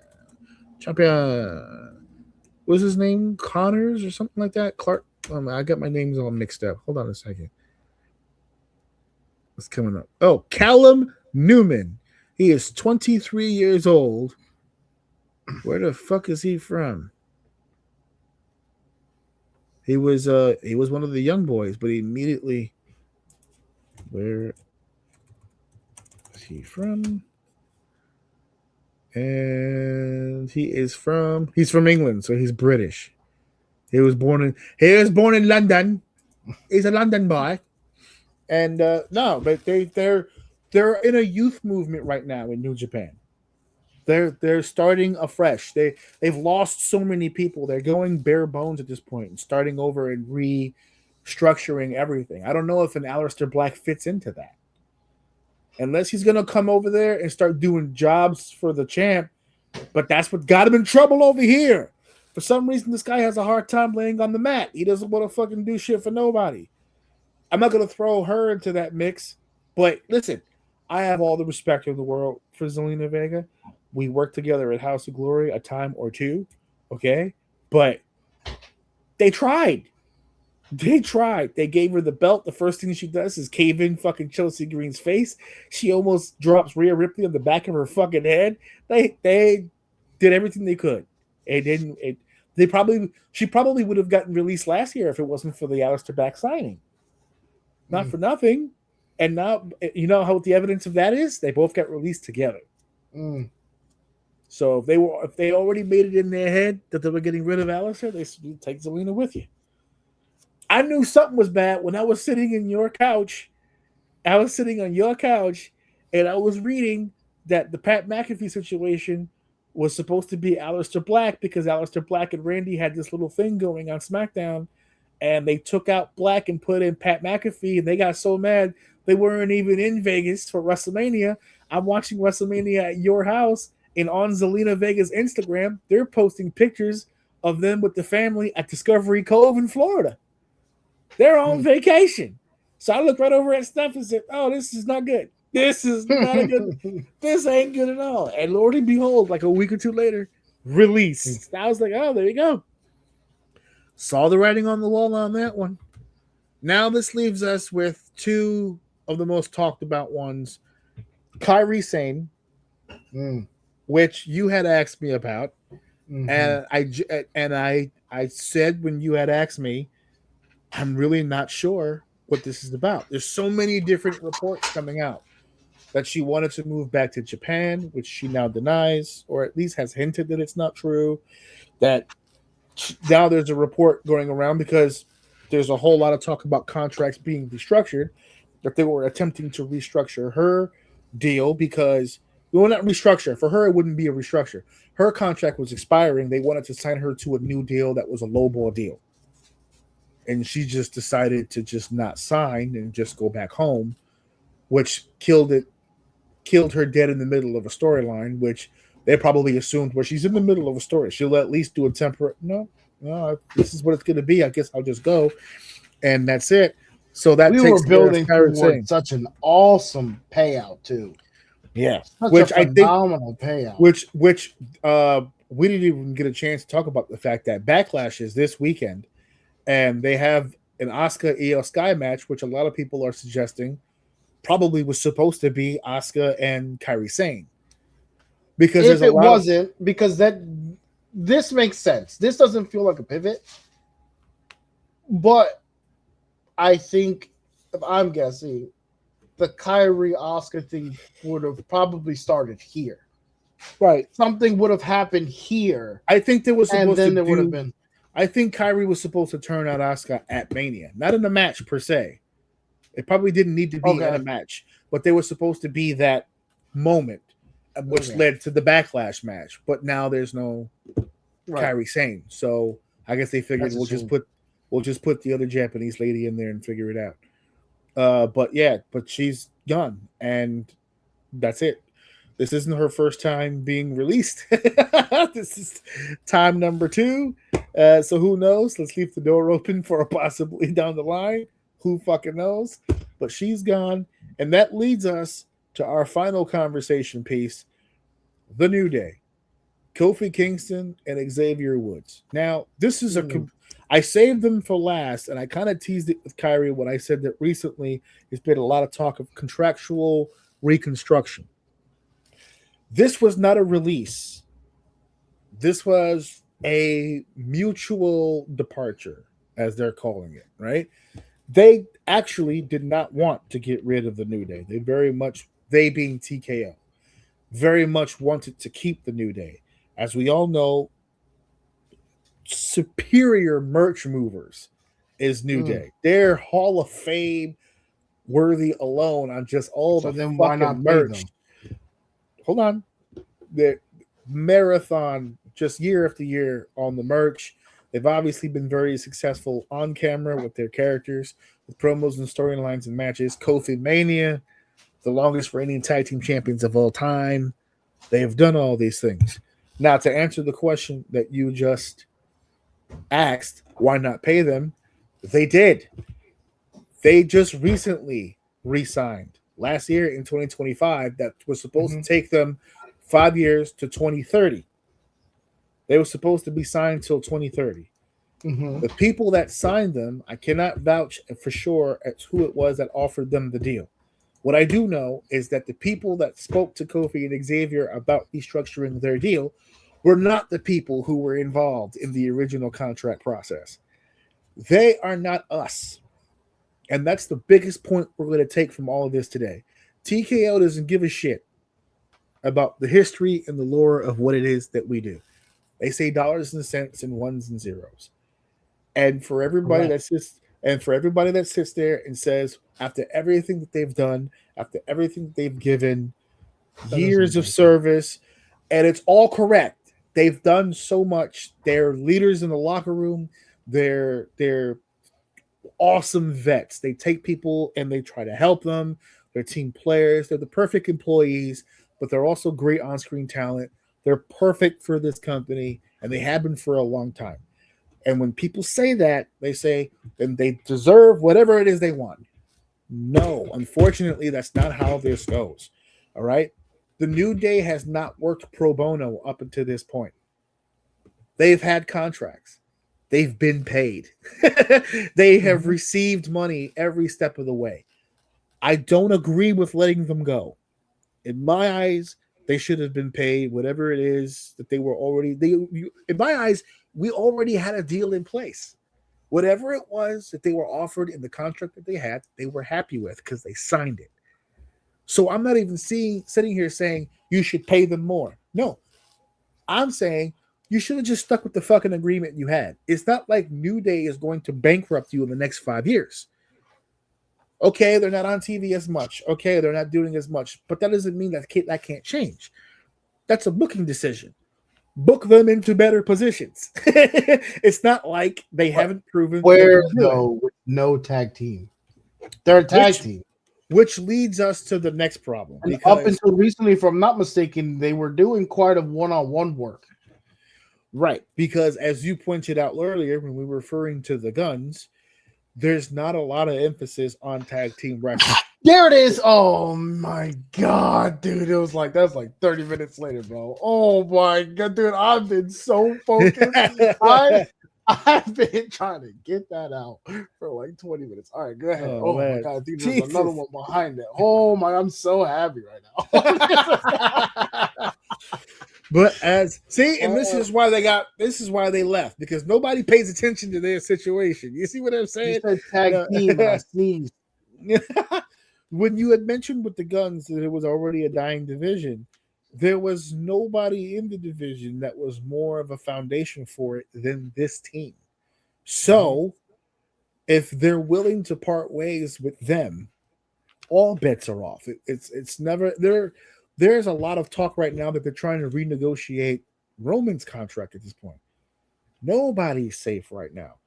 What's his name? Connors or something like that? Clark. I got my names all mixed up. Hold on a second. What's coming up? Oh, Callum Newman. He is 23 years old. Where the fuck is he from? He was one of the young boys, but he immediately. Where is he from? And he's from England, so he's British. He was born in London. He's a London boy. And no, but they're in a youth movement right now in New Japan. They're starting afresh. They've lost so many people. They're going bare bones at this point and starting over and restructuring everything. I don't know if an Aleister Black fits into that. Unless he's gonna come over there and start doing jobs for the champ, but that's what got him in trouble over here. For some reason, this guy has a hard time laying on the mat. He doesn't want to fucking do shit for nobody. I'm not going to throw her into that mix, but listen, I have all the respect in the world for Zelina Vega. We worked together at House of Glory a time or two, okay? But they tried. They tried. They gave her the belt. The first thing she does is cave in fucking Chelsea Green's face. She almost drops Rhea Ripley on the back of her fucking head. They did everything they could. She probably would have gotten released last year if it wasn't for the Aleister Black signing. Not for nothing. And now, you know how the evidence of that is? They both got released together. So if they already made it in their head that they were getting rid of Aleister, they should take Zelina with you. I knew something was bad when I was sitting in your couch. I was sitting on your couch, and I was reading that the Pat McAfee situation was supposed to be Aleister Black because Aleister Black and Randy had this little thing going on SmackDown. And they took out Black and put in Pat McAfee, and they got so mad they weren't even in Vegas for WrestleMania. I'm watching WrestleMania at your house, and on Zelina Vega's Instagram, they're posting pictures of them with the family at Discovery Cove in Florida. They're on vacation. So I looked right over at stuff and said, oh, this is not good. This is not a good. This ain't good at all. And Lord and behold, like a week or two later, release. I was like, oh, there you go. Saw the writing on the wall on that one. Now this leaves us with two of the most talked about ones. Kairi Sane, which you had asked me about. And I said when you had asked me, I'm really not sure what this is about. There's so many different reports coming out that she wanted to move back to Japan, which she now denies, or at least has hinted that it's not true. That now there's a report going around because there's a whole lot of talk about contracts being restructured, that they were attempting to restructure her deal because, well, not restructure. For her, it wouldn't be a restructure. Her contract was expiring. They wanted to sign her to a new deal that was a lowball deal. And she just decided to just not sign and just go back home, which killed her dead in the middle of a storyline, which they probably assumed, well, she's in the middle of a story, she'll at least do a temporary, no, this is what it's going to be. I guess I'll just go. And that's it. So that we were building toward such an awesome payout too. Yeah. Such which a phenomenal payout. Which we didn't even get a chance to talk about the fact that Backlash is this weekend. And they have an Asuka Io Sky match, which a lot of people are suggesting probably was supposed to be Asuka and Kairi Sane. Because if it wasn't, because this makes sense. This doesn't feel like a pivot. But I think, if I'm guessing, the Kairi Asuka thing would have probably started here. Right. Something would have happened here. I think there was supposed and then there would have been. I think Kairi was supposed to turn out Asuka at Mania, not in the match per se. It probably didn't need to be in a match, but they were supposed to be that moment, which led to the Backlash match. But now there's no Kairi Sane, so I guess they figured we'll just put the other Japanese lady in there and figure it out. But she's gone, and that's it. This isn't her first time being released. This is time number 2. So who knows? Let's leave the door open for possibly down the line. Who fucking knows? But she's gone. And that leads us to our final conversation piece, The New Day. Kofi Kingston and Xavier Woods. Now, this is I saved them for last, and I kind of teased it with Kairi when I said that recently there's been a lot of talk of contractual reconstruction. This was not a release. This was a mutual departure, as they're calling it, right? They actually did not want to get rid of the New Day. They being TKO, very much wanted to keep the New Day. As we all know, superior merch movers is New Day. They're Hall of Fame worthy alone on just all the fucking why not merch. Hold on. The marathon just year after year on the merch. They've obviously been very successful on camera with their characters, with promos and storylines and matches. Kofi Mania, the longest reigning tag team champions of all time. They have done all these things. Now, to answer the question that you just asked, why not pay them? They did. They just recently re-signed last year in 2025 that was supposed to take them 5 years to 2030. They were supposed to be signed till 2030. The people that signed them, I cannot vouch for sure as who it was that offered them the deal. What I do know is that the people that spoke to Kofi and Xavier about restructuring their deal were not the people who were involved in the original contract process. They are not us. And that's the biggest point we're going to take from all of this today. TKO doesn't give a shit about the history and the lore of what it is that we do. They say dollars and cents and ones and zeros. And for everybody that sits there and says, after everything that they've done, after everything that they've given, years of service, and it's all correct. They've done so much. They're leaders in the locker room. They're awesome vets. They take people and they try to help them. They're team players. They're the perfect employees, but they're also great on-screen talent. They're perfect for this company, and they have been for a long time. And when people say that, they say then they deserve whatever it is they want. No, unfortunately, that's not how this goes. All right? The New Day has not worked pro bono up until this point. They've had contracts. They've been paid. They have received money every step of the way. I don't agree with letting them go. In my eyes, they should have been paid whatever it is that they were already. In my eyes, we already had a deal in place. Whatever it was that they were offered in the contract that they had, they were happy with because they signed it. So I'm not even sitting here saying you should pay them more. No, I'm saying you should have just stuck with the fucking agreement you had. It's not like New Day is going to bankrupt you in the next 5 years. Okay, they're not on TV as much. Okay, they're not doing as much. But that doesn't mean that can't change. That's a booking decision. Book them into better positions. It's not like they haven't proven. Where, though, with no tag team? They're a tag team. Which leads us to the next problem. And up until recently, if I'm not mistaken, they were doing quite a one-on-one work. Right, because as you pointed out earlier when we were referring to the Guns, there's not a lot of emphasis on tag team wrestling. There it is. Oh my god, dude. It was like that's like 30 minutes later, bro. Oh my god, dude. I've been so focused. I've been trying to get that out for like 20 minutes. All right, go ahead. Oh my god, I think there's another one behind it. Oh my, I'm so happy right now. But and this is why they left, because nobody pays attention to their situation. You see what I'm saying? You said tag team, I sneezed. When you had mentioned with the Guns that it was already a dying division, there was nobody in the division that was more of a foundation for it than this team. So, if they're willing to part ways with them, all bets are off. It's never there. There's a lot of talk right now that they're trying to renegotiate Roman's contract at this point. Nobody's safe right now.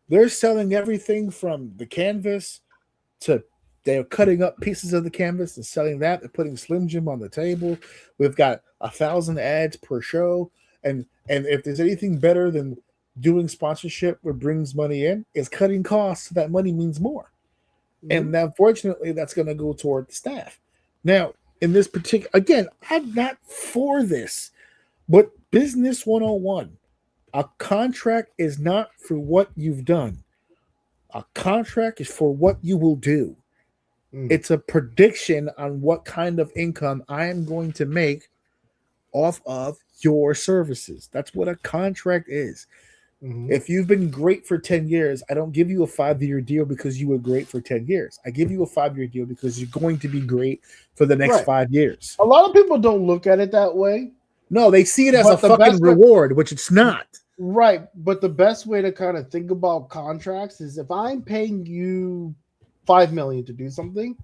They're selling everything from the canvas to they're cutting up pieces of the canvas and selling that. They're putting Slim Jim on the table. We've got 1,000 ads per show. And if there's anything better than doing sponsorship where brings money in, is cutting costs so that money means more. And unfortunately, that's going to go toward the staff. Now, in this particular, again, I'm not for this, but business 101, a contract is not for what you've done. A contract is for what you will do. It's a prediction on what kind of income I am going to make off of your services. That's what a contract is. If you've been great for 10 years, I don't give you a 5-year deal because you were great for 10 years. I give you a 5-year deal because you're going to be great for the next 5 years. A lot of people don't look at it that way. No, they see it as a fucking reward, which it's not. Right. But the best way to kind of think about contracts is if I'm paying you $5 million to do something,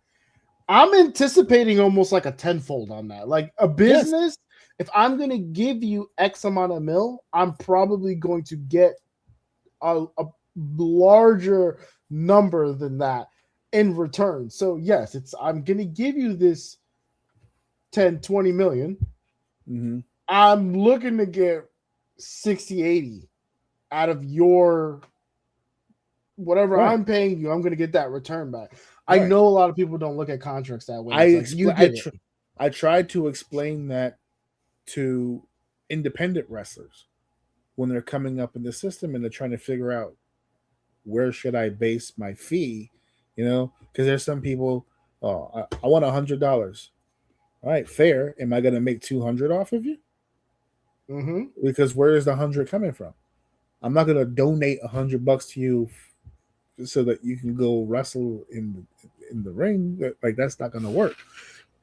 I'm anticipating almost like a tenfold on that. Like a business, if I'm going to give you X amount of mil, I'm probably going to get a larger number than that in return. So yes, I'm going to give you this 10, 20 million. I'm looking to get 60, 80 out of your whatever I'm paying you. I'm going to get that return back. I know a lot of people don't look at contracts that way. I tried to explain that to independent wrestlers when they're coming up in the system and they're trying to figure out where should I base my fee, because there's some people, I want $100. All right, fair. Am I going to make 200 off of you? Because where is the 100 coming from? I'm not going to donate $100 to you so that you can go wrestle in the ring. Like that's not going to work.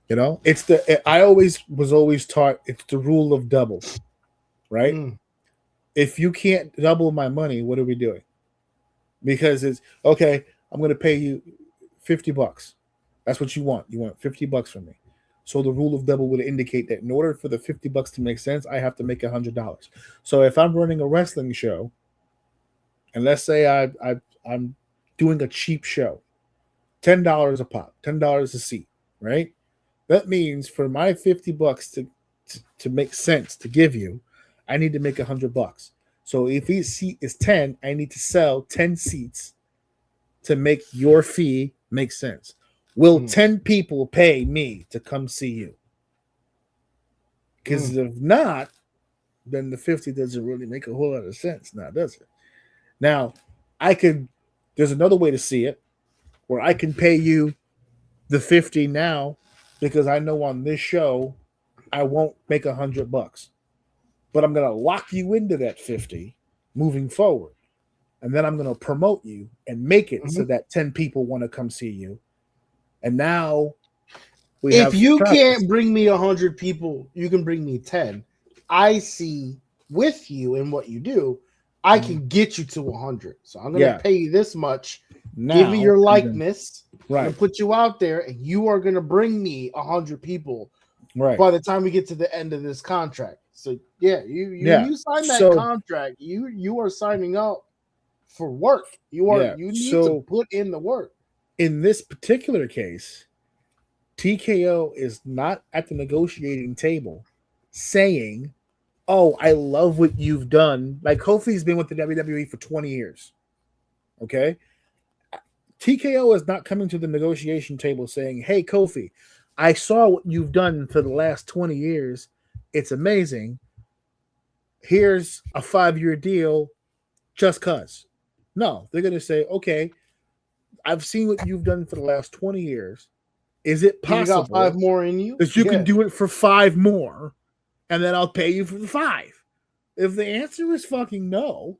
It's I was always taught it's the rule of double, right? If you can't double my money, what are we doing? Because it's okay. I'm going to pay you $50. That's what you want. You want $50 from me. So the rule of double would indicate that in order for the $50 to make sense, I have to make $100. So if I'm running a wrestling show, and let's say I'm doing a cheap show, $10 a pop, $10 a seat, right? That means for my $50 to make sense to give you, I need to make $100. So if each seat is 10, I need to sell 10 seats to make your fee make sense. Will 10 people pay me to come see you? Because if not, then the 50 doesn't really make a whole lot of sense now, does it? Now, there's another way to see it, where I can pay you the 50 now because I know on this show I won't make $100, but I'm going to lock you into that 50 moving forward. And then I'm going to promote you and make it so that 10 people want to come see you. And now If you can't bring me 100 people, you can bring me 10. I see with you and what you do, I can get you to 100. So I'm going to pay you this much. Give me your likeness. I'm going to put you out there, and you are going to bring me 100 people by the time we get to the end of this contract. So you sign that contract, you are signing up for work. You need to put in the work. In this particular case, TKO is not at the negotiating table saying, "Oh, I love what you've done." Like Kofi's been with the WWE for 20 years. Okay? TKO is not coming to the negotiation table saying, "Hey, Kofi, I saw what you've done for the last 20 years. It's amazing. Here's a 5-year deal just cuz." No, they're going to say, "Okay, I've seen what you've done for the last 20 years. Is it possible you got 5 more in you that you can do it for 5 more, and then I'll pay you for the 5? If the answer is fucking no,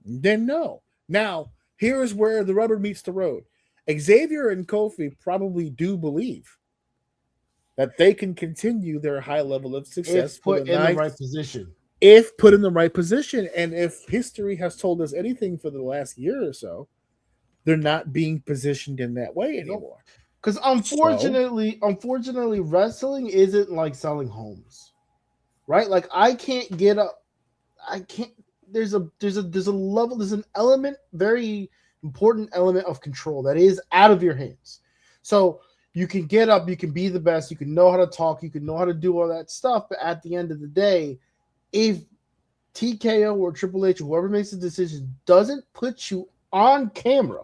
then no. Now, here's where the rubber meets the road. Xavier and Kofi probably do believe that they can continue their high level of success if put in the right position. If put in the right position, and if history has told us anything for the last year or so, they're not being positioned in that way anymore. Because unfortunately, wrestling isn't like selling homes, right? Like I can't get up. I can't. There's a level. There's an element, very important element of control that is out of your hands. So you can get up, you can be the best, you can know how to talk, you can know how to do all that stuff. But at the end of the day, if TKO or Triple H or whoever makes the decision doesn't put you on camera,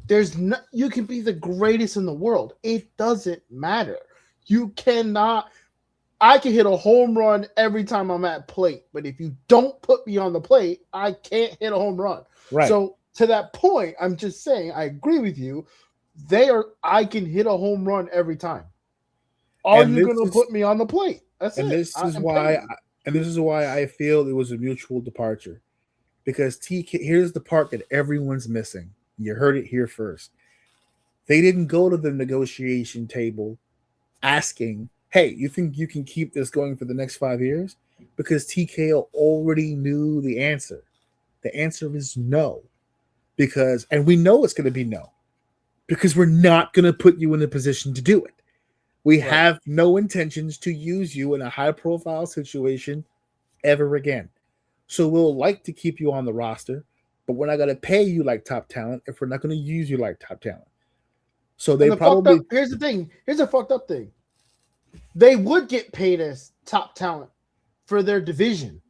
there's no, you can be the greatest in the world. It doesn't matter. You cannot. I can hit a home run every time I'm at plate, but if you don't put me on the plate, I can't hit a home run. Right. So to that point, I'm just saying I agree with you. I can hit a home run every time. Are you going to put me on the plate? That's it. This is why I feel it was a mutual departure. Because here's the part that everyone's missing. You heard it here first. They didn't go to the negotiation table asking, "Hey, you think you can keep this going for the next 5 years?" Because TKO already knew the answer. The answer is no. And we know it's going to be no. Because we're not going to put you in a position to do it. We have no intentions to use you in a high-profile situation ever again. So we'll like to keep you on the roster, but we're not going to pay you like top talent if we're not going to use you like top talent. So they probably... Here's the thing. Here's a fucked up thing. They would get paid as top talent for their division.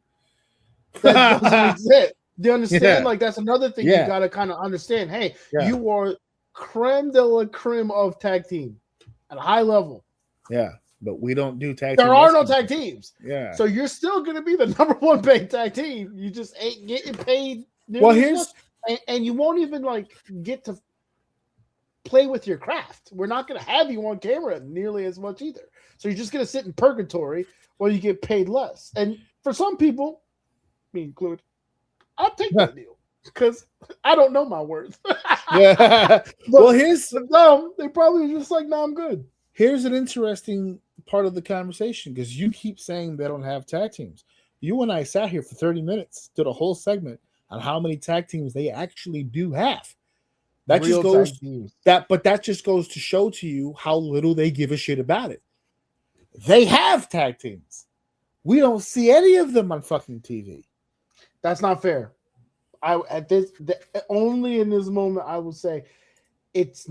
That doesn't exist. Do you understand? Yeah. Like, that's another thing you got to kind of understand. Hey, you are creme de la creme of tag team at a high level. Yeah, but we don't do tag team. There are no tag teams. Yeah. So you're still going to be the number 1 paid tag team. You just ain't getting paid. And you won't even like get to play with your craft. We're not going to have you on camera nearly as much either. So you're just going to sit in purgatory while you get paid less. And for some people, me included, I'll take that deal because I don't know my worth. Yeah. Well, here's them. They probably just like, "No, I'm good." Here's an interesting part of the conversation because you keep saying they don't have tag teams. You and I sat here for 30 minutes, did a whole segment on how many tag teams they actually do have. That just goes to show to you how little they give a shit about it. They have tag teams. We don't see any of them on fucking TV. That's not fair. Only in this moment I will say it's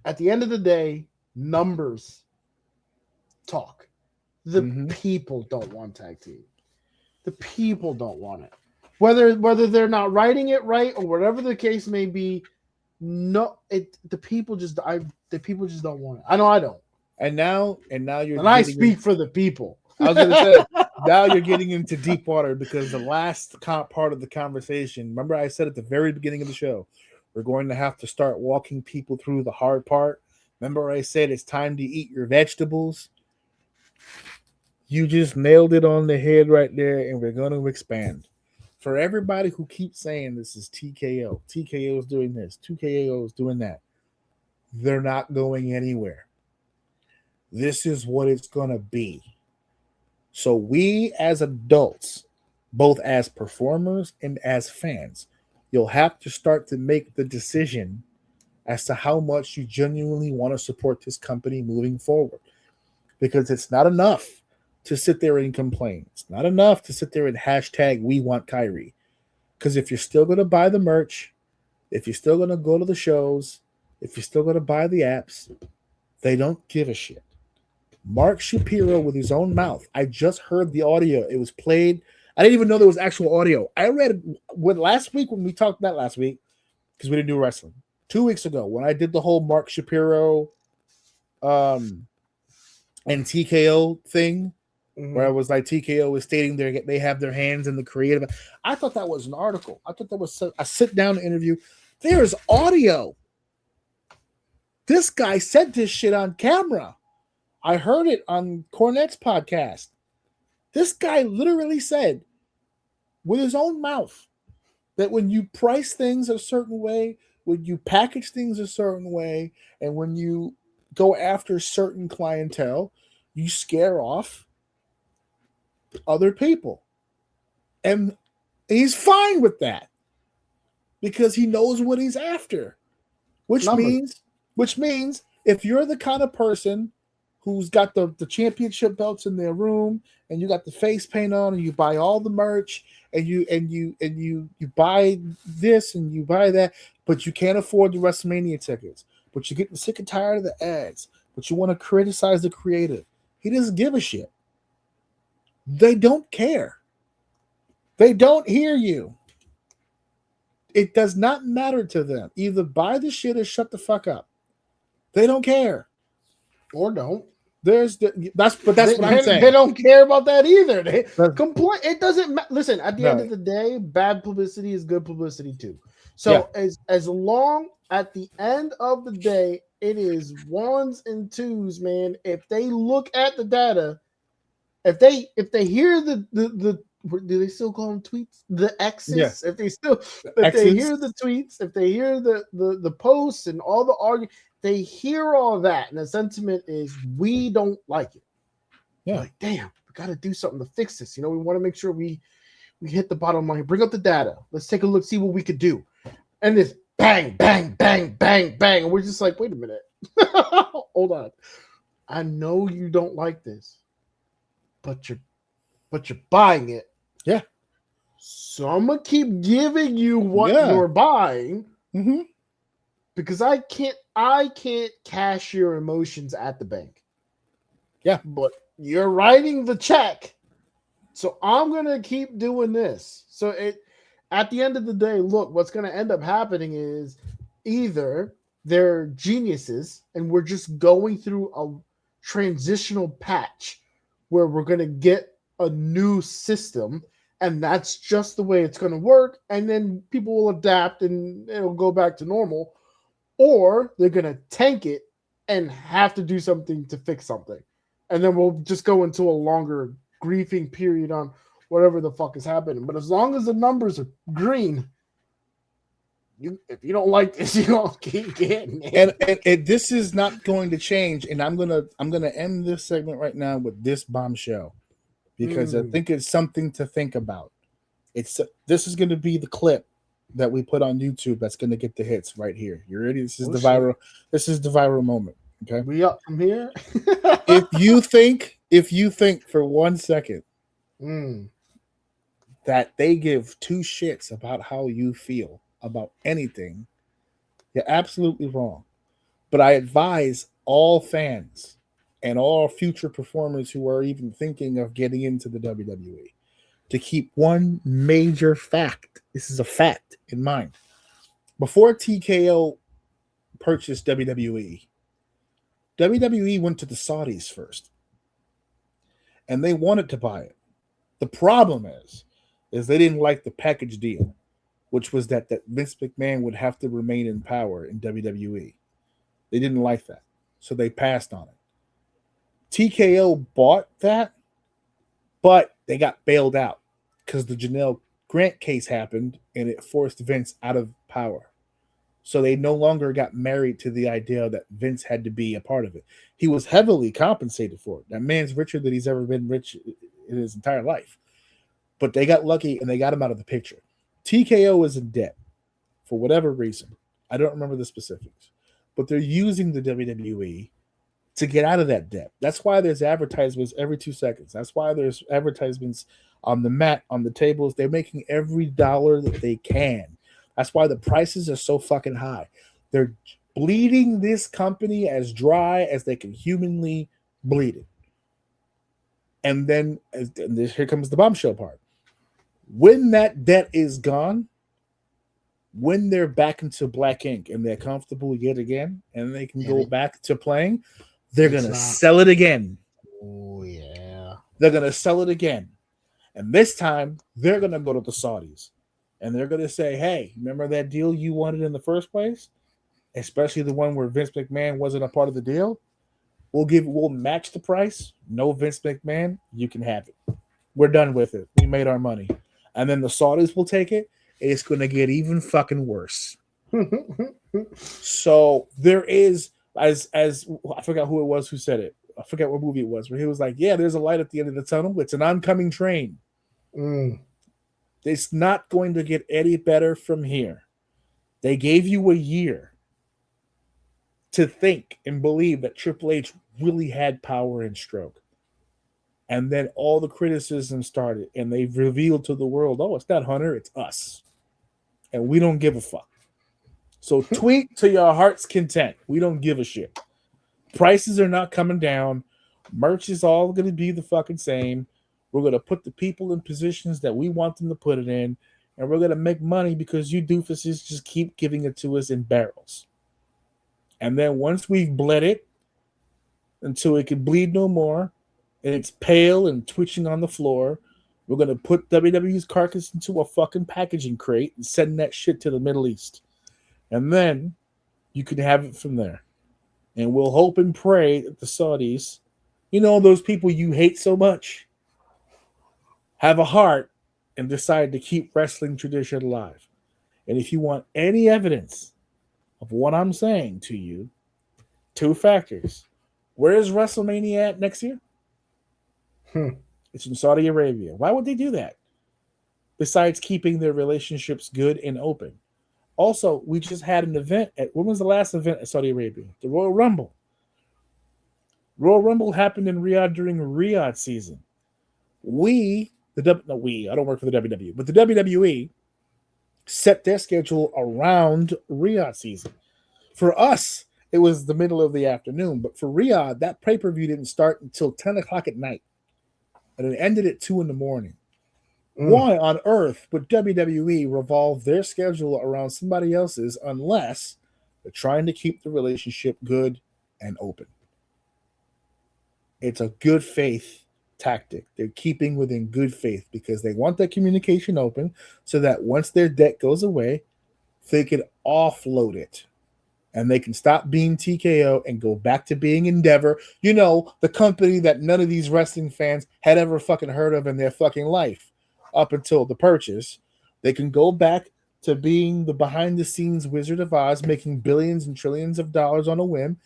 at the end of the day, numbers talk. The people don't want tag team. The people don't want it. Whether they're not writing it right or whatever the case may be, the people just don't want it. I know I don't. And now I speak for the people. I was gonna say now you're getting into deep water because the last part of the conversation, remember I said at the very beginning of the show, we're going to have to start walking people through the hard part. Remember I said it's time to eat your vegetables? You just nailed it on the head right there, and we're going to expand. For everybody who keeps saying this is TKO, TKO is doing this, TKO is doing that, They're not going anywhere. This is what it's going to be. So we as adults, both as performers and as fans, you'll have to start to make the decision as to how much you genuinely want to support this company moving forward. Because it's not enough to sit there and complain. It's not enough to sit there and hashtag we want Kyrie. Because if you're still going to buy the merch, if you're still going to go to the shows, if you're still going to buy the apps, they don't give a shit. Mark Shapiro with his own mouth. I just heard the audio. It was played. I didn't even know there was actual audio. I read it last week when we talked, not last week, because we didn't do wrestling. 2 weeks ago when I did the whole Mark Shapiro and TKO thing, where I was like, TKO is stating they have their hands in the creative. I thought that was an article. I thought that was a sit-down interview. There's audio. This guy said this shit on camera. I heard it on Cornette's podcast. This guy literally said with his own mouth that when you price things a certain way, when you package things a certain way, and when you go after certain clientele, you scare off other people. And he's fine with that because he knows what he's after, which means if you're the kind of person who's got the championship belts in their room and you got the face paint on and you buy all the merch and you buy this and you buy that, but you can't afford the WrestleMania tickets, but you're getting sick and tired of the ads, but you want to criticize the creative. He doesn't give a shit. They don't care. They don't hear you. It does not matter to them. Either buy the shit or shut the fuck up. They don't care. Or don't. That's what I'm saying. They don't care about that either. They complain. It doesn't listen. At the end of the day, bad publicity is good publicity too. So as long at the end of the day, it is ones and twos, man. If they look at the data, if they hear the do they still call them tweets? The X's. Yeah. If they hear the tweets, if they hear the posts and all the arguments. They hear all that, and the sentiment is we don't like it. Yeah, like damn, we got to do something to fix this. We want to make sure we hit the bottom line. Bring up the data. Let's take a look, see what we could do. And it's bang, bang, bang, bang, bang. And we're just like, wait a minute, hold on. I know you don't like this, but you're buying it. Yeah. So I'm gonna keep giving you what you're buying. Mm-hmm. Because I can't cash your emotions at the bank. Yeah. But you're writing the check. So I'm going to keep doing this. So at the end of the day, look, what's going to end up happening is either they're geniuses and we're just going through a transitional patch where we're going to get a new system and that's just the way it's going to work. And then people will adapt and it'll go back to normal. Or they're going to tank it and have to do something to fix something. And then we'll just go into a longer grieving period on whatever the fuck is happening. But as long as the numbers are green, if you don't like this, you're going to keep getting it. And this is not going to change. And I'm gonna end this segment right now with this bombshell because I think it's something to think about. This is going to be the clip that we put on YouTube that's going to get the hits right here. You ready? This is the viral moment. Okay. We up from here. If you think for 1 second that they give two shits about how you feel about anything, you're absolutely wrong. But I advise all fans and all future performers who are even thinking of getting into the WWE to keep one major fact. This is a fact in mind. Before TKO purchased WWE went to the Saudis first. And they wanted to buy it. The problem is they didn't like the package deal, which was that Vince McMahon would have to remain in power in WWE. They didn't like that. So they passed on it. TKO bought that, but they got bailed out because the Janelle Grant case happened and it forced Vince out of power. So they no longer got married to the idea that Vince had to be a part of it. He was heavily compensated for it. That man's richer than he's ever been rich in his entire life. But they got lucky and they got him out of the picture. TKO is in debt for whatever reason. I don't remember the specifics. But they're using the WWE to get out of that debt. That's why there's advertisements every 2 seconds. That's why there's advertisements on the mat, on the tables. They're making every dollar that they can. That's why the prices are so fucking high. They're bleeding this company as dry as they can humanly bleed it. And then here comes the bombshell part. When that debt is gone, when they're back into black ink and they're comfortable yet again, and they can go back to playing, they're going to sell it again. Oh, yeah. They're going to sell it again. And this time, they're going to go to the Saudis. And they're going to say, hey, remember that deal you wanted in the first place? Especially the one where Vince McMahon wasn't a part of the deal? We'll match the price. No Vince McMahon, you can have it. We're done with it. We made our money. And then the Saudis will take it. It's going to get even fucking worse. So there is, as I forgot who it was who said it. I forget what movie it was, where he was like, yeah, there's a light at the end of the tunnel. It's an oncoming train. It's not going to get any better from here. They gave you a year to think and believe that Triple H really had power and stroke. And then all the criticism started, and they revealed to the world, oh, it's not Hunter, it's us. And we don't give a fuck. So tweet to your heart's content. We don't give a shit. Prices are not coming down. Merch is all going to be the fucking same. We're going to put the people in positions that we want them to put it in, and we're going to make money because you doofuses just keep giving it to us in barrels. And then once we've bled it until it can bleed no more, and it's pale and twitching on the floor, we're going to put WWE's carcass into a fucking packaging crate and send that shit to the Middle East. And then you can have it from there. And we'll hope and pray that the Saudis, you know, those people you hate so much, have a heart and decide to keep wrestling tradition alive. And if you want any evidence of what I'm saying to you, 2 factors. Where is WrestleMania at next year? It's in Saudi Arabia. Why would they do that? Besides keeping their relationships good and open. Also, we just had an event when was the last event at Saudi Arabia? The Royal Rumble. Royal Rumble happened in Riyadh during Riyadh season. I don't work for the WWE, but the WWE set their schedule around Riyadh season. For us, it was the middle of the afternoon, but for Riyadh, that pay-per-view didn't start until 10 o'clock at night, and it ended at 2 in the morning. Why on earth would WWE revolve their schedule around somebody else's unless they're trying to keep the relationship good and open? It's a good faith tactic. They're keeping within good faith because they want that communication open so that once their debt goes away, they can offload it and they can stop being TKO and go back to being Endeavor. You know, the company that none of these wrestling fans had ever fucking heard of in their fucking life. Up until the purchase, they can go back to being the behind-the-scenes Wizard of Oz, making billions and trillions of dollars on a whim,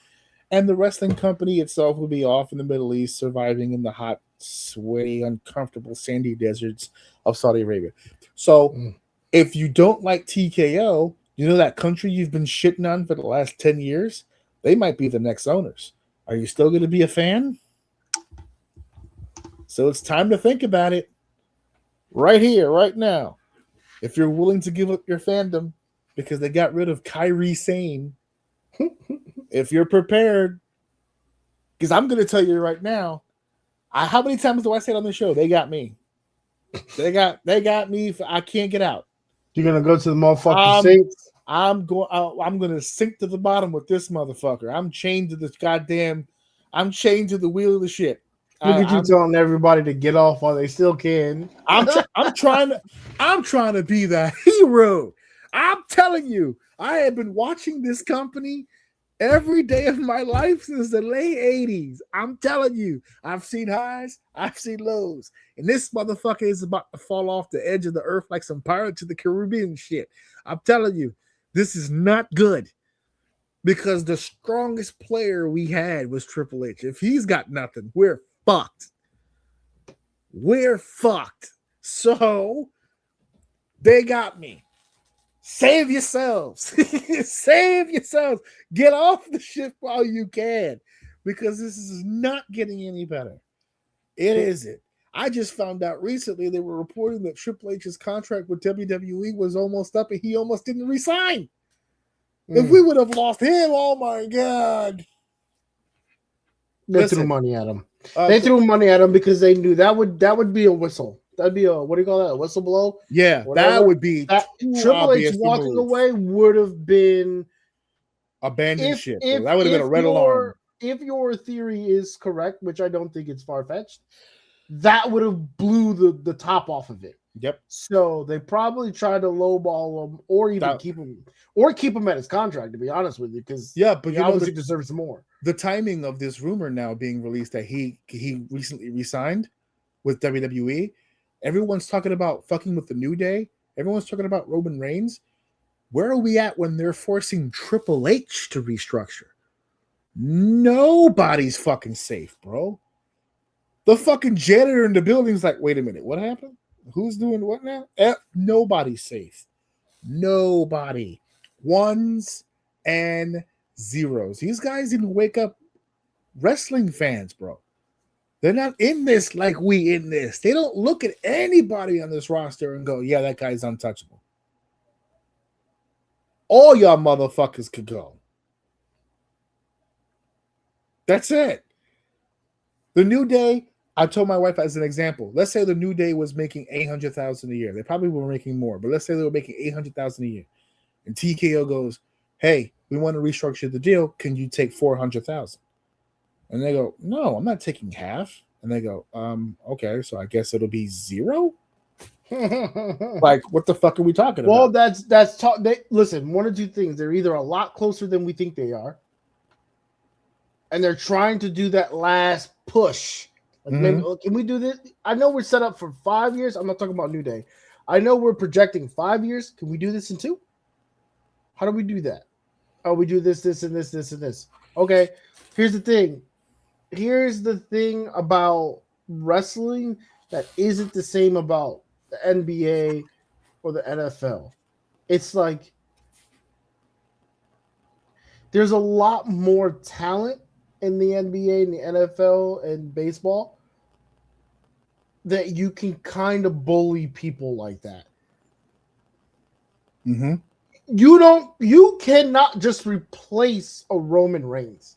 and the wrestling company itself will be off in the Middle East, surviving in the hot, sweaty, uncomfortable, sandy deserts of Saudi Arabia. So, if you don't like TKO, you know that country you've been shitting on for the last 10 years? They might be the next owners. Are you still going to be a fan? So it's time to think about it. Right here, right now. If you're willing to give up your fandom because they got rid of Kyrie Sane, if you're prepared, because I'm going to tell you right now, how many times do I say it on the show? They got me. They got me. I can't get out. You're going to go to the motherfucking Saints? I'm going to sink to the bottom with this motherfucker. I'm chained to the wheel of the shit. Look at you telling everybody to get off while they still can. I'm trying to be the hero. I'm telling you, I have been watching this company every day of my life since the late 80s. I'm telling you, I've seen highs, I've seen lows, and this motherfucker is about to fall off the edge of the earth like some Pirates of the Caribbean shit. I'm telling you, This is not good. Because the strongest player we had was Triple H. If he's got nothing, we're fucked. We're fucked. So they got me. Save yourselves. Save yourselves. Get off the ship while you can. Because this is not getting any better. It isn't. I just found out recently they were reporting that Triple H's contract with WWE was almost up and he almost didn't resign. If we would have lost him, oh my God. They threw money at him. They threw money at him because they knew that would be a whistle. That'd be a, what do you call that? A whistle blow? Yeah, whatever. that would be Triple H walking away would have been abandoned ship. That would have been a red alarm. If your theory is correct, which I don't think it's far-fetched, that would have blew the top off of it. Yep. So they probably tried to lowball him or even keep him at his contract, to be honest with you, because but he obviously deserves more. The timing of this rumor now being released that he recently resigned with WWE, everyone's talking about fucking with the New Day. Everyone's talking about Roman Reigns. Where are we at when they're forcing Triple H to restructure? Nobody's fucking safe, bro. The fucking janitor in the building's like, wait a minute, what happened? Who's doing what now? Nobody's safe. Nobody. Ones and zeros. These guys didn't wake up wrestling fans, bro. They're not in this like we in this. They don't look at anybody on this roster and go, yeah, that guy's untouchable. All y'all motherfuckers could go. That's it. The New Day, I told my wife as an example, let's say the New Day was making $800,000 a year. They probably were making more, but let's say they were making $800,000 a year. And TKO goes, hey, we want to restructure the deal. Can you take $400,000? And they go, no, I'm not taking half. And they go, okay, so I guess it'll be zero. Like, what the fuck are we talking about? Well, that's talk. Listen, one or two things. They're either a lot closer than we think they are, and they're trying to do that last push. Like, maybe, can we do this? I know we're set up for 5 years. I'm not talking about New Day. I know we're projecting 5 years. Can we do this in 2? How do we do that? Oh, we do this, and this, and this. Okay, here's the thing. Here's the thing about wrestling that isn't the same about the NBA or the NFL. It's like there's a lot more talent in the NBA and the NFL and baseball that you can kind of bully people like that. Mm-hmm. You cannot just replace a Roman Reigns.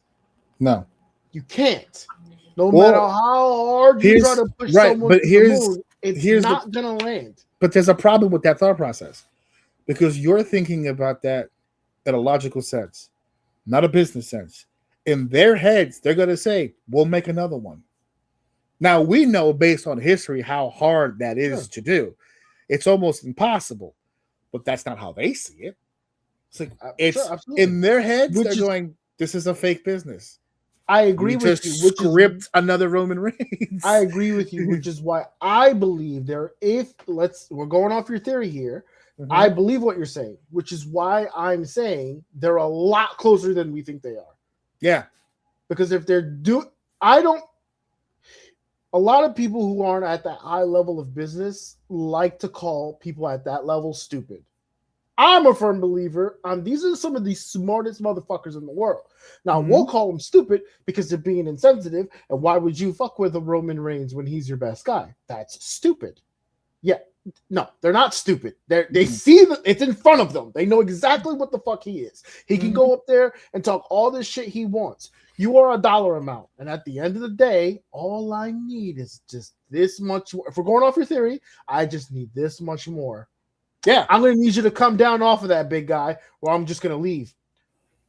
No. You can't. No matter how hard you try to push someone to the moon, it's not going to land. But there's a problem with that thought process because you're thinking about that in a logical sense, not a business sense. In their heads, they're going to say, we'll make another one. Now, we know based on history how hard that is to do. It's almost impossible, but that's not how they see it. It's like, in their heads, they're going, this is a fake business. I agree with you. Script another Roman Reigns. I agree with you, which is why I believe we're going off your theory here. Mm-hmm. I believe what you're saying, which is why I'm saying they're a lot closer than we think they are. Yeah. Because if they're a lot of people who aren't at that high level of business like to call people at that level stupid. I'm a firm believer these are some of the smartest motherfuckers in the world. Now, we'll call them stupid because they're being insensitive. And why would you fuck with a Roman Reigns when he's your best guy? That's stupid. Yeah. No, they're not stupid. They see that it's in front of them. They know exactly what the fuck he is. He can go up there and talk all this shit he wants. You are a dollar amount. And at the end of the day, all I need is just this much more. If we're going off your theory, I just need this much more. Yeah. I'm going to need you to come down off of that, big guy, or I'm just going to leave.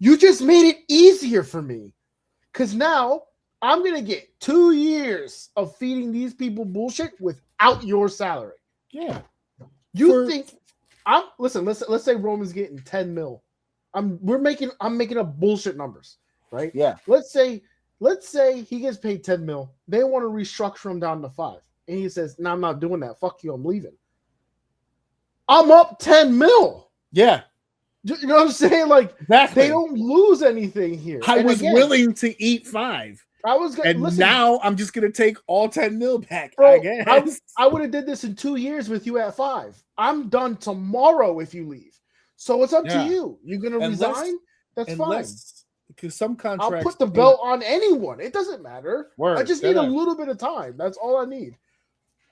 You just made it easier for me because now I'm going to get 2 years of feeding these people bullshit without your salary. Yeah. Let's say Roman's getting 10 mil. I'm making up bullshit numbers, right? Yeah. Let's say he gets paid 10 mil. They want to restructure him down to 5. And he says, no, I'm not doing that. Fuck you. I'm leaving. I'm up 10 mil. Yeah. You know what I'm saying? Like Exactly. they don't lose anything here. I And was again, willing to eat 5. I was gonna And listen. now I'm just gonna take all 10 mil back, Bro, I guess. I would have did this in 2 years with you at 5. I'm done tomorrow if you leave. So it's up to you. You're gonna resign? That's fine. Because some I'll contracts put the belt on anyone. It doesn't matter. I just need a little bit of time. That's all I need.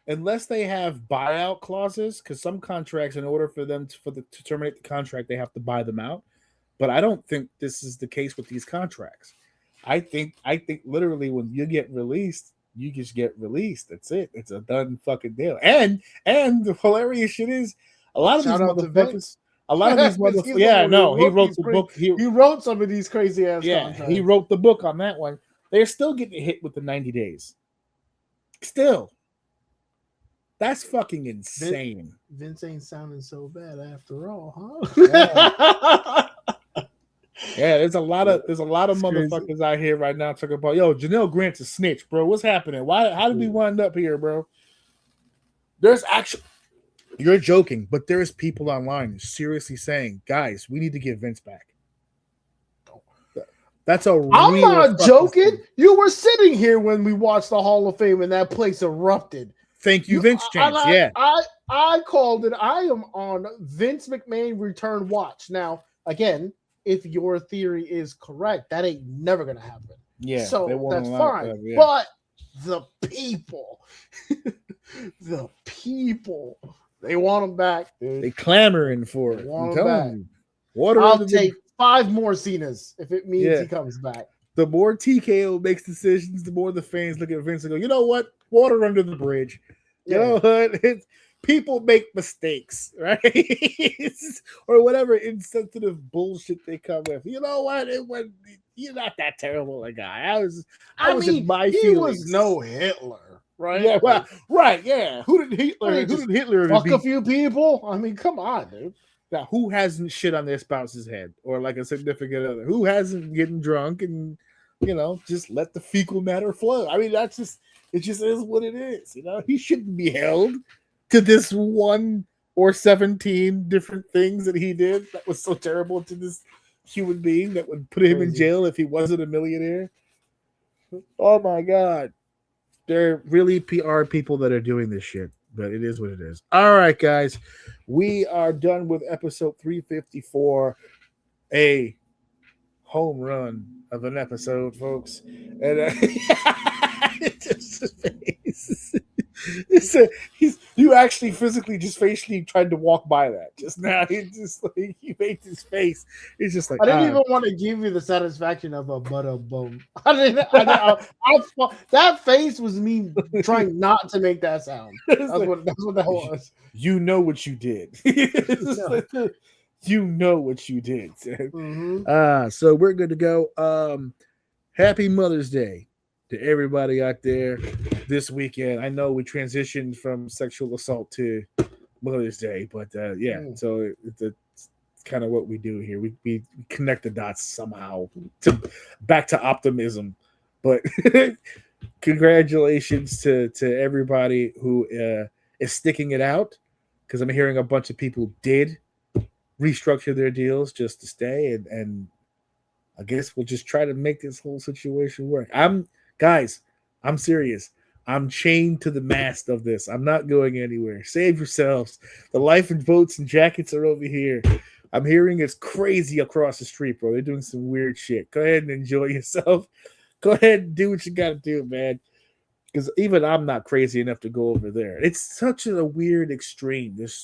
Unless they have buyout clauses, because some contracts, in order for them to terminate the contract, they have to buy them out. But I don't think this is the case with these contracts. I think literally when you get released, you just get released. That's it. It's a done fucking deal. And the hilarious shit is a lot of these motherfuckers. A lot of these motherfuckers. Yeah, no, he wrote the book. He wrote some of these crazy ass contracts. He wrote the book on that one. They're still getting hit with the 90 days. Still. That's fucking insane. Vince ain't sounding so bad after all, huh? Yeah, there's a lot of motherfuckers crazy out here right now talking about, yo, Janelle Grant's a snitch, bro. What's happening? How did we wind up here, bro? There's actually, you're joking, but there's people online seriously saying, guys, we need to get Vince back. That's a real I'm not joking. Thing. You were sitting here when we watched the Hall of Fame and that place erupted. Thank you, Vince James. I called it. I am on Vince McMahon return watch. Now, again, if your theory is correct, that ain't never gonna happen. Yeah, so that's fine. But the people, they want him back, dude. They clamoring for it. Want him back. I'll take 5 more Cenas if it means he comes back. The more TKO makes decisions, the more the fans look at Vince and go, you know what? Water under the bridge. You know what? People make mistakes, right? Or whatever insensitive bullshit they come with. You know what? You're not that terrible a guy. I was in my feelings. He was no Hitler, right? Yeah, well, right, yeah. Who did Hitler fuck a few people? I mean, come on, dude. Now, who hasn't shit on their spouse's head or like a significant other? Who hasn't getting drunk and, just let the fecal matter flow? I mean, it just is what it is. He shouldn't be held to this 1 or 17 different things that he did that was so terrible to this human being that would put him in jail if he wasn't a millionaire. Oh my God. There really are people that are doing this shit, but it is what it is. All right, guys. We are done with episode 354. A home run of an episode, folks. And you actually physically just facially tried to walk by that just now. He made his face. It's just like I didn't even want to give you the satisfaction of a butter bone. That face was me trying not to make that sound. That's what that was. You know what you did. You know what you did. Mm-hmm. So we're good to go. Happy Mother's Day to everybody out there this weekend. I know we transitioned from sexual assault to Mother's Day, but so it's kind of what we do here. We connect the dots somehow back to optimism. But congratulations to everybody who is sticking it out, because I'm hearing a bunch of people did restructure their deals just to stay, and I guess we'll just try to make this whole situation work. Guys, I'm serious. I'm chained to the mast of this. I'm not going anywhere. Save yourselves. The life and boats and jackets are over here. I'm hearing it's crazy across the street, bro. They're doing some weird shit. Go ahead and enjoy yourself. Go ahead and do what you got to do, man. Because even I'm not crazy enough to go over there. It's such a weird extreme. There's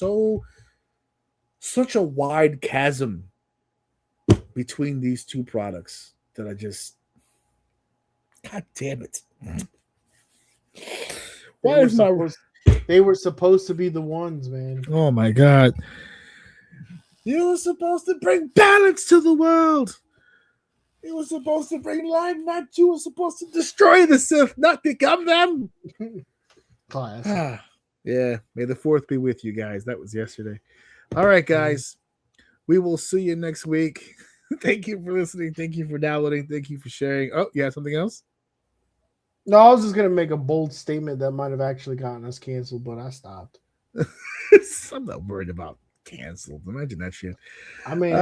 such a wide chasm between these two products that I just... God damn it. They were supposed to be the ones, man. Oh my God. You were supposed to bring balance to the world. You were supposed to bring light, not you were supposed to destroy the Sith, not become them. Class. Yeah. May the 4th be with you guys. That was yesterday. All right, guys. We will see you next week. Thank you for listening. Thank you for downloading. Thank you for sharing. Oh, yeah, something else? No, I was just going to make a bold statement that might have actually gotten us canceled, but I stopped. I'm not worried about canceled. Imagine that shit. I mean,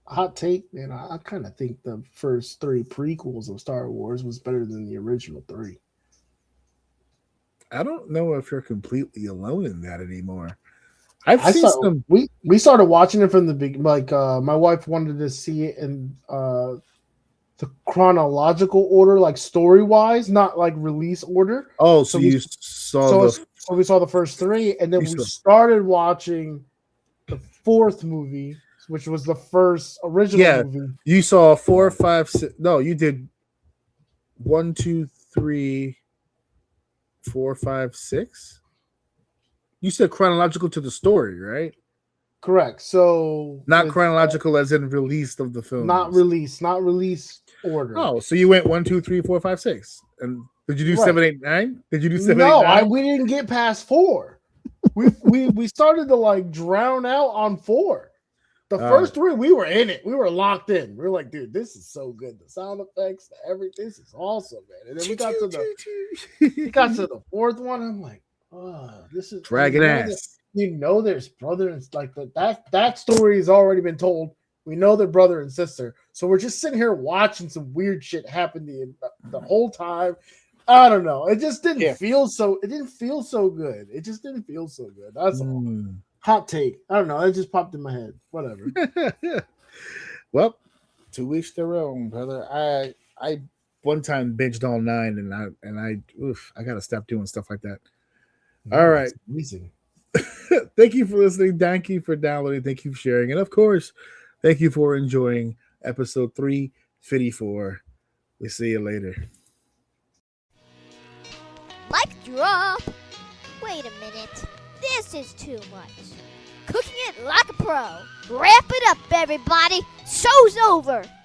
hot take, man. I kind of think the first 3 prequels of Star Wars was better than the original 3. I don't know if you're completely alone in that anymore. I've seen some. We started watching it from the beginning. Like my wife wanted to see it in the chronological order, like story wise, not like release order. Oh, so we saw the first 3, and then we started watching the 4th movie, which was the first original movie. You saw 4, 5, 6. No, you did 1, 2, 3, 4, 5, 6. You said chronological to the story, right? Correct. So not chronological as in released of the film. Not release order. Oh, so you went 1, 2, 3, 4, 5, 6. And did you do 7, 8, 9? Did you do 7, 8, 9? We didn't get past 4. We started to like drown out on 4. The first 3, we were in it. We were locked in. We were like, dude, this is so good. The sound effects, everything, this is awesome, man. And then we got to the 4th one. I'm like, oh, this is dragging ass. There's brother and like that story has already been told. We know they're brother and sister. So we're just sitting here watching some weird shit happen the whole time. I don't know. It just didn't feel so. It didn't feel so good. It just didn't feel so good. That's all. Hot take. I don't know. It just popped in my head. Whatever. Well, to each their own, brother. I one time binged all 9, and I gotta stop doing stuff like that. All right. Amazing. Thank you for listening. Thank you for downloading. Thank you for sharing. And of course, thank you for enjoying episode 354. We see you later. Mic drop. Wait a minute. This is too much. Cooking it like a pro. Wrap it up, everybody. Show's over.